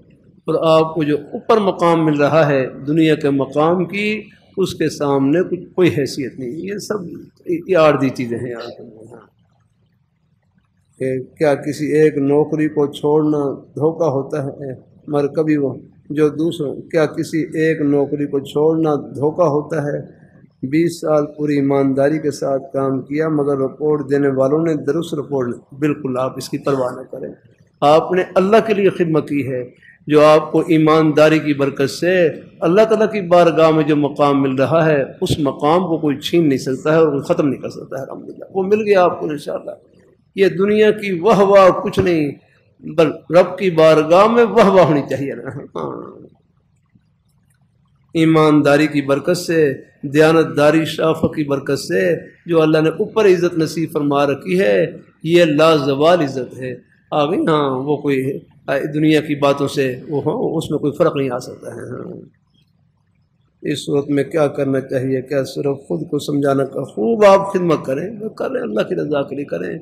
اور آپ کو جو اوپر مقام مل رہا ہے دنیا کے مقام کی، اس کے سامنے کوئی حیثیت نہیں۔ یہ سب عارضی چیزیں ہیں کہ کیا کسی ایک نوکری کو چھوڑنا دھوکہ ہوتا ہے؟ مگر کبھی وہ جو دوسروں کیا کسی ایک نوکری کو چھوڑنا دھوکہ ہوتا ہے؟ 20 سال پوری ایمانداری کے ساتھ کام کیا، مگر رپورٹ دینے والوں نے درست رپورٹ بالکل آپ اس کی پرواہ نہ کریں۔ آپ نے اللہ کے لیے خدمت کی ہے، جو آپ کو ایمانداری کی برکت سے اللہ تعالیٰ کی بارگاہ میں جو مقام مل رہا ہے، اس مقام کو کوئی چھین نہیں سکتا ہے اور کوئی ختم نہیں کر سکتا ہے الحمدللہ۔ وہ مل گیا آپ کو انشاءاللہ۔ یہ دنیا کی واہ واہ کچھ نہیں، بل رب کی بارگاہ میں واہ واہ ہونی چاہیے نا۔ ہاں ایمانداری کی برکت سے، دیانتداری شرافت کی برکت سے جو اللہ نے اوپر عزت نصیب فرما رکھی ہے، یہ لازوال عزت ہے۔ آگے ہاں وہ کوئی دنیا کی باتوں سے وہ اس میں کوئی فرق نہیں آ سکتا ہے۔ ہاں اس وقت میں کیا کرنا چاہیے؟ کیا صرف خود کو سمجھانا کا خوب آپ خدمت کریں اللہ کی رضا کے لیے کریں۔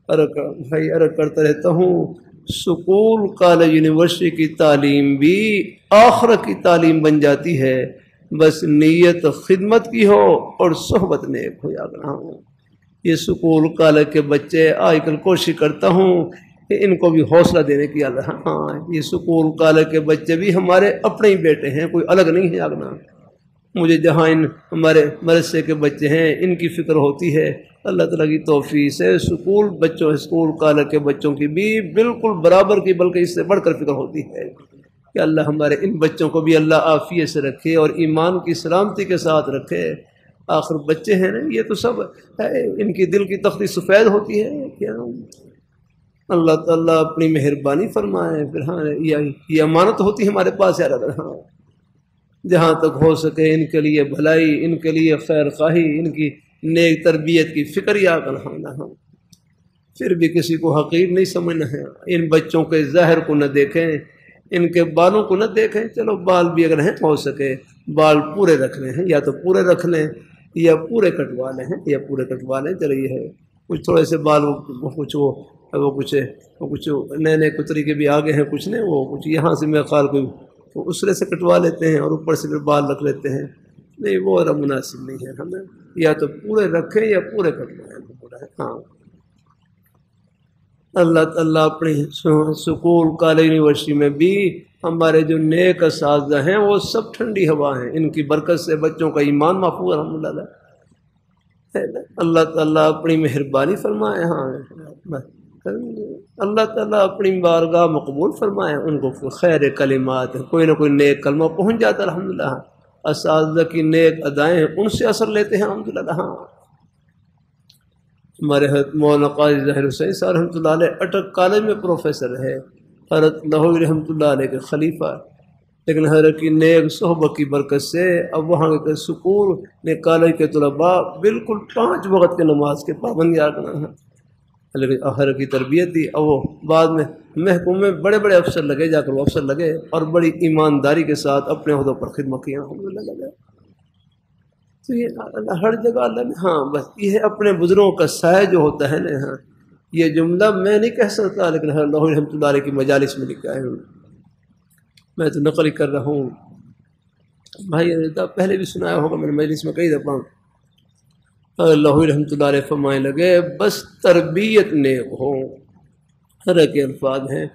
بھائی عرض کرتا رہتا ہوں، سکول کالج یونیورسٹی کی تعلیم بھی آخرت کی تعلیم بن جاتی ہے، بس نیت خدمت کی ہو اور صحبت نیک ہو جانا ہو۔ یہ سکول کالج کے بچے آج کل کوشش کرتا ہوں کہ ان کو بھی حوصلہ دینے کی اللہ۔ ہاں یہ سکول کالج کے بچے بھی ہمارے اپنے ہی بیٹے ہیں، کوئی الگ نہیں ہے آگنا۔ مجھے جہاں ان ہمارے مدرسے کے بچے ہیں ان کی فکر ہوتی ہے، اللہ تعالیٰ کی توفیق سے اسکول کالج کے بچوں کی بھی بالکل برابر کی، بلکہ اس سے بڑھ کر فکر ہوتی ہے کہ اللہ ہمارے ان بچوں کو بھی اللہ عافیت سے رکھے اور ایمان کی سلامتی کے ساتھ رکھے۔ آخر بچے ہیں نا، یہ تو سب ان کی دل کی تختی سفید ہوتی ہے کیا؟ اللہ تعالیٰ اپنی مہربانی فرمائے۔ پھر ہاں یہ امانت ہوتی ہے ہمارے پاس یار۔ ہاں جہاں تک ہو سکے ان کے لیے بھلائی، ان کے لیے خیر خواہی، ان کی نیک تربیت کی فکر یا کرنا۔ ہاں پھر بھی کسی کو حقیر نہیں سمجھنا ہے۔ ان بچوں کے ظاہر کو نہ دیکھیں، ان کے بالوں کو نہ دیکھیں۔ چلو بال بھی اگر ہیں ہو سکے بال پورے رکھ لیں، یا تو پورے رکھ لیں یا پورے کٹوا لیں، چلو یہ ہے کچھ تھوڑے سے بال کچھ نئے نئے کتری کے بھی آگے ہیں، کچھ نہیں وہ کچھ یہاں سے میں خیال کوئی اسرے سے کٹوا لیتے ہیں اور اوپر سے پھر بال رکھ لیتے ہیں۔ نہیں وہ مناسب نہیں ہے ہمیں، یا تو پورے رکھیں یا پورے کٹوائیں۔ ہاں اللہ تعالیٰ اپنی سکول کالج یونیورسٹی میں بھی ہمارے جو نیک اساتذہ ہیں وہ سب ٹھنڈی ہوا ہیں، ان کی برکت سے بچوں کا ایمان محفوظ الحمدللہ۔ اللہ تعالیٰ اپنی مہربانی فرمائے۔ ہاں اللہ تعالیٰ اپنی بارگاہ مقبول فرمائے، ان کو خیر کلمات کوئی نہ کوئی نیک کلمہ پہنچ جاتا ہے الحمدللہ۔ اساتذہ کی نیک ادائیں ان سے اثر لیتے ہیں الحمدللہ۔ ہاں ہمارے حضرت مولانا قاضی ظاہر حسین صاحب رحمۃ اللہ علیہ اٹک کالج میں پروفیسر ہے، حضرت لاہوری رحمۃ اللہ علیہ کے خلیفہ، لیکن حضرت کی نیک صحبت کی برکت سے اب وہاں کے سکول نے کالج کے طلباء بالکل 5 وقت کے نماز کے پابند کرنا ہے، لیکن حضرت کی تربیت دی، اور وہ بعد میں محکوم میں بڑے بڑے افسر لگے، جا کر وہ افسر لگے اور بڑی ایمانداری کے ساتھ اپنے عہدوں پر خدمت کی، الحمدللہ لگے۔ تو یہ ہر جگہ اللہ نے، ہاں بس یہ اپنے بزرگوں کا سایہ جو ہوتا ہے نا، ہاں یہ جملہ میں نہیں کہہ سکتا، لیکن اللہ رحمۃ اللہ علیہ کی مجالس میں لکھا ہے، میں تو نقل کر رہا ہوں۔ بھائی پہلے بھی سنایا ہوگا میں نے مجلس میں کئی دفعہ، اللہ رحمۃ اللہ علیہ فرمائے لگے بس تربیت نیک ہو، حضرت کے الفاظ ہیں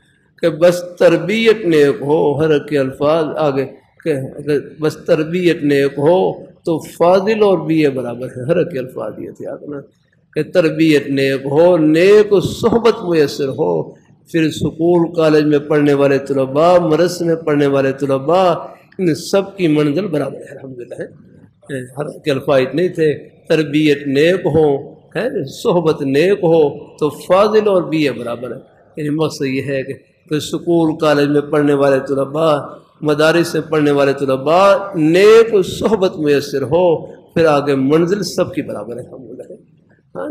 کہ بس تربیت نیک ہو، حضرت کے الفاظ آگے کہ بس تربیت نیک ہو تو فاضل اور بی برابر ہے، حضرت کے الفاظ یہ تھے آپ نا کہ تربیت نیک ہو، نیک صحبت میسر ہو، پھر سکول کالج میں پڑھنے والے طلباء، مدرسے میں پڑھنے والے طلباء، ان سب کی منزل برابر ہے، الحمدللہ ہے۔ حضرت کے الفاظ اتنے تھے، تربیت نیک ہو ہے، صحبت نیک ہو تو فاضل اور بی برابر ہے، یعنی مقصد یہ ہے کہ سکول کالج میں پڑھنے والے طلباء، مدارس میں پڑھنے والے طلباء نیک صحبت میسر ہو، پھر آگے منزل سب کی برابر ہے، الحمدللہ ہے۔ ہاں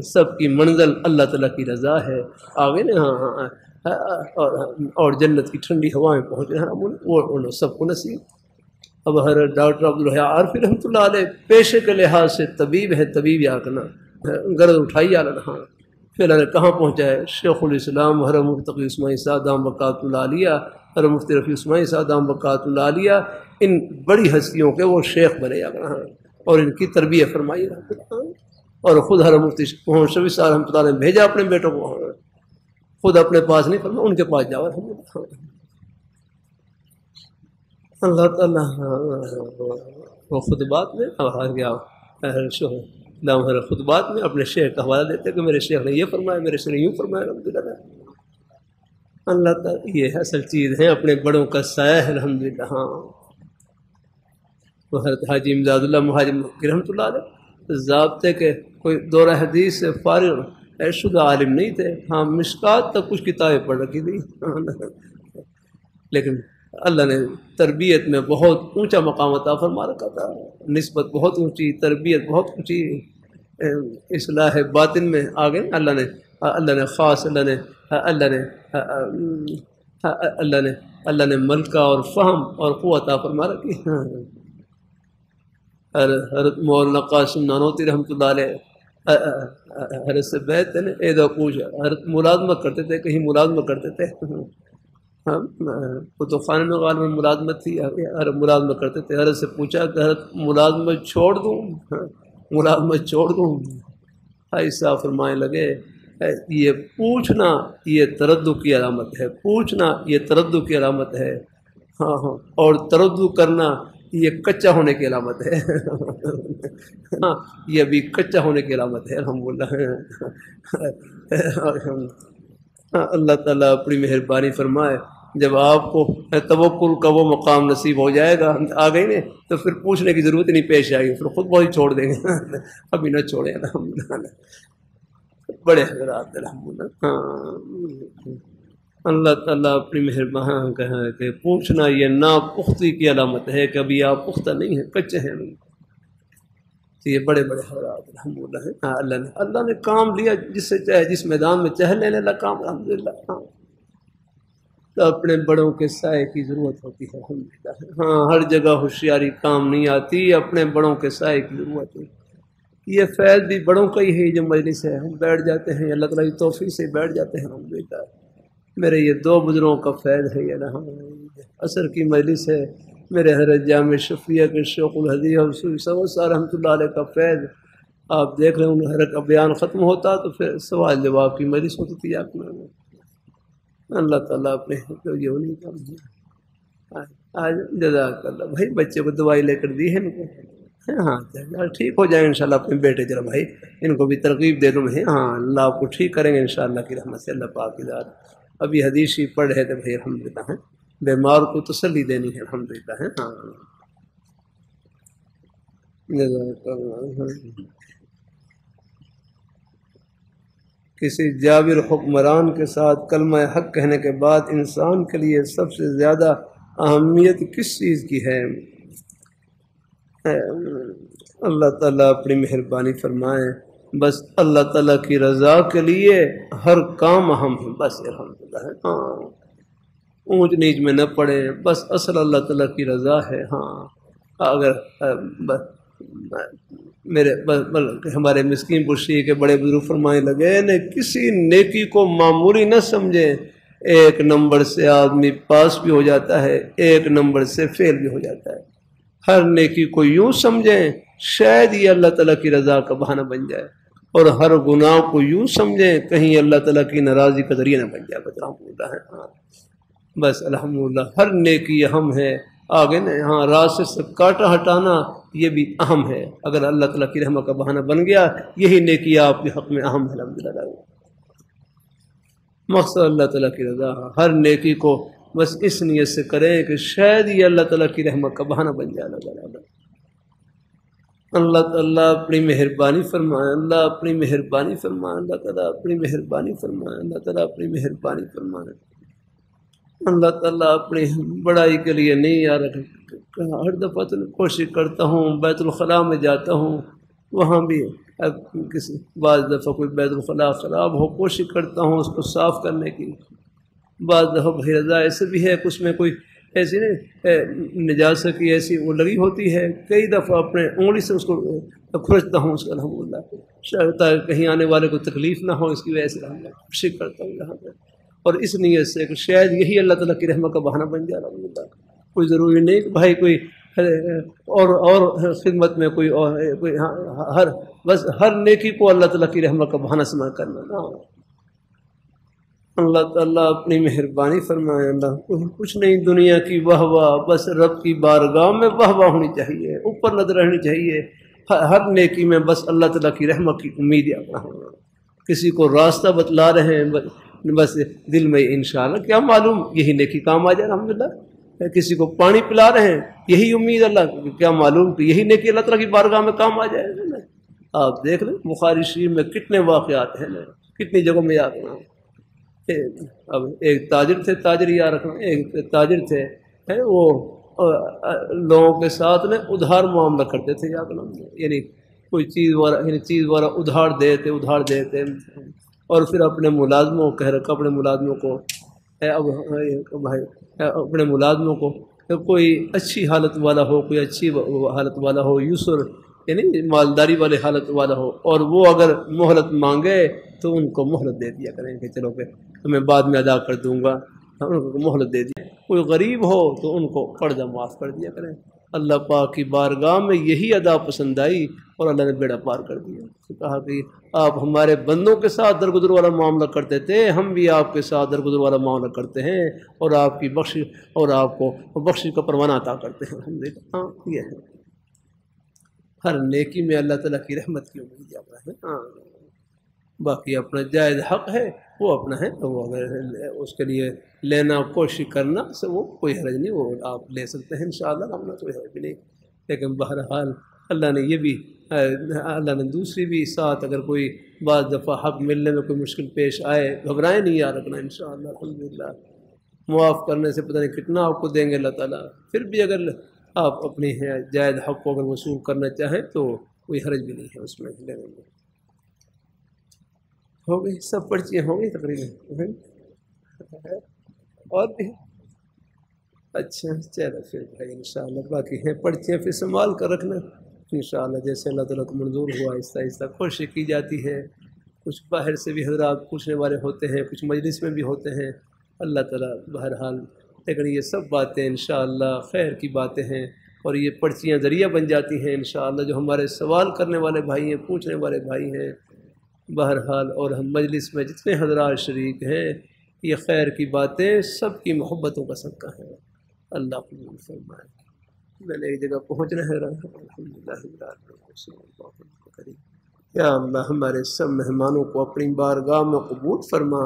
سب کی منزل اللہ تعالیٰ کی رضا ہے، آگے نا ہاں اور جنت کی ٹھنڈی ہوائیں پہنچے ہیں، وہ سب کو نصیب۔ اب حضرت ڈاکٹر عبدالحی عارفی رحمۃ اللہ علیہ پیشے کے لحاظ سے طبیب ہے، طبیب یا کرنا غرض اٹھائی آ رہا، پھر اللہ نے کہاں پہنچا ہے؟ شیخ الاسلام حضرت مفتی اسماعیل صاحب دام بقات اللہ علیہ، حضرت مفتی رفیع اسماعیل صاحب دام بقات اللہ علیہ، ان بڑی ہستیوں کے وہ شیخ بنے جا رہا اور ان کی تربیت فرمائی رہا، اور خود حضرت مفتی شفیع صاحب رحمۃ اللہ نے بھیجا اپنے بیٹوں کو، خود اپنے پاس نہیں فرمایا، ان کے پاس جاؤ اللہ تعالیٰ۔ وہ خطبات میں خطبات میں اپنے شیخ کا حوالہ دیتے کہ میرے شیخ نے یہ فرمایا، میرے شیخ نے یوں فرمایا، الحمدللہ۔ اللہ تعالیٰ یہ اصل چیز ہے، اپنے بڑوں کا سایہ ہے، الحمدللہ۔ ہاں حضرت حاجی امداد اللہ مہاجر رحمۃ اللہ علیہ ضابطے کے کوئی دورہ حدیث سے فارغ شدہ عالم نہیں تھے، ہاں مشکات تک کچھ کتابیں پڑھ رکھی تھی، لیکن اللہ نے تربیت میں بہت اونچا مقام عطا فرما رکھا تھا، نسبت بہت اونچی، تربیت بہت اونچی، اصلاح باطن میں آگے اللہ نے خاص اللہ نے ملکہ اور فہم اور قوت عطا فرما رکھی۔ حضرت مولانا قاسم نانوتی رحمۃ اللہ علیہ حضرت سے بیت نے ایدہ پوچھ، حضرت ملازمت کرتے تھے، کہیں ملازمت کرتے تھے، تو خانے میں غالباً ملازمت تھی، حضرت ملازمت کرتے تھے، حضرت سے پوچھا کہ حضرت ملازمت چھوڑ دوں، ملازمت چھوڑ دوں؟ ایسا فرمانے لگے یہ پوچھنا یہ تردد کی علامت ہے، پوچھنا یہ تردد کی علامت ہے، ہاں اور تردد کرنا یہ کچا ہونے کی علامت ہے، ہاں یہ بھی کچا ہونے کی علامت ہے، الحمدللہ۔ اللہ تعالیٰ اپنی مہربانی فرمائے، جب آپ کو توکل کا وہ مقام نصیب ہو جائے گا، آ گئی نا، تو پھر پوچھنے کی ضرورت نہیں پیش آئے گی، پھر خود بہت ہی چھوڑ دیں گے، ابھی نہ چھوڑیں، الحمدللہ بڑے حضرات، الحمدللہ۔ ہاں اللہ تعالیٰ اپنی مہربانی کہا کہ پوچھنا یہ ناپختگی کی علامت ہے کہ ابھی آپ پختہ نہیں ہیں، کچے ہیں، تو یہ بڑے بڑے حضرات الحمدللہ ہیں۔ ہاں اللہ نے کام لیا، جس سے چاہے جس میدان میں چاہے لینے لگا کام، الحمدللہ۔ ہاں تو اپنے بڑوں کے سائے کی ضرورت ہوتی ہے، الحمدللہ۔ ہاں ہر جگہ ہوشیاری کام نہیں آتی، اپنے بڑوں کے سائے کی ضرورت ہے۔ یہ فیض بھی بڑوں کا ہی ہے، جو مجلس ہے ہم بیٹھ جاتے ہیں، اللہ تعالیٰ کی توفیق سے بیٹھ جاتے ہیں، الحمدللہ۔ میرے یہ 2 بزرگوں کا فیض ہے، یہ رہا عصر کی مجلس ہے، میرے حضرت جامع شفیع کے شیخ الحدیث صاحب رحمۃ اللہ علیہ کا فیض آپ دیکھ رہے ہیں، حضرت کا بیان ختم ہوتا تو پھر سوال جواب کی مجلس ہوتی تھی آپ میں۔ اللہ تعالیٰ اپنے یہ نہیں کام آج جزاک اللہ بھائی، بچے کو دوائی لے کر دی ہے ان کو، ہاں ٹھیک ہو جائیں انشاءاللہ، اپنے بیٹے ذرا بھائی ان کو بھی ترغیب دے دوں میں، ہاں اللہ آپ کو ٹھیک کریں گے انشاءاللہ کی رحمت سے، اللہ پاک کی ذات۔ ابھی حدیث ہی پڑھ رہے تھے بھائی، الحمدللہ ہے، بیمار کو تسلی دینی ہے، الحمدللہ ہے، ہاں جزاک اللہ۔ کسی جابر حکمران کے ساتھ کلمہ حق کہنے کے بعد انسان کے لیے سب سے زیادہ اہمیت کس چیز کی ہے؟ اللہ تعالیٰ اپنی مہربانی فرمائے، بس اللہ تعالیٰ کی رضا کے لیے ہر کام اہم ہے، بس الحمدللہ ہے۔ ہاں، اونچ نیچ میں نہ پڑے، بس اصل اللہ تعالیٰ کی رضا ہے۔ ہاں، اگر ہمارے مسکین پرشی کے بڑے بزرگ فرمانے لگے نے کسی نیکی کو معمولی نہ سمجھیں، ایک نمبر سے آدمی پاس بھی ہو جاتا ہے، ایک نمبر سے فیل بھی ہو جاتا ہے۔ ہر نیکی کو یوں سمجھیں شاید یہ اللہ تعالیٰ کی رضا کا بہانہ بن جائے، اور ہر گناہ کو یوں سمجھیں کہیں اللہ تعالیٰ کی ناراضی کا ذریعہ نہ بن جائے۔ بس الحمدللہ ہے۔ ہاں، بس الحمدللہ ہر نیکی اہم ہے۔ آگے نا ہاں، راستے سے کاٹا ہٹانا یہ بھی اہم ہے، اگر اللہ تعالیٰ کی رحمت کا بہانہ بن گیا یہی نیکی آپ کے حق میں اہم ہے۔ الحمدللہ مقصد اللہ تعالیٰ کی رضا، ہر نیکی کو بس اس نیت سے کریں کہ شاید یہ اللہ تعالیٰ کی رحمت کا بہانہ بن جائے۔ اللہ تعالیٰ اپنی مہربانی فرمائے، اللہ اپنی مہربانی فرمائے، اللہ تعالیٰ اپنی مہربانی فرمائے، اللہ تعالیٰ اپنی مہربانی فرمائے۔ اللہ تعالیٰ اپنی بڑائی کے لیے نہیں یار، ہر دفعہ تو کوشش کرتا ہوں، بیت الخلاء میں جاتا ہوں، وہاں بھی کسی بعض دفعہ کوئی بیت الخلاء خراب ہو کوشش کرتا ہوں اس کو صاف کرنے کی۔ بعض دفعہ بھائی رضا ایسے بھی ہے کہ اس میں کوئی ایسی نہیں نجاست کی ایسی وہ لگی ہوتی ہے، کئی دفعہ اپنے انگلی سے اس کو کھرچتا ہوں اس کا الحمدللہ، شاید کہیں آنے والے کو تکلیف نہ ہو، اس کی وجہ سے کوشش کرتا ہوں یہاں پہ، اور اس نیت سے کہ شاید یہی اللہ تعالیٰ کی رحمت کا بہانہ بن جائے۔ الحمدللہ کوئی ضروری نہیں کہ بھائی کوئی اور خدمت میں کوئی بس ہر نیکی کو اللہ تعالیٰ کی رحمت کا بہانہ سمجھ کرنا۔ اللہ تعالیٰ اپنی مہربانی فرمائے، اللہ کچھ نہیں دنیا کی واہ واہ، بس رب کی بارگاہ میں واہ واہ ہونی چاہیے، اوپر نظر رہنی چاہیے، ہر نیکی میں بس اللہ تعالیٰ کی رحمت کی امید ہے۔ کسی کو راستہ بتلا رہے ہیں بس دل میں انشاءاللہ کیا معلوم یہی نیکی کام آ جائے۔ الحمدللہ کسی کو پانی پلا رہے ہیں یہی امید اللہ، کیا معلوم کہ یہی نیکی اللہ تعالیٰ کی بارگاہ میں کام آ جائے۔ آپ دیکھ لیں بخاری شریف میں کتنے واقعات ہیں، کتنی جگہوں میں یاد رکھنا۔ اب ایک تاجر تھے، تاجر یاد رکھنا، ایک تاجر تھے وہ لوگوں کے ساتھ میں ادھار معاملہ کرتے تھے، یاد رکھنا، یعنی کوئی چیز والا ادھار دیتے اور پھر اپنے ملازموں اپنے ملازموں کو اپنے ملازموں کو کوئی اچھی حالت والا ہو، کوئی اچھی حالت والا ہو، یسر یعنی مالداری والے حالت والا ہو، اور وہ اگر مہلت مانگے تو ان کو مہلت دے دیا کریں کہ چلو کہ میں بعد میں ادا کر دوں گا، ان کو مہلت دے دیا۔ کوئی غریب ہو تو ان کو قرضہ معاف کر دیا کریں۔ اللہ پاک کی بارگاہ میں یہی ادا پسند آئی اور اللہ نے بیڑا پار کر دیا۔ کہا کہ آپ ہمارے بندوں کے ساتھ درگزر والا معاملہ کرتے تھے، ہم بھی آپ کے ساتھ درگزر والا معاملہ کرتے ہیں اور آپ کی بخش اور آپ کو بخش کا پروانہ عطا کرتے ہیں۔ الحمدللہ ہاں، یہ ہے ہر نیکی میں اللہ تعالیٰ کی رحمت کی امید جاتا ہے۔ ہاں، باقی اپنا جائز حق ہے وہ اپنا ہے، وہ اگر اس کے لیے لینا کوشش کرنا سے وہ کوئی حرج نہیں، وہ آپ لے سکتے ہیں انشاءاللہ، ہم نے کوئی حرج بھی نہیں۔ لیکن بہرحال اللہ نے یہ بھی اللہ نے دوسری بھی ساتھ اگر کوئی بعض دفعہ حق ملنے میں کوئی مشکل پیش آئے گھبرائے نہیں، یاد رکھنا انشاءاللہ الحمدللہ معاف کرنے سے پتہ نہیں کتنا آپ کو دیں گے اللہ تعالیٰ۔ پھر بھی اگر آپ اپنی جائز حق کو اگر وصول کرنا چاہیں تو کوئی حرج بھی نہیں ہے اس میں لینے میں۔ ہو گئی سب پرچیاں ہو گئی تقریباً، اور بھی اچھا چلو پھر بھائی انشاءاللہ باقی ہیں پرچیاں پھر سنبھال کر رکھنا انشاءاللہ، جیسے اللہ تعالیٰ کو منظور ہوا آہستہ آہستہ کوشش کی جاتی ہے۔ کچھ باہر سے بھی حضرات پوچھنے والے ہوتے ہیں، کچھ مجلس میں بھی ہوتے ہیں، اللہ تعالیٰ بہرحال، لیکن یہ سب باتیں انشاءاللہ خیر کی باتیں ہیں، اور یہ پرچیاں ذریعہ بن جاتی ہیں انشاءاللہ جو ہمارے سوال کرنے والے بھائی ہیں، پوچھنے والے بھائی ہیں بہرحال، اور ہم مجلس میں جتنے حضرات شریک ہیں، یہ خیر کی باتیں سب کی محبتوں کا صدقہ ہے۔ اللہ قبول فرمائے۔ میں نے ایک جگہ پہنچنا ہے الحمدللہ، یا اللہ ہمارے سب مہمانوں کو اپنی بارگاہ میں قبول فرما،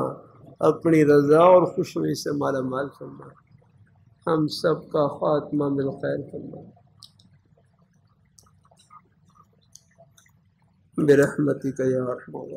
اپنی رضا اور خوشنودی سے مالا مال فرما، ہم سب کا خاتمہ بالخیر فرما، برحمتک یا ارحم الراحمین۔